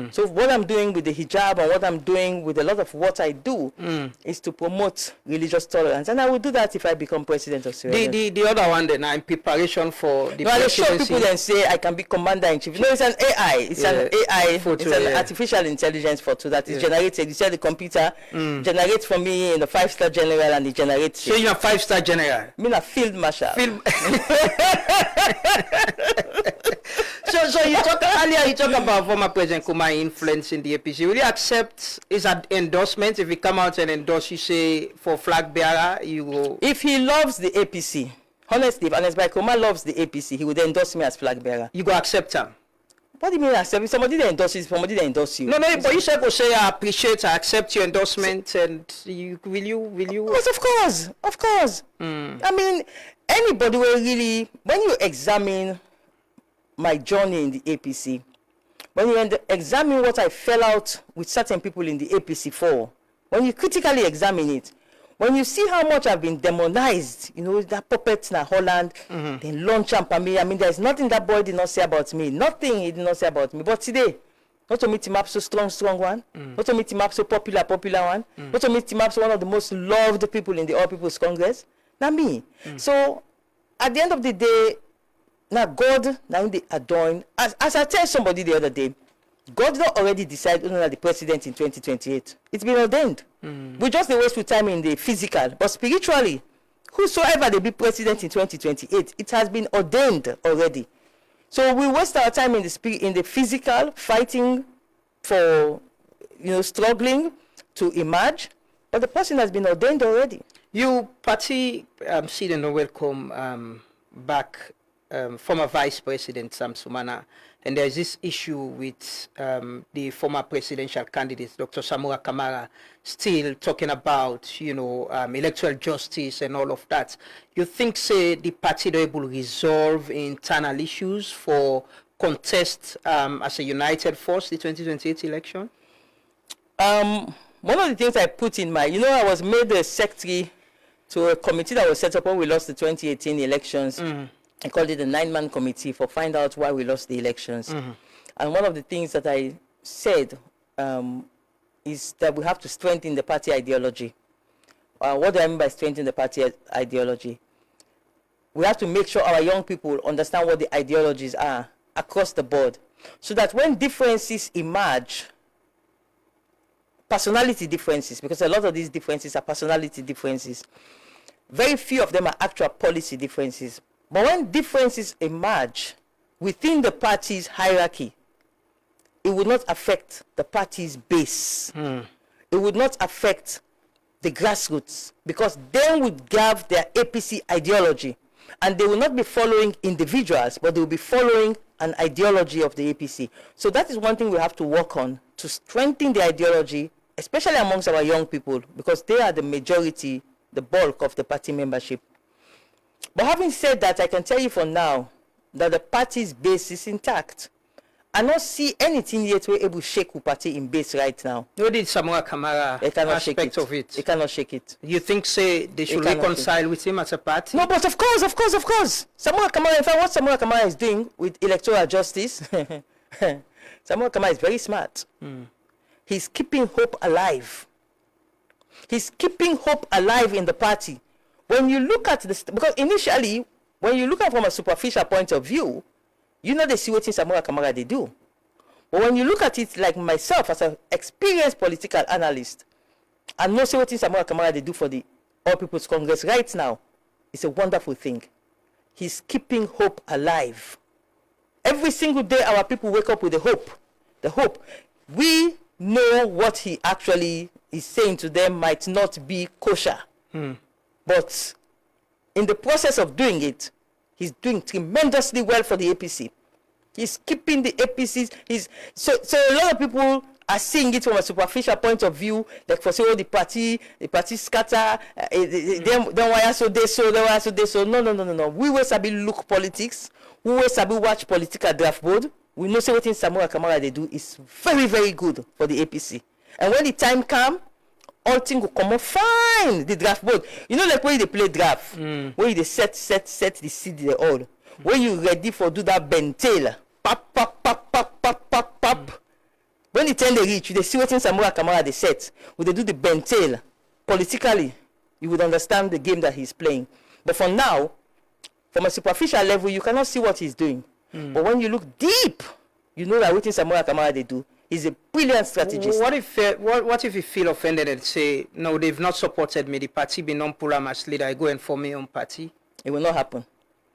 So what I'm doing with the hijab and what I'm doing with a lot of what I do is to promote religious tolerance. And I will do that if I become president of Sierra Leone. The other one then, in preparation for the presidency. I show people then say I can be commander-in-chief. No, it's an AI. It's an AI. Photo, it's an artificial intelligence photo that is generated. You say the computer generates for me in the 5-star general and it generates. So you're a 5-star general? I mean a field marshal. So you talked earlier. You talked about former President Kuma influence in the APC. Will you accept his endorsement if he come out and endorse you? Say for flag bearer, you go. If he loves the APC, honestly, if Kuma loves the APC, he would endorse me as flag bearer. You go accept him. What do you mean accept? If somebody that endorses, somebody that endorses you. No, but you said, say, I appreciate, I accept your endorsement, and will you? Yes, of course. I mean, anybody will really, when you examine my journey in the APC, when you examine what I fell out with certain people in the APC for, when you critically examine it, when you see how much I've been demonized, that puppet in Holland, then launch and me. I mean, there's nothing that boy did not say about me. Nothing he did not say about me. But today, not to meet him up so strong one, not to meet him up so popular one, not to meet him up so one of the most loved people in the All People's Congress, not me. So, at the end of the day, now God, now they adorn. As I tell somebody the other day, God not already decided who is the president in 2028. It's been ordained. We just waste time in the physical, but spiritually, whosoever they be president in 2028, it has been ordained already. So we waste our time in the physical, fighting for, struggling to emerge, but the person has been ordained already. You party Sidon welcome back former Vice President Sam Sumana, and there's this issue with the former presidential candidate, Dr. Samura Kamara, still talking about, electoral justice and all of that. You think, say, the party are able to resolve internal issues for contest as a united force the 2028 election? One of the things I put in my, I was made a secretary to a committee that was set up when we lost the 2018 elections. I called it the 9-man committee for find out why we lost the elections. And one of the things that I said is that we have to strengthen the party ideology. What do I mean by strengthen the party ideology? We have to make sure our young people understand what the ideologies are across the board, so that when differences emerge, personality differences, because a lot of these differences are personality differences, very few of them are actual policy differences. But when differences emerge within the party's hierarchy, it would not affect the party's base. It would not affect the grassroots, because they would have their APC ideology, and they will not be following individuals, but they will be following an ideology of the APC. So that is one thing we have to work on, to strengthen the ideology, especially amongst our young people, because they are the majority, the bulk of the party membership. But having said that, I can tell you for now that the party's base is intact. I don't see anything yet we're able to shake the party in base right now. What did Samura Kamara aspect of it? They cannot shake it. You think, say, they should reconcile with him as a party? No, but of course. Samura Kamara, in fact, what Samura Kamara is doing with electoral justice, Samura Kamara is very smart. He's keeping hope alive. He's keeping hope alive in the party. When you look at this, because initially, when you look at it from a superficial point of view, they see what Samura Kamara they do. But when you look at it like myself as an experienced political analyst, I know see what Samura Kamara they do for the All People's Congress right now, it's a wonderful thing. He's keeping hope alive. Every single day, our people wake up with the hope. The hope. We know what he actually is saying to them might not be kosher. But in the process of doing it, he's doing tremendously well for the APC. He's keeping the APCs. So a lot of people are seeing it from a superficial point of view, like for say, the party scatter, then why so they so, then why so they so. No. We will sabi look politics. We will sabi watch political draft board. We know say what in Samura Kamara they do is very, very good for the APC. And when the time comes, all things will come out fine. The draft board, like when they play draft, when they set the seed they all. When you ready for do that bentail, pap. When the time they reach, they see what in Samura Kamara they set. When they do the bentail, politically, you would understand the game that he's playing. But for now, from a superficial level, you cannot see what he's doing. But when you look deep, you know that what in Samura Kamara they do. He's a brilliant strategist. What if you feel offended and say, no, they've not supported me, the party be non-puram as leader, I go and form my own party? It will not happen.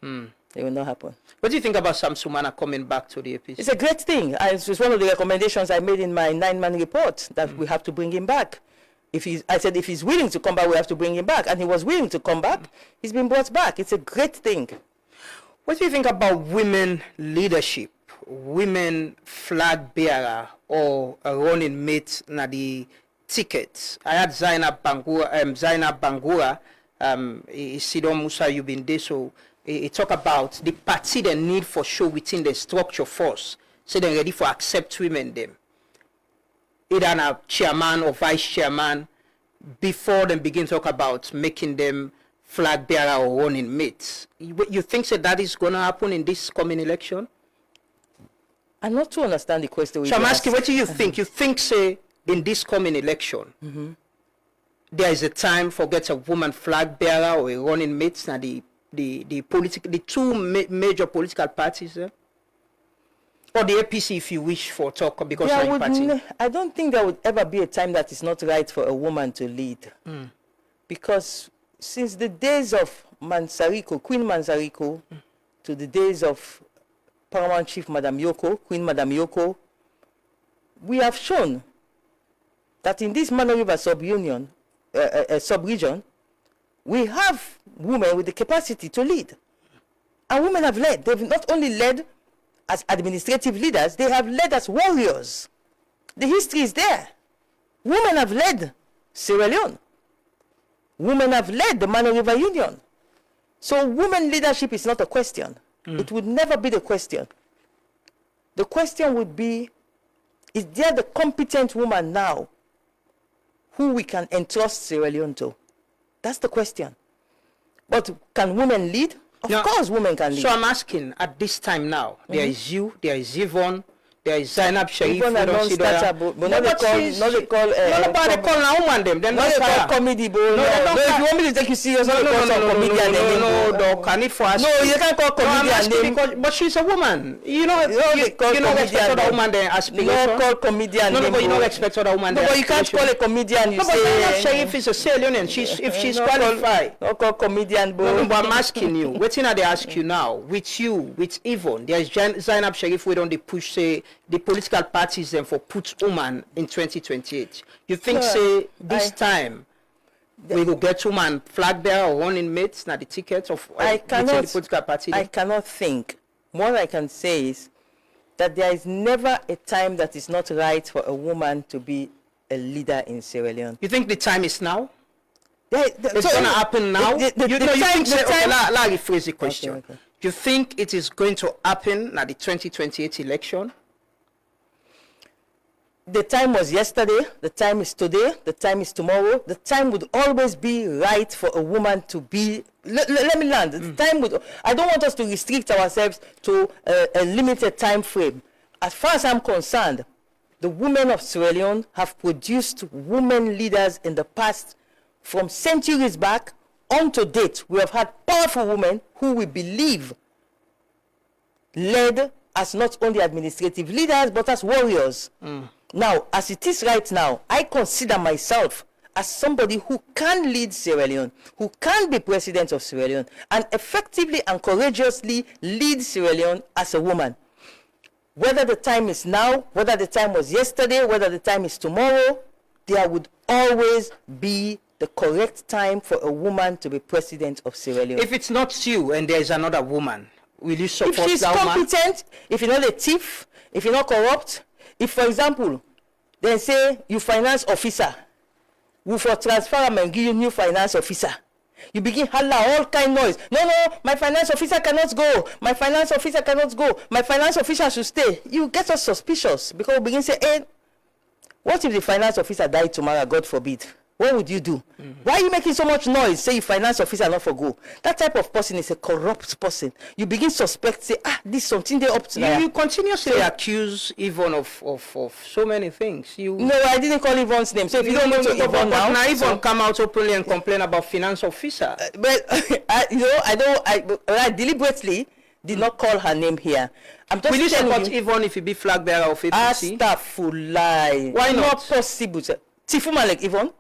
It will not happen. What do you think about Sam Sumana coming back to the APC? It's a great thing. It was one of the recommendations I made in my 9-man report that we have to bring him back. I said if he's willing to come back, we have to bring him back. And he was willing to come back. He's been brought back. It's a great thing. What do you think about women leadership? women flag bearer or a running mate na the tickets. I had Zainab Bangura, Isidon Musa, you've been there, so he talk about the party they need for show within the structure force, so they're ready for accept women them. Either a chairman or vice chairman before they begin talk about making them flag bearer or running mates. You think that is going to happen in this coming election? I'm not to understand the question. So I'm asking, what do you think? You think, say, in this coming election, there is a time for get a woman flag bearer or a running mate na the two major political parties there? Or the APC, if you wish for talk, because of party? I don't think there would ever be a time that is not right for a woman to lead. Because since the days of Queen Mansariko, to the days of Paramount Chief Madam Yoko, Queen Madam Yoko, we have shown that in this Mano River sub-region, we have women with the capacity to lead. And women have led. They've not only led as administrative leaders, they have led as warriors. The history is there. Women have led Sierra Leone. Women have led the Mano River Union. So women leadership is not a question. It would never be the question. The question would be, is there the competent woman now who we can entrust Sierra Leone to? That's the question. But can women lead? Of course women can lead. So I'm asking, at this time now, there is you, there is Yvonne, there is Zainab Sharif. Even a non-starter, but not they call nobody call now woman them. Then not they call comedy, but no, if you want me to take you serious, no, can it for us? No, you can't call comedian name. But she's a woman. You know, you don't expect other woman then aspiration. No, call comedian name. No, but you don't expect other woman. No, but you can't call a comedian. No, but Zainab Sharif is a Sierra Leonean. If she's qualified. No, call comedian. No, but I'm asking you. What thing they ask you now? With you, with Yvonne, there is Zainab Sharif. We don't push say the political parties then for put woman in 2028. You think say this time we will get woman flag bearer or running mates na the tickets of the political party? I cannot think. What I can say is that there is never a time that is not right for a woman to be a leader in Sierra Leone. You think the time is now? It's going to happen now? Let me rephrase the question. Okay. You think it is going to happen at the 2028 election? The time was yesterday, the time is today, the time is tomorrow. The time would always be right for a woman to be. Let me land. The time would. I don't want us to restrict ourselves to a limited time frame. As far as I'm concerned, the women of Sierra Leone have produced women leaders in the past, from centuries back on to date. We have had powerful women who we believe led as not only administrative leaders but as warriors. Now, as it is right now, I consider myself as somebody who can lead Sierra Leone, who can be president of Sierra Leone, and effectively and courageously lead Sierra Leone as a woman. Whether the time is now, whether the time was yesterday, whether the time is tomorrow, there would always be the correct time for a woman to be president of Sierra Leone. If it's not you and there is another woman, will you support that woman? If she's competent, if you're not a thief, if you're not corrupt, if, for example, they say you finance officer, we for transfer and give you new finance officer. You begin holla all kind noise. No, my finance officer cannot go. My finance officer cannot go. My finance officer should stay. You get us suspicious because we begin to say, hey, what if the finance officer died tomorrow, God forbid? What would you do? Why are you making so much noise? Say your finance officer not for go. That type of person is a corrupt person. You begin suspect, say, this is something they up to. You continuously accuse Yvonne of so many things. No, I didn't call Yvonne's name. So if you don't know Yvonne now, Yvonne come out openly and complain about finance officer. But I deliberately did not call her name here. I'm just. Will you support Yvonne if you be flag bearer of APC? Astaghfirullah. Why not? Not possible. Tifuma like Yvonne.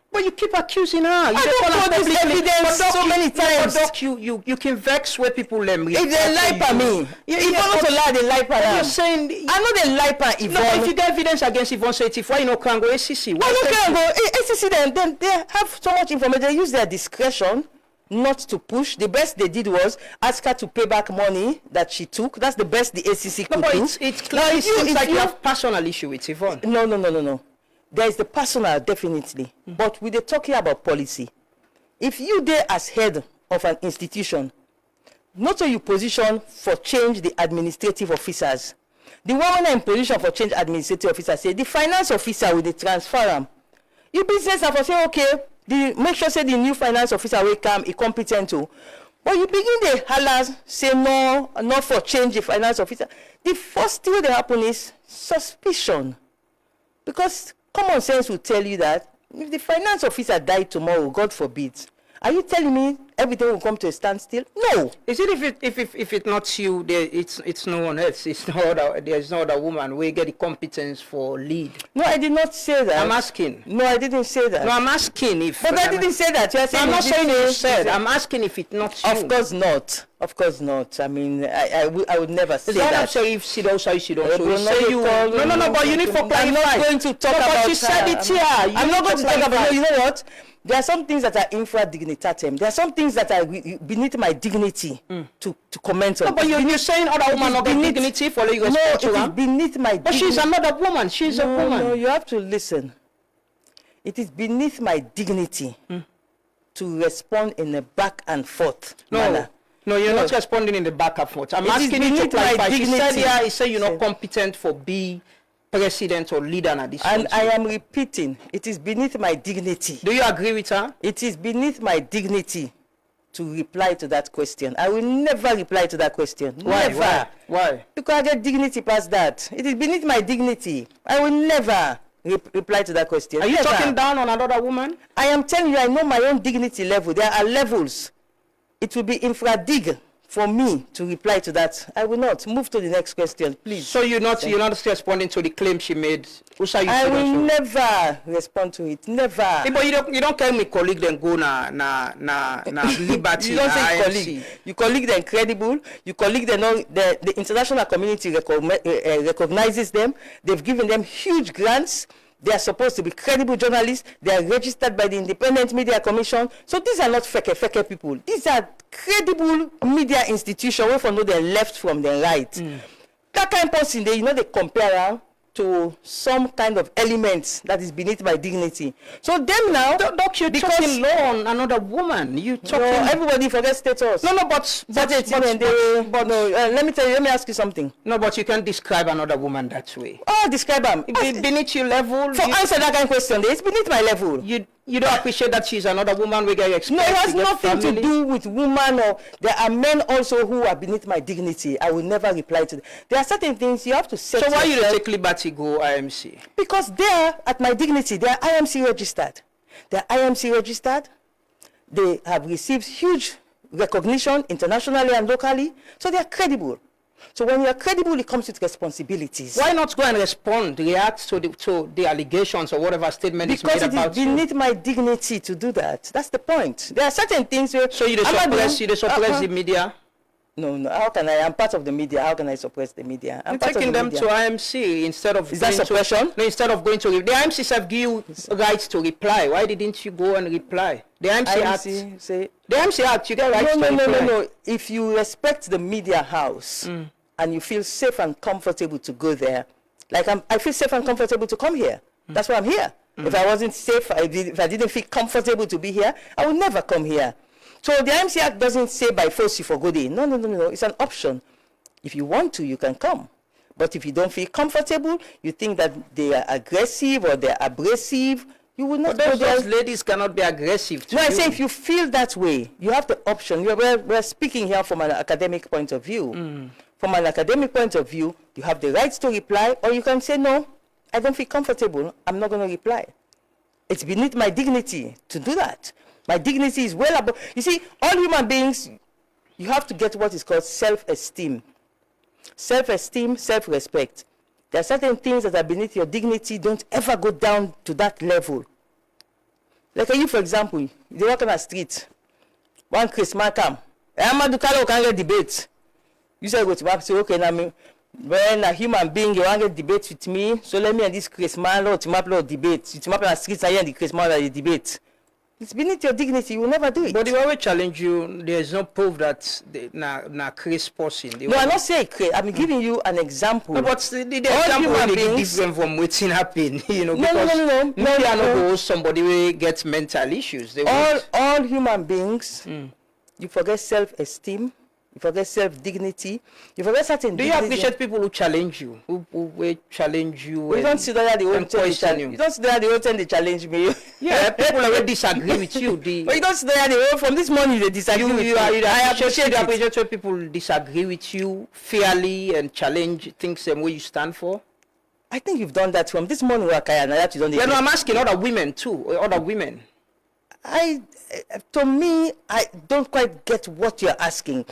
But you keep accusing her. I don't know this evidence so many times. You can vex where people let me. If they lie for me, if I want to lie, they lie for her. You're saying I know they lie for Yvonne. No, if you get evidence against Yvonne, say it. Why you not can go ACC? I don't can go ACC. Then they have so much information. They use their discretion. not to push. The best they did was ask her to pay back money that she took. That's the best the ACC could do. It clearly seems like you have personal issue with Yvonne. No. There is the personal, definitely. But we're talking about policy. If you there as head of an institution, not only you position for change the administrative officers, the woman in position for change administrative officers say the finance officer will transfer them. You business have to say, okay, make sure say the new finance officer will come, he competent to. But you begin the hollers, say no, not for change the finance officer. The first thing that happen is suspicion. Because common sense will tell you that if the finance officer died tomorrow, God forbid, are you telling me everything will come to a standstill? No. Is it if it's not you, it's no one else? There's no other woman where you get the competence for lead? No, I did not say that. I'm asking. No, I didn't say that. No, I'm asking if. But I didn't say that. You are saying I'm not saying you said. I'm asking if it's not you. Of course not. Of course not. I mean, I would never say that. I'm saying if she don't say she don't. So say you. No. But you need for clarify. I'm not going to talk about. But she said it here. I'm not going to talk about. You know what? There are some things that are infra dignitatem. There are some things that are beneath my dignity to comment on. No, but you're saying other woman not get dignity for you respect to her? No, it is beneath my dignity. But she's another woman. She's a woman. No, you have to listen. It is beneath my dignity to respond in a back and forth manner. No, you're not responding in the back and forth. I'm asking you to clarify. She said here, he said you're not competent for being president or leader at this and I am repeating, it is beneath my dignity. Do you agree with her? It is beneath my dignity to reply to that question. I will never reply to that question. Why? Never. Why? Because I get dignity past that. It is beneath my dignity. I will never reply to that question. Are you talking down on another woman? I am telling you, I know my own dignity level. There are levels. It will be infra-dig for me to reply to that. I will not. Move to the next question, please. So you're not responding to the claim she made? I will never respond to it. Never. Yeah, but you don't tell me colleague then go na liberty. You don't say colleague. You colleague them credible. You colleague them the international community recognizes them. They've given them huge grants. They are supposed to be credible journalists. They are registered by the Independent Media Commission. So these are not fake people. These are credible media institutions where for know they're left from the right. That kind of person, they compare to some kind of elements that is beneath my dignity. So them now, Doc, you're talking low on another woman. You talking. No, everybody forgets status. No, but let me ask you something. No, but you can't describe another woman that way. Oh, describe them. Beneath your level. Answer that kind of question, it's beneath my level. You don't appreciate that she's another woman we get expect. No, it has nothing to do with woman or there are men also who are beneath my dignity. I will never reply to them. There are certain things you have to set. So why you take liberty go IMC? Because they are at my dignity. They are IMC registered. They are IMC registered. They have received huge recognition internationally and locally. So they are credible. So when you are credible, it comes with responsibilities. Why not go and respond, react to the allegations or whatever statement is made about you? Because it is beneath my dignity to do that. That's the point. There are certain things where... So you suppress the media? No. How can I? I'm part of the media. How can I suppress the media? I'm taking them to IMC instead of... Is that suppression? No, instead of going to... The IMC have give you rights to reply. Why didn't you go and reply? The IMC Act... The IMC Act, you get rights to reply. No. If you respect the media house... and you feel safe and comfortable to go there, like I feel safe and comfortable to come here. That's why I'm here. If I wasn't safe, if I didn't feel comfortable to be here, I would never come here. So the IMC Act doesn't say by force you for go there. No. It's an option. If you want to, you can come. But if you don't feel comfortable, you think that they are aggressive or they're abrasive, you will not go there. Those ladies cannot be aggressive to you. I say if you feel that way, you have the option. We're speaking here from an academic point of view. From an academic point of view, you have the right to reply, or you can say, no, I don't feel comfortable. I'm not going to reply. It's beneath my dignity to do that. My dignity is well above. You see, all human beings, you have to get what is called self-esteem. Self-esteem, self-respect. There are certain things that are beneath your dignity. Don't ever go down to that level. Like you, for example, you walk on the street. One Christmas come. Amadu Kalo can get debate. You say go to map, say, okay, now when a human being, you want to debate with me, so let me and this Christmas Lord to map debate. To map on the streets, I and the Christmas the debate. It's beneath your dignity. You will never do it. But they always challenge you. There's no proof that na Chris person. No, I'm not saying crazy. I'm giving you an example. No, but the example human really beings- different from what's happening. You know, No, because no. maybe I know somebody will get mental issues. They All human beings, you forget self-esteem, you forget self-dignity, you forget certain Do you dignity. appreciate people who challenge you, who will challenge you? You don't see that the whole and time they question challenge you. you. Don't see that the whole time they challenge me. Yeah, people always disagree with you. But you don't see that the whole from this morning they disagree with me. I appreciate it. appreciate when people disagree with you fairly and challenge things the way you stand for. I think you've done that from this morning, Wakaya, and that you don't. Yeah, no, I'm asking other women too, other women. To me, I don't quite get what you're asking.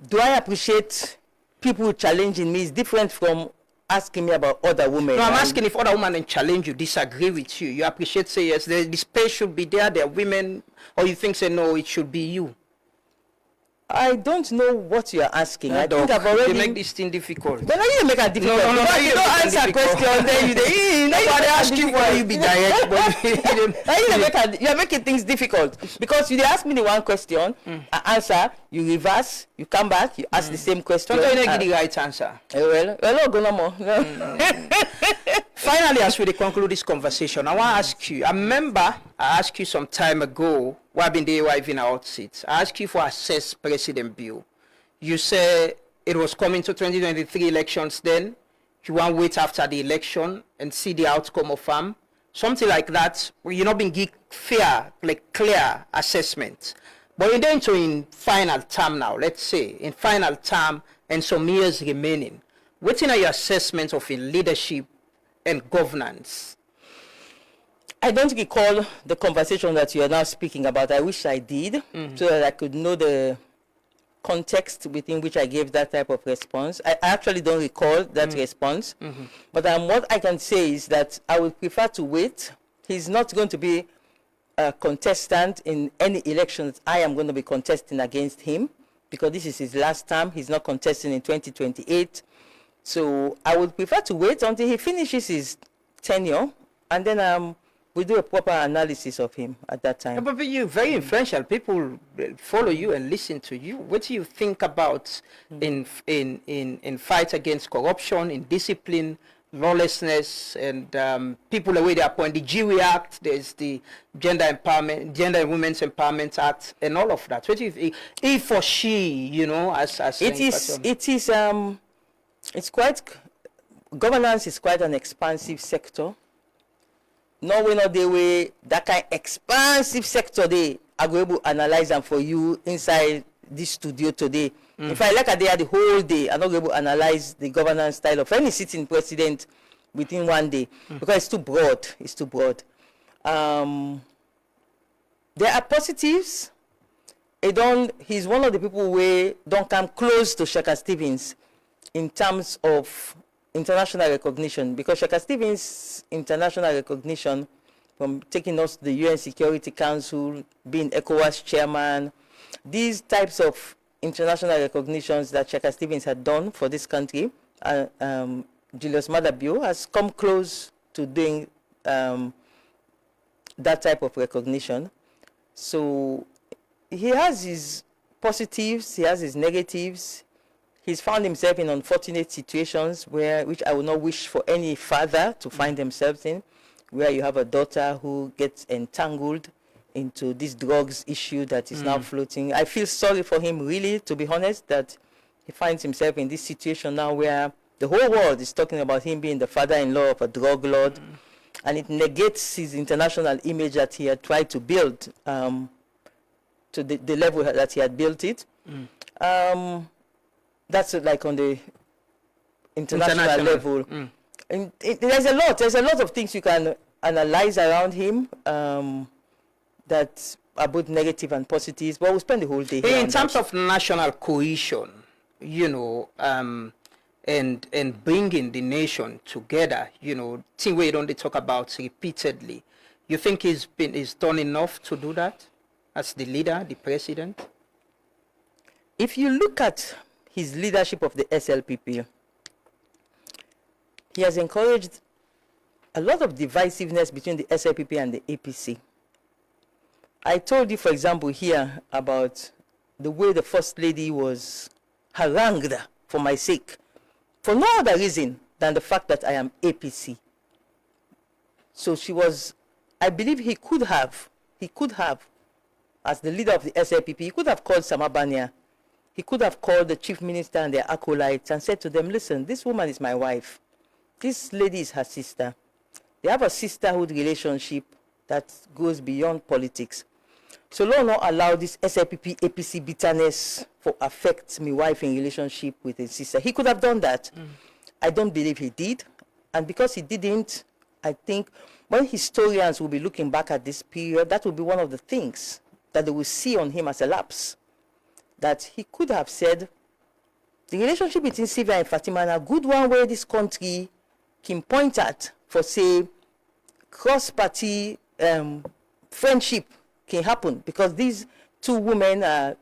Do I appreciate people challenging me? Is different from asking me about other women. No, I'm asking if other women challenge you, disagree with you. You appreciate, say yes, the space should be there are women, or you think, say no, it should be you. I don't know what you're asking. I think I've They already. make this thing difficult. But now you make a difficult. No, Because you you don't make it answer difficult. questions, then you Nobody ask you why you be direct, but you're making things difficult because you dey ask me the one question, I answer, you reverse, you come back, you ask the same question. sometimes you don't give the right answer. Well, go no more. Finally, as we conclude this conversation, I want to ask you, I remember I asked you some time ago, while being the in our seats, I asked you for assess President Bill. You said it was coming to 2023 elections then, you want to wait after the election and see the outcome of them. Something like that, where you're not being given fair, like clear assessment. But you're into in final term now, let's say, in final term and some years remaining. What's in your assessment of in leadership and governance? I don't recall the conversation that you are now speaking about. I wish I did, so that I could know the context within which I gave that type of response. I actually don't recall that response. But what I can say is that I would prefer to wait. He's not going to be a contestant in any elections I am going to be contesting against him, because this is his last term. He's not contesting in 2028. So I would prefer to wait until he finishes his tenure, and then we do a proper analysis of him at that time. But you're very influential. People follow you and listen to you. What do you think about in fight against corruption, in discipline, lawlessness, and people the way they appoint the GWE Act? There's the Gender and Women's Empowerment Act, and all of that. What do you think? If or she, you know, as it's quite, governance is quite an expansive sector. No way, not the way, that kind of expansive sector they are going to analyze them for you inside this studio today. If I look at the whole day, I'm not going to analyze the governance style of any sitting president within one day, because it's too broad. It's too broad. There are positives. He's one of the people who don't come close to Shaka Stevens in terms of international recognition, because Shaka Stevens' international recognition, from taking us to the UN Security Council, being ECOWAS chairman, these types of international recognitions that Shaka Stevens had done for this country, Julius Maada Bio has come close to doing that type of recognition. So he has his positives, he has his negatives. He's found himself in unfortunate situations which I would not wish for any father to find themselves in, where you have a daughter who gets entangled into this drugs issue that is now floating. I feel sorry for him, really, to be honest, that he finds himself in this situation now where the whole world is talking about him being the father-in-law of a drug lord, and it negates his international image that he had tried to build to the level that he had built it. That's like on the international level. And there's a lot of things you can analyze around him that are both negative and positives, but we'll spend the whole day here. In terms of national cohesion, you know, and bringing the nation together, you know, thing we don't talk about repeatedly, you think he's done enough to do that as the leader, the president? If you look at his leadership of the SLPP, he has encouraged a lot of divisiveness between the SLPP and the APC. I told you, for example, here about the way the First Lady was harangued for my sake, for no other reason than the fact that I am APC. So she was, I believe he could have, as the leader of the SLPP, he could have called Samabania. He could have called the chief minister and their acolytes and said to them, listen, this woman is my wife. This lady is her sister. They have a sisterhood relationship that goes beyond politics. So Lord not allow this SLPP APC bitterness for affect my wife in relationship with his sister. He could have done that. I don't believe he did. And because he didn't, I think when historians will be looking back at this period, that will be one of the things that they will see on him as a lapse. That he could have said, the relationship between Sylvia and Fatima is a good one where this country can point at for, say, cross-party friendship can happen because these two women are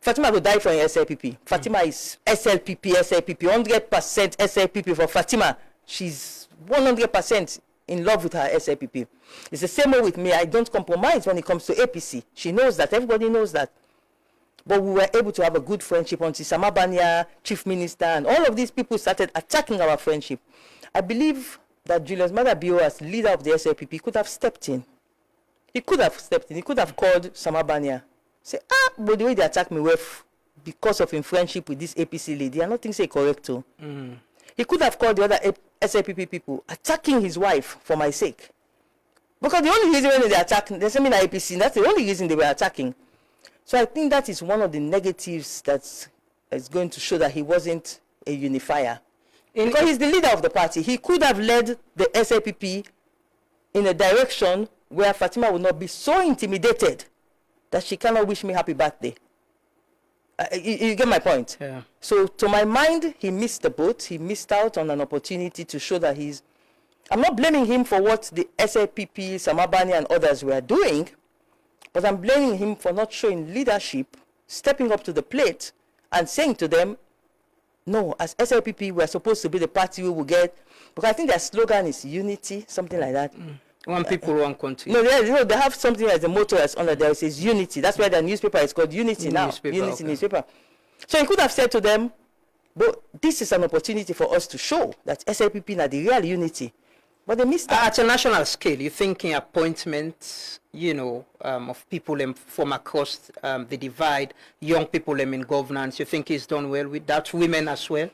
Fatima will die for an SLPP. Fatima is SLPP, 100% SLPP for Fatima. She's 100% in love with her SLPP. It's the same way with me. I don't compromise when it comes to APC. She knows that. Everybody knows that. But we were able to have a good friendship until Samabania, Chief Minister, and all of these people started attacking our friendship. I believe that Julius Maada Bio, as leader of the SLPP, could have stepped in. He could have stepped in. He could have called Samabania. Say, but the way they attack me with because of his friendship with this APC lady, I don't think it's correct too. He could have called the other SLPP people attacking his wife for my sake. Because the only reason when they attack, they say me na APC, that's the only reason they were attacking. So I think that is one of the negatives that is going to show that he wasn't a unifier. Because he's the leader of the party. He could have led the SLPP in a direction where Fatima would not be so intimidated that she cannot wish me happy birthday. You get my point? Yeah. So to my mind, he missed the boat. He missed out on an opportunity to show that he's... I'm not blaming him for what the SLPP, Samabani and others were doing, but I'm blaming him for not showing leadership, stepping up to the plate and saying to them, no, as SLPP, we're supposed to be the party we will get. Because I think their slogan is unity, something like that. One people, one country. No, they have something as a motto that's under there. It says unity. That's why the newspaper is called Unity now. Unity newspaper. So he could have said to them, but this is an opportunity for us to show that SLPP are the real unity. But they missed that. At a national scale, you're thinking appointments, of people from across the divide, young people in governance, you think he's done well with that, women as well?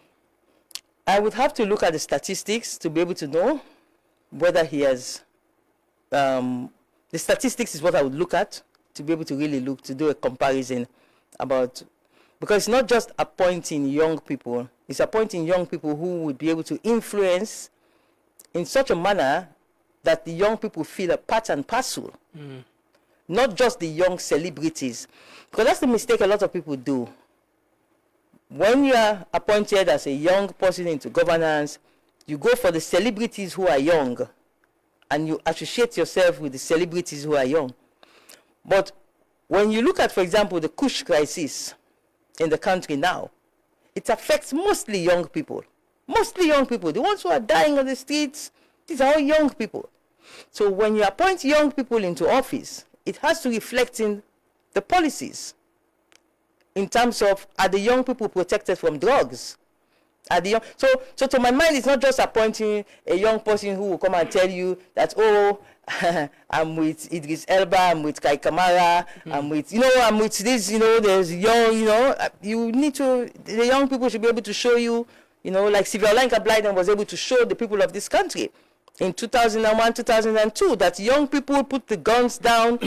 I would have to look at the statistics to be able to know whether he has... the statistics is what I would look at to be able to really look, to do a comparison about... Because it's not just appointing young people, it's appointing young people who would be able to influence in such a manner that the young people feel a part and parcel. Not just the young celebrities. Because that's the mistake a lot of people do. When you are appointed as a young person into governance, you go for the celebrities who are young and you associate yourself with the celebrities who are young. But when you look at, for example, the Kush crisis in the country now, it affects mostly young people. Mostly young people. The ones who are dying on the streets, these are all young people. So when you appoint young people into office, it has to reflect in the policies in terms of, are the young people protected from drugs? Are the young, so to my mind, it's not just appointing a young person who will come and tell you that, oh, I'm with Idris Elba, I'm with Kai Kamara, I'm with, I'm with this, there's young, you need to, the young people should be able to show you, like Sylvia Blyden was able to show the people of this country in 2001, 2002, that young people put the guns down,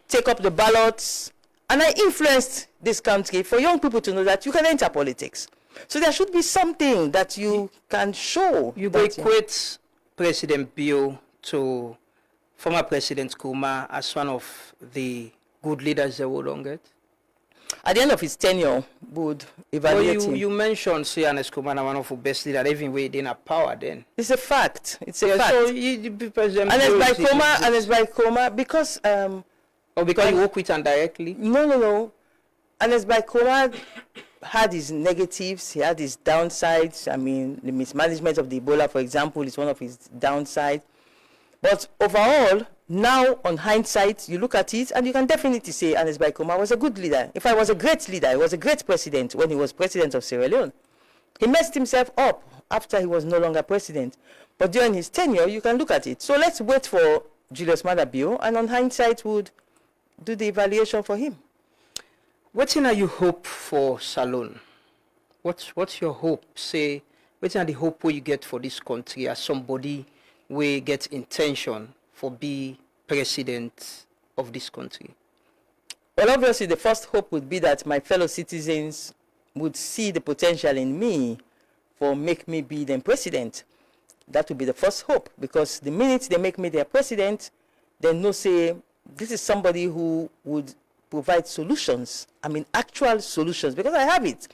take up the ballots, and I influenced this country for young people to know that you can enter politics. So there should be something that you can show. You equate President Bio to former President Kuma as one of the good leaders they would get? At the end of his tenure, would evaluate him. You mentioned Ernest Kuma, one of the best leaders, even when he didn't have power then. It's a fact. It's a fact. So President Ernest by Kuma, because... or because you work with him directly? No. Ernest by Kuma had his negatives, he had his downsides. I mean, the mismanagement of the Ebola, for example, is one of his downsides. But overall, Now, on hindsight, you look at it and you can definitely say Ernest Bai Koroma was a good leader. If I was a great leader, he was a great president when he was president of Sierra Leone. He messed himself up after he was no longer president. But during his tenure, you can look at it. So let's wait for Julius Maada Bio, and on hindsight, would do the evaluation for him. What are you hope for Salone? What's your hope? Say, what are the hope where you get for this country as somebody will get intention for be president of this country? Well, obviously, the first hope would be that my fellow citizens would see the potential in me for make me be the president. That would be the first hope, because the minute they make me their president, then no say, this is somebody who would provide solutions. I mean, actual solutions, because I have it.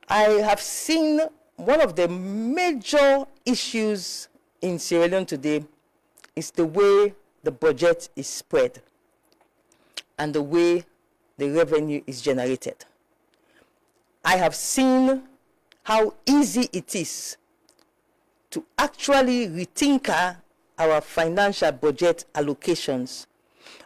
I have seen one of the major issues in Sierra Leone today is the way the budget is spread and the way the revenue is generated. I have seen how easy it is to actually rethink our financial budget allocations.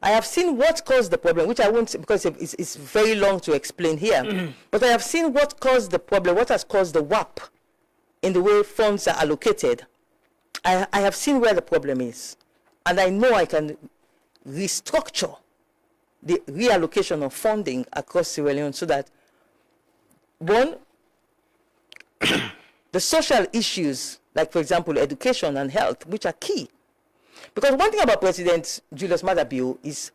I have seen what caused the problem, which I won't, because it's very long to explain here. But I have seen what caused the problem, what has caused the WAP in the way funds are allocated. I have seen where the problem is. And I know I can restructure the reallocation of funding across Sierra Leone so that, one, the social issues, like, for example, education and health, which are key. Because one thing about President Julius Maada Bio is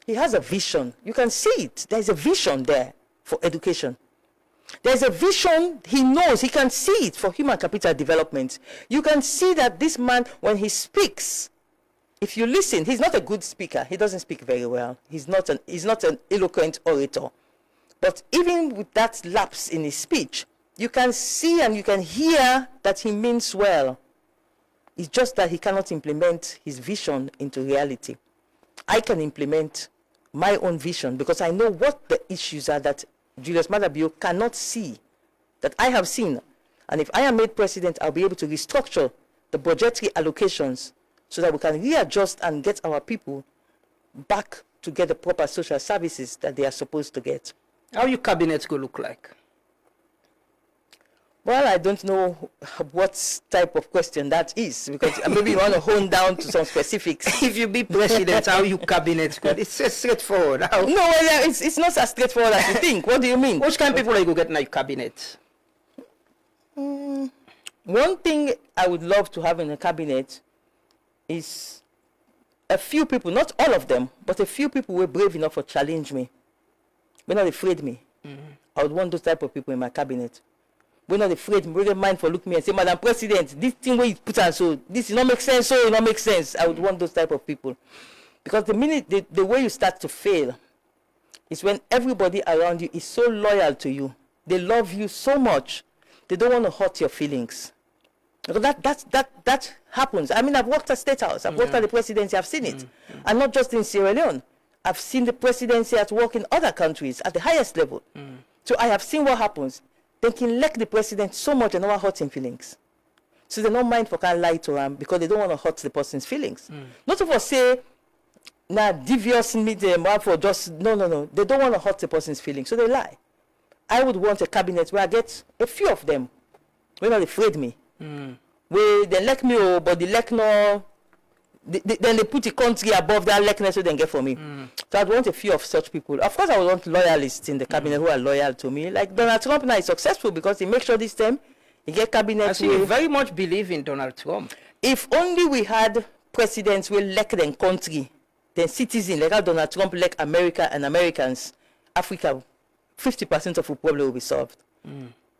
he has a vision. You can see it. There's a vision there for education. There's a vision, he knows, he can see it for human capital development. You can see that this man, when he speaks, if you listen, he's not a good speaker. He doesn't speak very well. He's not an eloquent orator. But even with that lapse in his speech, you can see and you can hear that he means well. It's just that he cannot implement his vision into reality. I can implement my own vision because I know what the issues are that Julius Maada Bio cannot see, that I have seen. And if I am made president, I'll be able to restructure the budgetary allocations so that we can readjust and get our people back to get the proper social services that they are supposed to get. How your cabinet go look like? Well, I don't know what type of question that is, because maybe you want to hone down to some specifics. If you be president, how your cabinet go? It's straightforward. How? No, well, it's not as straightforward as you think. What do you mean? Which kind of people are you go get in your cabinet? One thing I would love to have in a cabinet is a few people, not all of them, but a few people who were brave enough to challenge me. We're not afraid of me. I would want those type of people in my cabinet. We're not afraid, we don't mind for look me and say, Madam President, this thing where you put on, so this does not make sense, so it not make sense. I would want those type of people. Because the minute, the way you start to fail is when everybody around you is so loyal to you. They love you so much, they don't want to hurt your feelings. Because that happens. I mean, I've worked at State House, I've worked at the presidency, I've seen it. And not just in Sierra Leone. I've seen the presidency at work in other countries at the highest level. So I have seen what happens. They can elect the president so much and not hurt his feelings. So they don't mind for can't lie to him because they don't want to hurt the person's feelings. Not to say, nah, devious meet them for just, no. They don't want to hurt the person's feelings, so they lie. I would want a cabinet where I get a few of them. We're not afraid of me. Where they elect me, but they elect no, then they put the country above that likeness so they can get for me. So I'd want a few of such people. Of course, I would want loyalists in the cabinet who are loyal to me. Like Donald Trump now is successful because he makes sure this time he get cabinet. So you very much believe in Donald Trump. If only we had presidents who elect their country, then citizens like how Donald Trump elect America and Americans, Africa, 50% of the problem will be solved.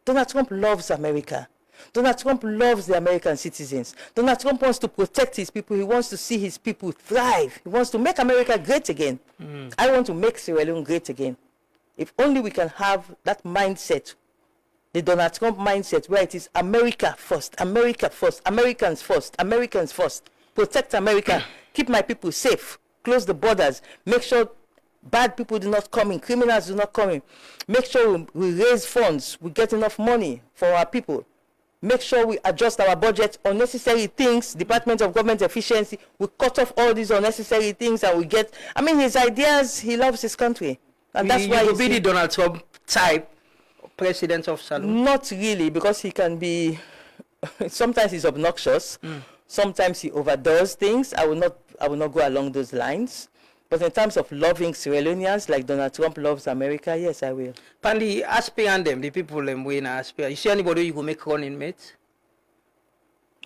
Donald Trump loves America. Donald Trump loves the American citizens. Donald Trump wants to protect his people. He wants to see his people thrive. He wants to make America great again. I want to make Sierra Leone great again. If only we can have that mindset, the Donald Trump mindset, where it is America first, America first, Americans first, Americans first. Protect America, keep my people safe, close the borders, make sure bad people do not come in, criminals do not come in. Make sure we raise funds, we get enough money for our people. make sure we adjust our budget, unnecessary things, Department of Government Efficiency, we cut off all these unnecessary things and we get, I mean, his ideas, he loves his country. And that's why he's the Donald Trump type president of Salon. Not really, because he can be, sometimes he's obnoxious, sometimes he overdoes things. I will not go along those lines. But in terms of loving Sierra Leoneans, like Donald Trump loves America, yes, I will. Pandi, aspirant them, the people them win aspirant. You see anybody you go make running mate?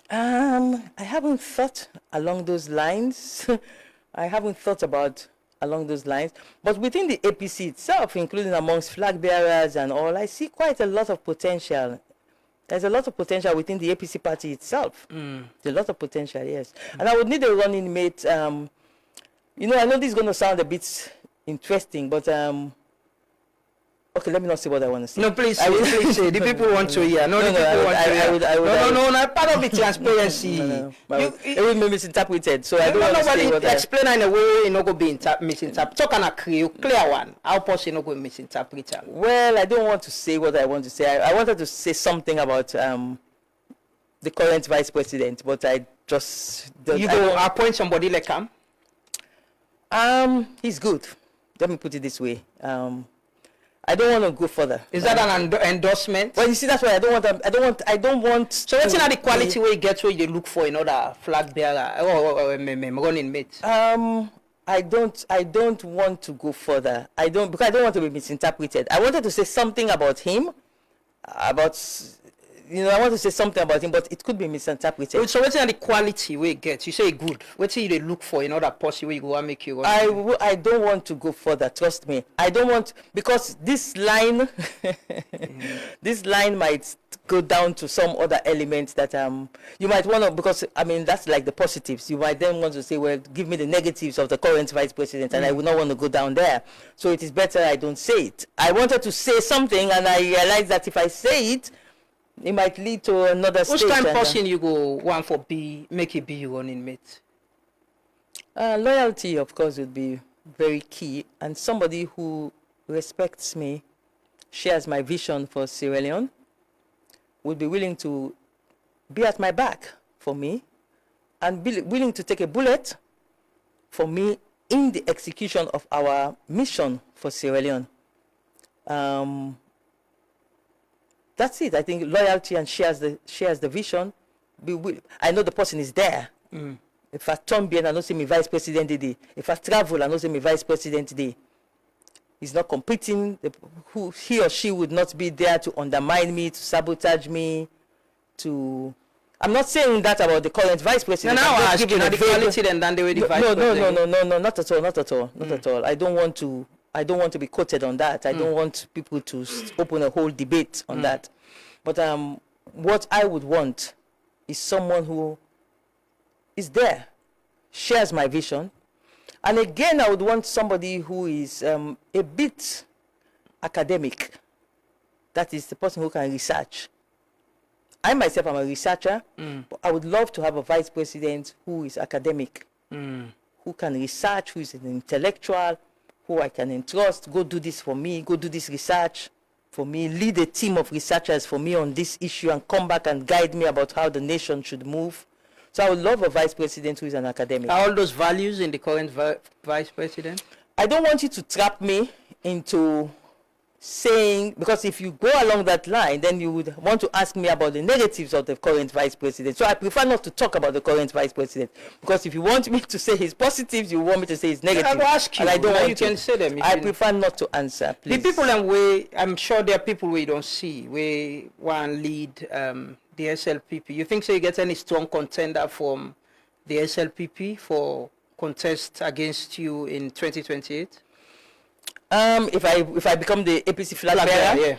I haven't thought along those lines. I haven't thought about along those lines. But within the APC itself, including amongst flag bearers and all, I see quite a lot of potential. There's a lot of potential within the APC party itself. There's a lot of potential, yes. And I would need a running mate. You know, I know this is going to sound a bit interesting, but okay, let me not say what I want to say. No, please say. The people want to hear. No, part of the transparency. It will be misinterpreted, so I don't want to say what explain in a way it's not going to be misinterpreted. Talk on a clear one. How possible not going to misinterpret it? Well, I don't want to say what I want to say. I wanted to say something about the current vice president, but I just don't. You go appoint somebody like him? He's good. Let me put it this way. I don't want to go further. Is that an endorsement? Well, you see, that's why I don't want. So what's the quality where you get where you look for in other flag bearer or running mate? I don't want to go further. Because I don't want to be misinterpreted. I wanted to say something about him, I want to say something about him, but it could be misinterpreted. So what's the quality where you get? You say good. What's you look for in other person where you go and make you? I don't want to go further. Trust me. I don't want, because this line, this line might go down to some other elements that you might want to, because I mean that's like the positives. You might then want to say, well, give me the negatives of the current vice president, and I would not want to go down there. So it is better I don't say it. I wanted to say something, and I realized that if I say it, it might lead to another stage. Which kind of person you go want for make it be your running mate? Loyalty, of course, would be very key, and somebody who respects me, shares my vision for Sierra Leone, would be willing to be at my back for me, and be willing to take a bullet for me in the execution of our mission for Sierra Leone. That's it. I think loyalty and shares the vision. I know the person is there. If I turn bien, I know say my vice president today. If I travel, I know say my vice president today. He's not competing. He or she would not be there to undermine me, to sabotage me, to. I'm not saying that about the current vice president. No, I ask you, the quality then than the way the vice president. No, not at all. I don't want to be quoted on that. I don't want people to open a whole debate on that. But what I would want is someone who is there, shares my vision. And again, I would want somebody who is a bit academic. That is the person who can research. I myself am a researcher, but I would love to have a vice president who is academic, who can research, who is an intellectual, who I can entrust, go do this for me, go do this research for me, lead a team of researchers for me on this issue and come back and guide me about how the nation should move. So I would love a vice president who is an academic. Are all those values in the current vice president? I don't want you to trap me into saying, because if you go along that line, then you would want to ask me about the negatives of the current vice president. So I prefer not to talk about the current vice president, because if you want me to say his positives, you want me to say his negatives. I will ask you, and I don't want you can say them. I prefer not to answer, please. The people and way, I'm sure there are people we don't see, we want to lead the SLPP. You think so you get any strong contender from the SLPP for contest against you in 2028? If I become the APC flag bearer,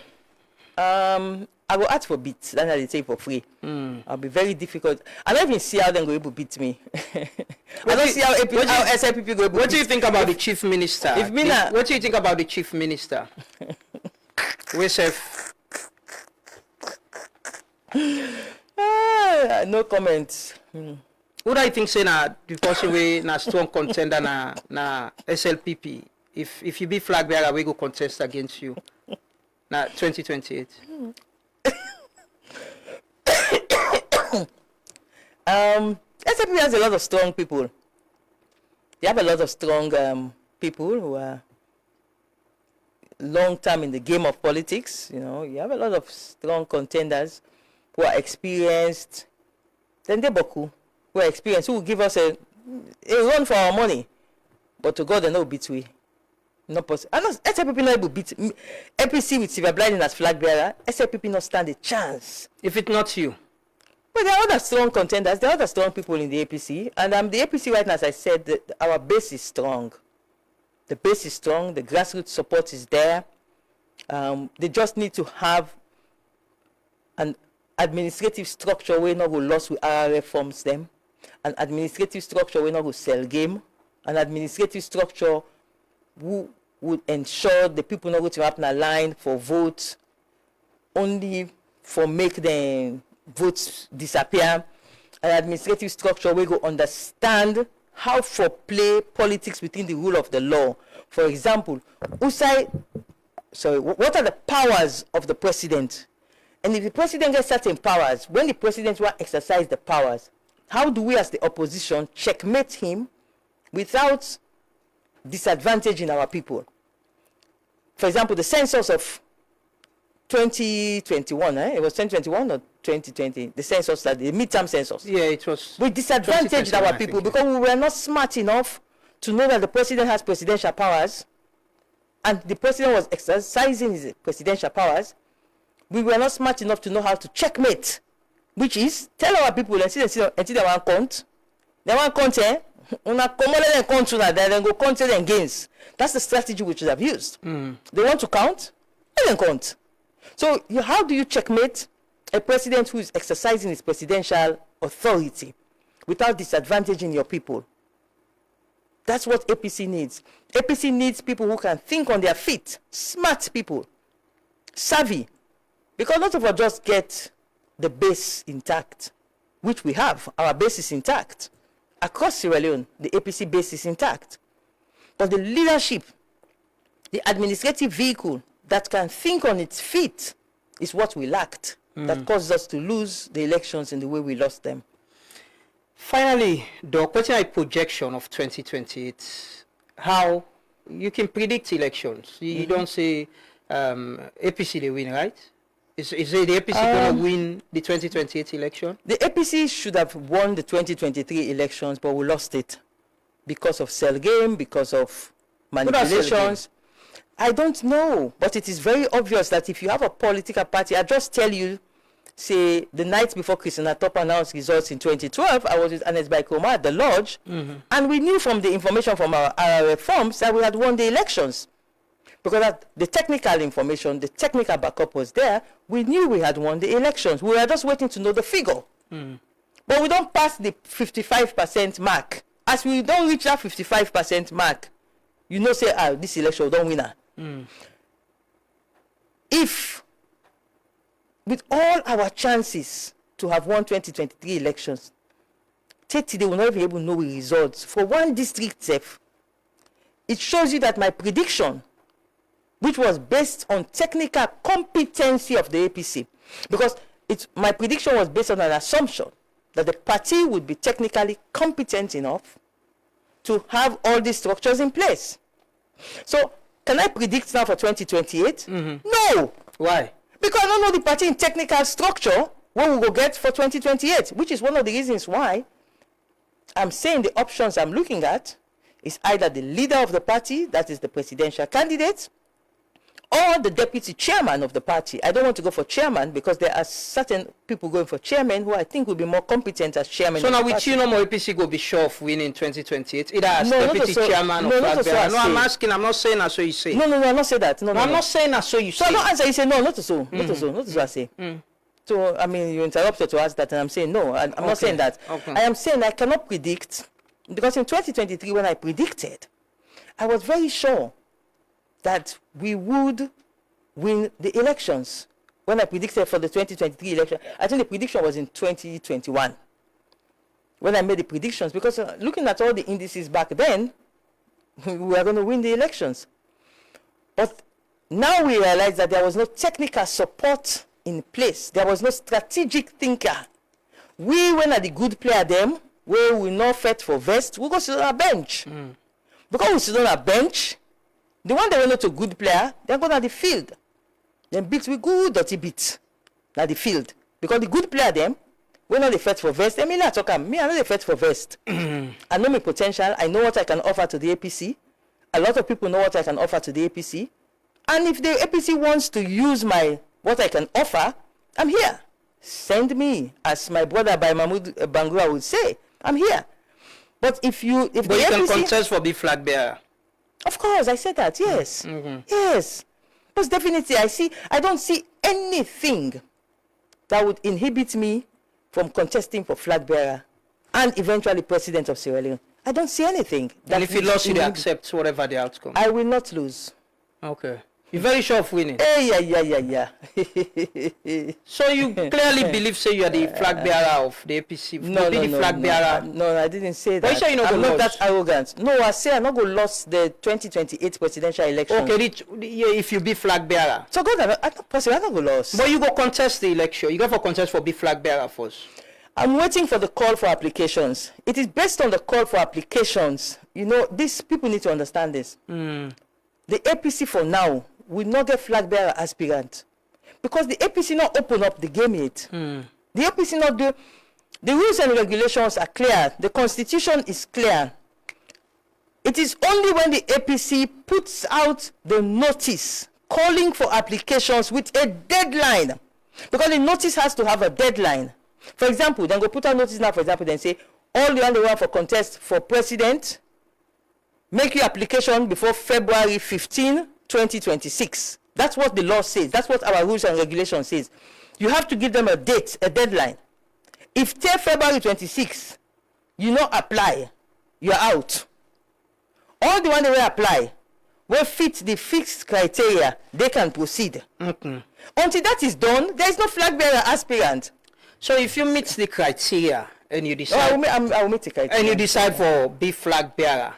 I will ask for beats. That's how they say for free. I'll be very difficult. I don't even see how they're going to beat me. I don't see how SLPP go. What do you think about the chief minister? What do you think about the chief minister? No comments. Who do I think say na the person way na strong contender na SLPP? If you be flag bearer, we go contest against you. Now 2028. SAP has a lot of strong people. They have a lot of strong people who are long time in the game of politics. You know, you have a lot of strong contenders who are experienced. Then they boku who are experienced, who will give us a run for our money. But to God, they no beat we. Not possible. I know SAPP not able to beat APC with Sylvia Blyden as flag bearer. SAPP not stand a chance. If it's not you. But there are other strong contenders. There are other strong people in the APC. And the APC right now, as I said, our base is strong. The base is strong. The grassroots support is there. They just need to have an administrative structure where no go lost with RRF forms them. An administrative structure where no go sell game. An administrative structure who would ensure the people not go to happen a line for votes only for make the votes disappear. An administrative structure where go understand how for play politics within the rule of the law. For example, what are the powers of the president? And if the president gets certain powers, when the president will exercise the powers, how do we as the opposition checkmate him without disadvantaging our people? For example, the census of 2021, it was 2021 or 2020, the census, the midterm census. Yeah, it was. We disadvantaged our people because we were not smart enough to know that the president has presidential powers and the president was exercising his presidential powers. We were not smart enough to know how to checkmate, which is tell our people until they want count. They want count, una common count then go count them gains. That's the strategy we should have used. They want to count, and then count. So how do you checkmate a president who is exercising his presidential authority without disadvantaging your people? That's what APC needs. APC needs people who can think on their feet, smart people, savvy, because not of us just get the base intact, which we have. Our base is intact. Across Sierra Leone, the APC base is intact. But the leadership, the administrative vehicle that can think on its feet is what we lacked. That caused us to lose the elections in the way we lost them. Finally, Doc, what's your projection of 2028? How you can predict elections? You don't say APC they win, right? Is the APC going to win the 2028 election? The APC should have won the 2023 elections, but we lost it because of cell game, because of manipulations. I don't know, but it is very obvious that if you have a political party, I just tell you, say, the night before Christina Top announced results in 2012, I was with Anes Baikoma at the lodge, and we knew from the information from our RRF forms that we had won the elections. Because the technical information, the technical backup was there, we knew we had won the elections. We were just waiting to know the figure. But we don't pass the 55% mark. As we don't reach that 55% mark, you know, say, this election, we don't win. If, with all our chances to have won 2023 elections, they will not be able to know the results. For one district, it shows you that my prediction, which was based on technical competency of the APC, because my prediction was based on an assumption that the party would be technically competent enough to have all these structures in place. So, can I predict now for 2028? No. Why? Because I don't know the party in technical structure what we will get for 2028, which is one of the reasons why I'm saying the options I'm looking at is either the leader of the party, that is the presidential candidate, or the deputy chairman of the party. I don't want to go for chairman because there are certain people going for chairman who I think will be more competent as chairman. So now with you, no more APC go be sure of winning 2028, either as deputy chairman or flag bearer. No, I'm asking, I'm not saying that's what you say. No, I'm not saying that. No, I'm not saying that's what you say. So I don't answer, you say no, not so. Not so what I say. So, I mean, you interrupted to ask that and I'm saying no, I'm not saying that. I am saying I cannot predict, because in 2023 when I predicted, I was very sure that we would win the elections. When I predicted for the 2023 election, I think the prediction was in 2021. When I made the predictions, because looking at all the indices back then, we were going to win the elections. But now we realize that there was no technical support in place. There was no strategic thinker We, when are the good player them, where we not fit for vest, we go sit on a bench. Because we sit on a bench, the one that we not a good player, they go to the field. Then beat we good dirty beat na the field. Because the good player them, we not the fit for vest. I mean, I talk me, I know the fit for vest. I know my potential. I know what I can offer to the APC. A lot of people know what I can offer to the APC. And if the APC wants to use what I can offer, I'm here. Send me, as my brother by Mahmoud Bangura would say. I'm here. But if but you APC, can contest for be flag bearer. Of course, I said that. Yes, yes. Because definitely, I don't see anything that would inhibit me from contesting for flag bearer and eventually president of Sierra Leone. I don't see anything. And if you lost, you accept whatever the outcome. I will not lose. Okay. You're very sure of winning. Yeah. So you clearly believe, say, you are the flag bearer of the APC. No, I didn't say that. Sure I'm not that arrogant. No, I say I'm not going to lose the 2028 presidential election. Okay, if you be flag bearer. So God, I'm not possible. I'm not going to lose. But you go contest the election. You go for contest for be flag bearer first. I'm waiting for the call for applications. It is based on the call for applications. You know, these people need to understand this. The APC for now will not get flag bearer aspirant because the APC not open up the game yet. The APC not do. The rules and regulations are clear. The constitution is clear. It is only when the APC puts out the notice calling for applications with a deadline, because the notice has to have a deadline. For example, then go put out notice now, for example, then say, all the underground for contest for president, make your application before February 15, 2026. That's what the law says. That's what our rules and regulations says. You have to give them a date, a deadline. If till February 26, you not apply, you're out. All the one that will apply, will fit the fixed criteria, they can proceed. Until that is done, there is no flag bearer aspirant. So if you meet the criteria and you decide, I'll meet the criteria. And you decide for be flag bearer,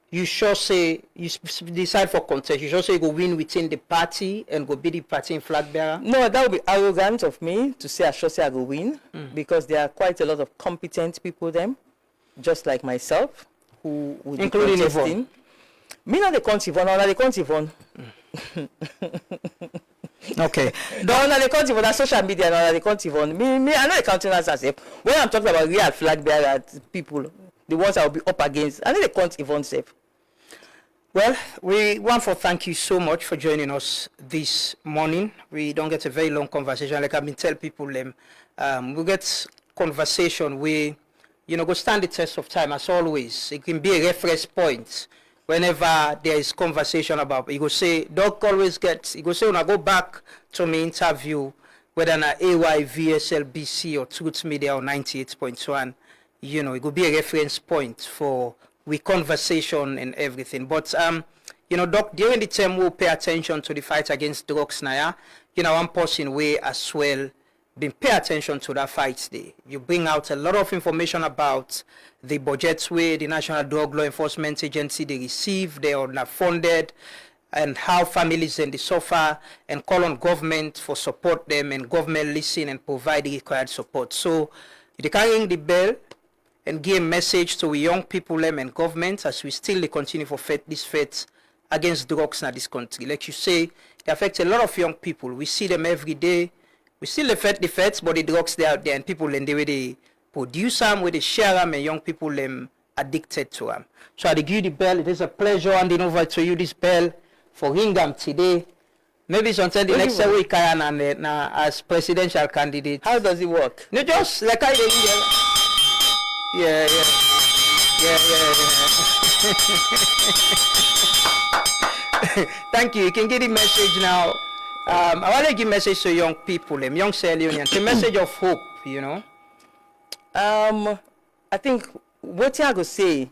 you sure say you decide for contest. You sure say you go win within the party and go be the party in flag bearer. No, that would be arrogant of me to say I sure say I go win, because there are quite a lot of competent people them, just like myself, who would be including contesting. Me not the country Yvonne, or the country Yvonne. Okay. No, the country Yvonne, social media, no, the country Yvonne. Me, I know the countenance as if when I'm talking about real flag bearer people, the ones I will be up against, I know the country Yvonne safe. Well, we want to thank you so much for joining us this morning. We don't get a very long conversation. Like I've been telling people, we get conversation where, go stand the test of time as always. It can be a reference point whenever there is conversation about. You go say, Doc always gets, you go say, when I go back to my interview, whether na AY, VSLBC or Truth Media or 98.1, it will be a reference point for with conversation and everything. But Doc, during the time we'll pay attention to the fight against drugs now. One person way as well been pay attention to that fight day. You bring out a lot of information about the budgets where the National Drug Law Enforcement Agency they receive, they are not funded, and how families and they suffer, and call on government for support them, and government listen and provide the required support. So they can ring the bell and give a message to young people and government as we still continue for this fight against drugs in this country. Like you say, it affects a lot of young people. We see them every day. We still fight the fights, but the drugs they out there, and people and the way they produce them, where they share them, and young people addicted to them. So I give you the bell. It is a pleasure handing over to you this bell for ring them today. Maybe sometime the next week I am as presidential candidate. How does it work? No, just like I did. Yeah. Thank you. You can get the message now. I want to give a message to young people, young Sierra Leoneans, a message of hope, I think what I go say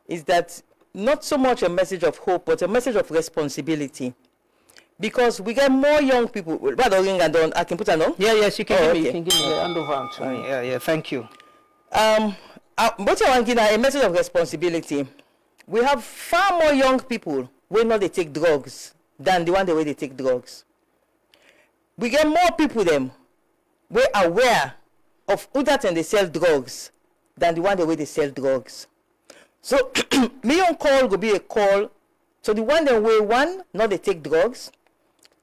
is that not so much a message of hope, but a message of responsibility. Because we get more young people. I can put it on? Yes, you can give me. You can give me the hand over to me. Yeah, thank you. What I want to give a message of responsibility. We have far more young people who know they take drugs than the way they take drugs. We get more people them we're aware of who that and they sell drugs than the one the way they sell drugs. So me on call will be a call. So the one that way, one, not they take drugs.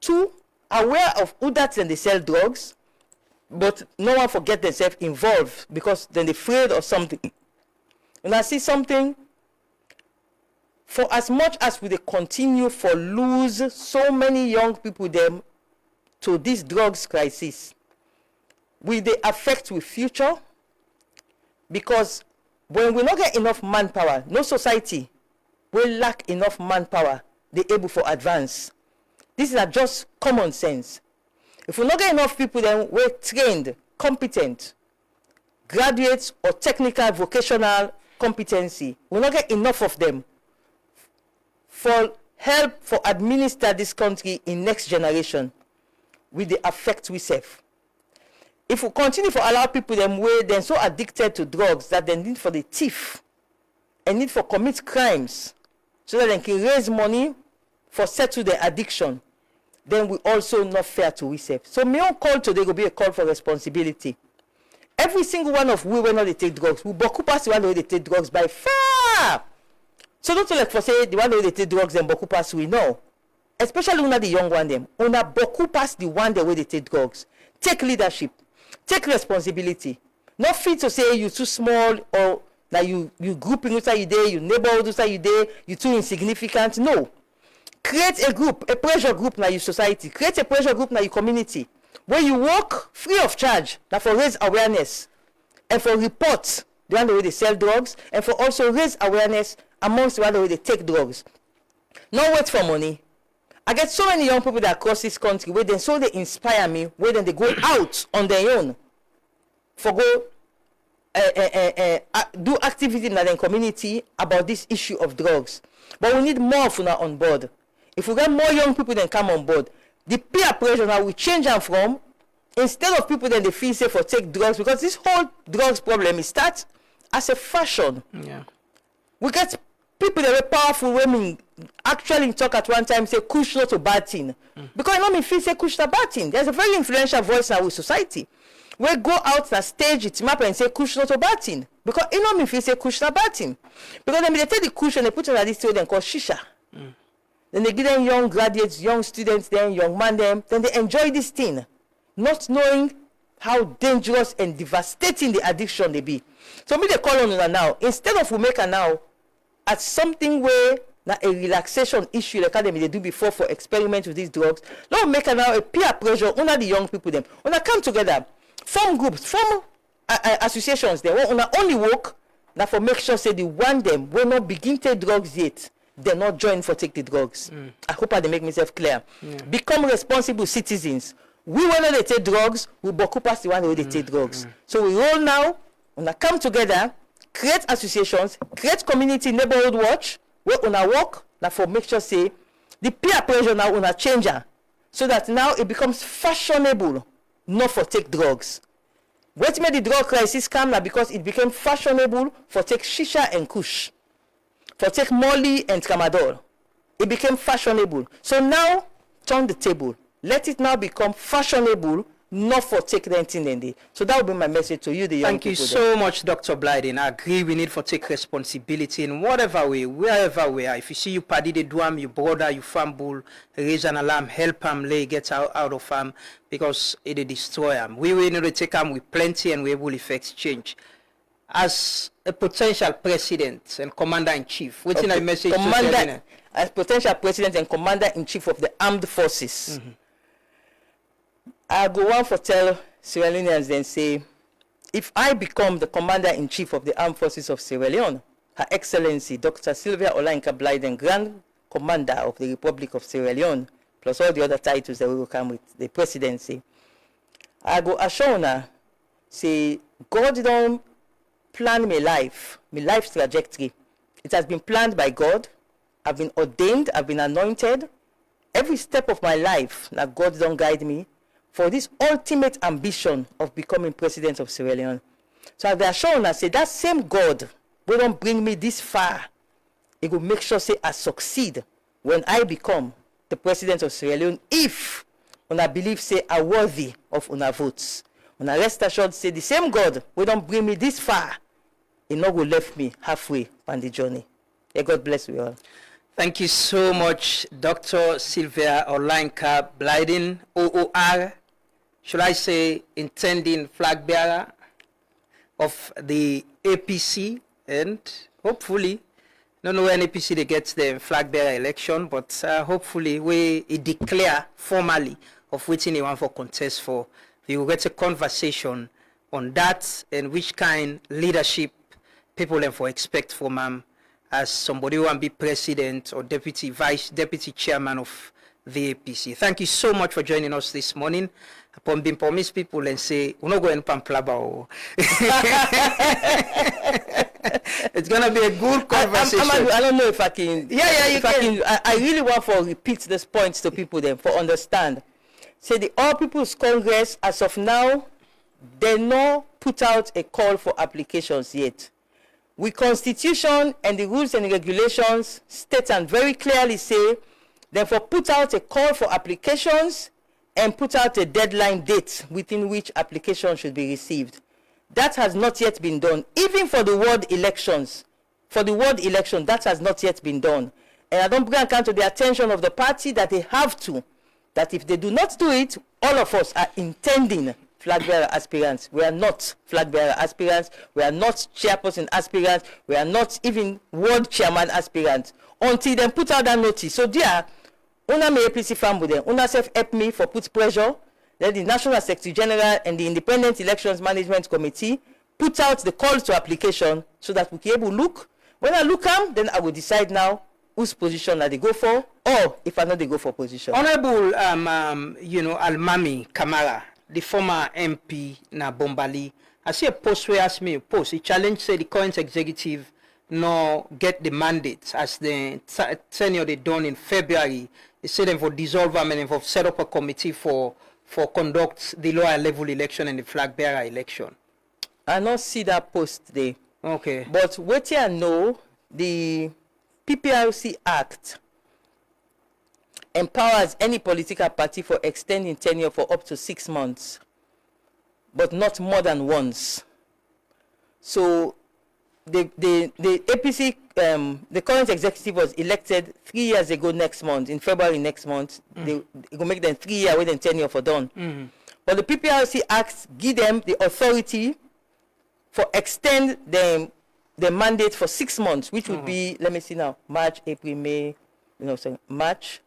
Two, aware of who that and they sell drugs, but no one forget themselves involved because then they're afraid of something. When I see something, for as much as we continue for lose so many young people them to this drugs crisis, will they affect with future? Because when we not get enough manpower, no society will lack enough manpower, they able for advance. This is just common sense. If we not get enough people, then we're trained, competent, graduates or technical vocational competency, we not get enough of them for help for administer this country in next generation with the affect we serve. If we continue to allow people them way, then so addicted to drugs that they need for the thief and need for commit crimes so that they can raise money for settle their addiction, then we also not fair to we serve. So my own call today will be a call for responsibility. Every single one of we when they take drugs, we boku pass the one way they take drugs by far. So don't like for say the one way they take drugs and boku pass we know. Especially una the young one them. Una boku pass the one the way they take drugs. Take leadership. Take responsibility. Not fit to say you too small or that you grouping inside you there, you neighborhood inside you there, you too insignificant. No. Create a group, a pressure group na your society. Create a pressure group na your community. Where you work free of charge, that for raise awareness and for report the one way they sell drugs and for also raise awareness amongst the one way they take drugs. Not wait for money. I get so many young people that across this country where then so they inspire me, where then they go out on their own for go do activity in the community about this issue of drugs. But we need more of una on board. If we get more young people then come on board, the peer pressure now we change them from instead of people then they feel safe for take drugs because this whole drugs problem is start as a fashion. Yeah. We get people that are powerful women actually talk at one time say kush not a bad thing. Because you know me feel say kush not a bad thing. There's a very influential voice now with society. We go out and stage it map and say kush not a bad thing. Because you know me feel say kush not a bad thing. Because then they take the kush and they put it on this thing then called shisha. Then they give them young graduates, young students, then young man them, then they enjoy this thing, not knowing how dangerous and devastating the addiction they be. So me they call on that now. Instead of we make a now at something where na a relaxation issue like academy they do before for experiment with these drugs, now make a now a peer pressure under the young people them. When I come together, form groups, form associations there, where una only work now for make sure say the one them will not begin take drugs yet. They're not join for take the drugs. I hope I make myself clear. Become responsible citizens. We when they take drugs, we boku pass the one where they take drugs. So we all now wanna come together, create associations, create community neighborhood watch, where una work now for make sure say the peer pressure now una change so that now it becomes fashionable not for take drugs. What made the drug crisis come now because it became fashionable for take shisha and kush. For take Molly and Tramadol. It became fashionable. So now, turn the table. Let it now become fashionable, not for take renting and day. So that will be my message to you, the young people. Thank you so much, Dr. Blyden. I agree we need for take responsibility in whatever way, wherever we are. If you see you paddy the duam, you brother, you fumble, raise an alarm, help them, lay, get out of them, because it destroy them. We will need to take them with plenty and we will effect change. As a potential president and commander-in-chief, what's in a message to as potential president and commander-in-chief of the armed forces, I go on for tell Sierra Leoneans then say, if I become the commander-in-chief of the armed forces of Sierra Leone, Her Excellency Dr. Sylvia Blyden, Grand Commander of the Republic of Sierra Leone, plus all the other titles that will come with the presidency, I go assure her, say, God don't plan my life trajectory. It has been planned by God. I've been ordained, I've been anointed. Every step of my life, now God don't guide me for this ultimate ambition of becoming president of Sierra Leone. So I've assured her, say, that same God will don't bring me this far. It will make sure, say, I succeed when I become the president of Sierra Leone if una believe, say, I'm worthy of una votes. When I rest assured, say the same God, we don't bring me this far, he not will left me halfway on the journey. Yeah, God bless you all. Thank you so much, Dr. Sylvia Olanka Blyden, OOR, should I say, intending flag bearer of the APC, and hopefully, don't know when APC they get the flag bearer election, but hopefully we declare formally of which anyone for contest for. We will get a conversation on that and which kind leadership people and for expect from as somebody who want to be president or deputy chairman of the APC. Thank you so much for joining us this morning. Upon being promised people and say, we're not going to Pamplaba. It's going to be a good conversation. I don't know if I can. Yeah, you can. I really want to repeat this point to people then for understand. Say the All People's Congress, as of now, they not put out a call for applications yet. We Constitution and the rules and regulations state and very clearly say, therefore put out a call for applications and put out a deadline date within which applications should be received. That has not yet been done. Even for the ward elections, that has not yet been done. And I don't bring account to the attention of the party that they have to, that if they do not do it, all of us are intending flag bearer aspirants. We are not flag bearer aspirants. We are not chairperson aspirants. We are not even ward chairman aspirants until they put out that notice. So dear, una me APC family then, una self help me for put pressure. Then the National Secretary General and the Independent Elections Management Committee put out the calls to application so that we can able to look. When I look then I will decide now whose position are they go for, or if I know they go for position. Honorable, Almami Kamara, the former MP na Bombali, I see a post where asked me a post. He challenged say the current executive no get the mandate as the tenure they done in February. They said them for dissolve them and for set up a committee for conduct the lower level election and the flag bearer election. I not see that post there. Okay. But what I know, the PPRC Act empowers any political party for extending tenure for up to 6 months, but not more than once. So the APC, the current executive was elected 3 years ago next month, in February next month. They will make them 3 years with tenure for done. But the PPRC Act give them the authority for extend them the mandate for 6 months, which would be, let me see now, March, April, May, March,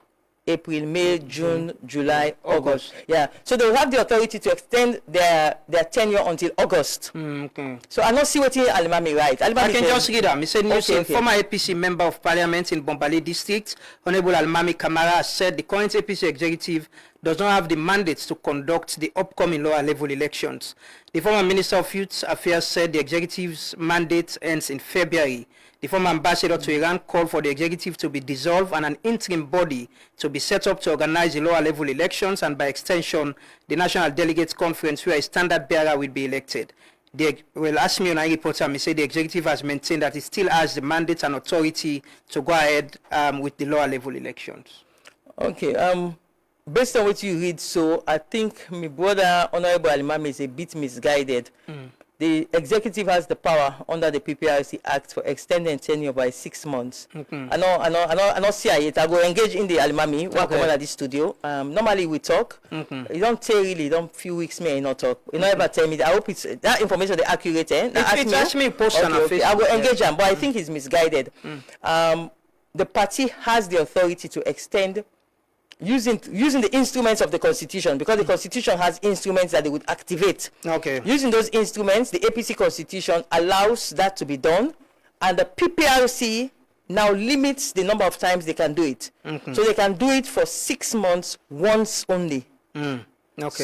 April, May, June, July, August. Yeah. So they will have the authority to extend their tenure until August. Okay. So I don't see what Alimami right. I can just read them. He said, former APC member of parliament in Bombali district, Honorable Almami Kamara, said the current APC executive does not have the mandate to conduct the upcoming lower level elections. The former Minister of Youth Affairs said the executive's mandate ends in February. The former ambassador to Iran called for the executive to be dissolved and an interim body to be set up to organize the lower level elections and by extension the National Delegates Conference where a standard bearer will be elected. Ask me on a reporter, me say the executive has maintained that it still has the mandate and authority to go ahead with the lower level elections. Okay. Based on what you read, so I think my brother Honorable Alimami is a bit misguided. The executive has the power under the PPRC Act for extending tenure by 6 months. I know see it. I go engage in the Alimami. Welcome at this studio. Normally we talk. You don't tell really. Don't few weeks me not talk. You never tell me. I hope it's that information is accurate. Ask me post on Facebook. I will engage him, but I think he's misguided. The party has the authority to extend. Using the instruments of the Constitution, because the Constitution has instruments that they would activate. Okay. Using those instruments, the APC Constitution allows that to be done, and the PPRC now limits the number of times they can do it. So they can do it for 6 months once only. Okay.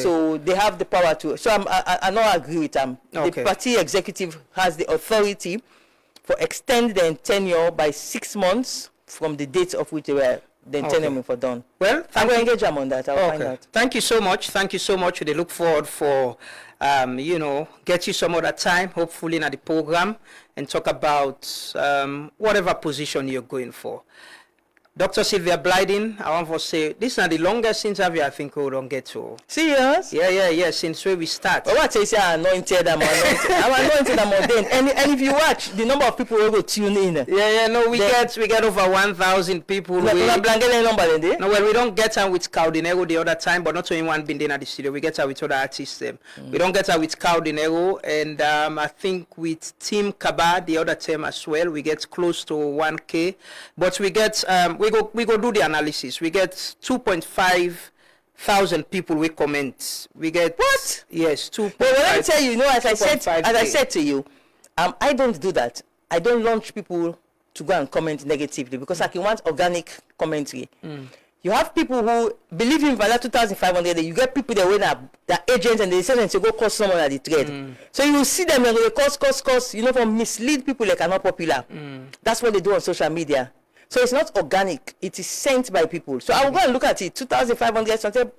So they have the power to. So I don't agree with them. Okay. The party executive has the authority for extend their tenure by 6 months from the date of which they were. Then tell them for done. Well, I will engage them on that. I'll find out. Thank you so much. Thank you so much. They look forward for, get you some other time, hopefully in the program, and talk about whatever position you're going for. Dr. Sylvia Blyden, I want to say, this is not the longest interview I think we don't get to. Serious? Yeah, since where we start. Well, what I say, I'm anointed, I'm anointed, I'm ordained. And if you watch, the number of people who will tune in. Yeah, no, we get over 1,000 people. No, well, we don't get her with Caldinero the other time, but not only one been there at the studio. We get her with other artists. We don't get her with Caldinero, and I think with Team Kaba the other time as well, we get close to 1K. But we get we go do the analysis. We get 2.5 thousand people we comment. We get what? Yes, 2. Well, let me tell you, as I said to you, I don't do that. I don't launch people to go and comment negatively because I can want organic commentary. You have people who believe in Vala 2,500. You get people that win their agents and they send them to go cause someone at the trade. So you will see them and they cause, for mislead people like are not popular. That's what they do on social media. So it's not organic. It is sent by people. So I will go and look at it. 2,500 something.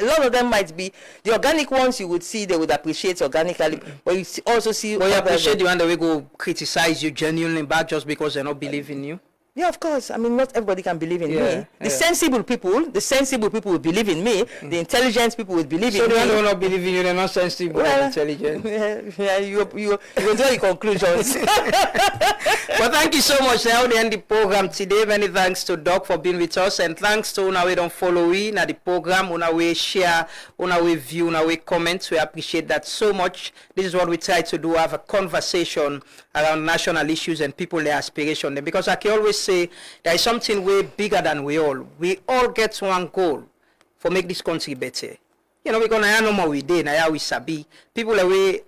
A lot of them might be the organic ones. You would see they would appreciate organically, but you also see. Well, you appreciate the one that we go criticize you genuinely back just because they don't believe in you. Yeah, of course. I mean, not everybody can believe in me. The sensible people will believe in me. The intelligent people will believe in me. So they don't not believe in you, they're not sensible and intelligent. Yeah, you enjoy the conclusions. Well, thank you so much. Now we end the program today. Many thanks to Doc for being with us, and thanks to una we don't follow we na the program, una we share, una we view, una we comment. We appreciate that so much. This is what we try to do: have a conversation around national issues and people their aspiration. Because I can always say there is something way bigger than we all. We all get one goal for make this country better. You know, we're gonna know more we did, now we sabi. People away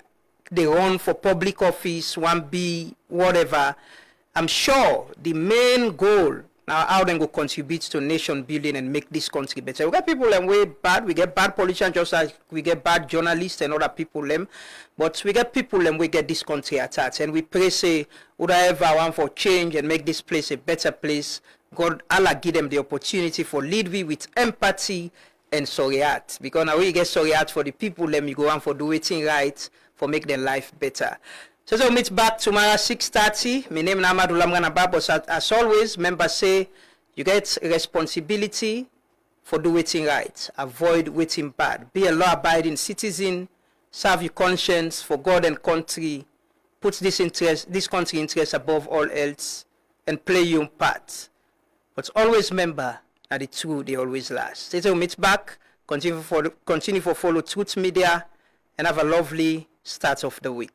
they run for public office, 1B, whatever. I'm sure the main goal now how they go contribute to nation building and make this country better. We got people them way bad. We get bad politicians just like we get bad journalists and other people them. But we get people them we get this country at heart. And we pray say whoever want for change and make this place a better place. God Allah give them the opportunity for lead we with empathy and sorry heart. Because now we get sorry heart for the people them you go on for doing things right for make their life better. So we'll meet back tomorrow 6:30. My name is Amadou Lamgana Babos. As always, members say you get responsibility for doing things right. Avoid waiting bad. Be a law-abiding citizen. Serve your conscience for God and country. Put this country interest above all else, and play your part. But always remember that the truth they always last. So we'll meet back. Continue for follow Truth Media, and have a lovely start of the week.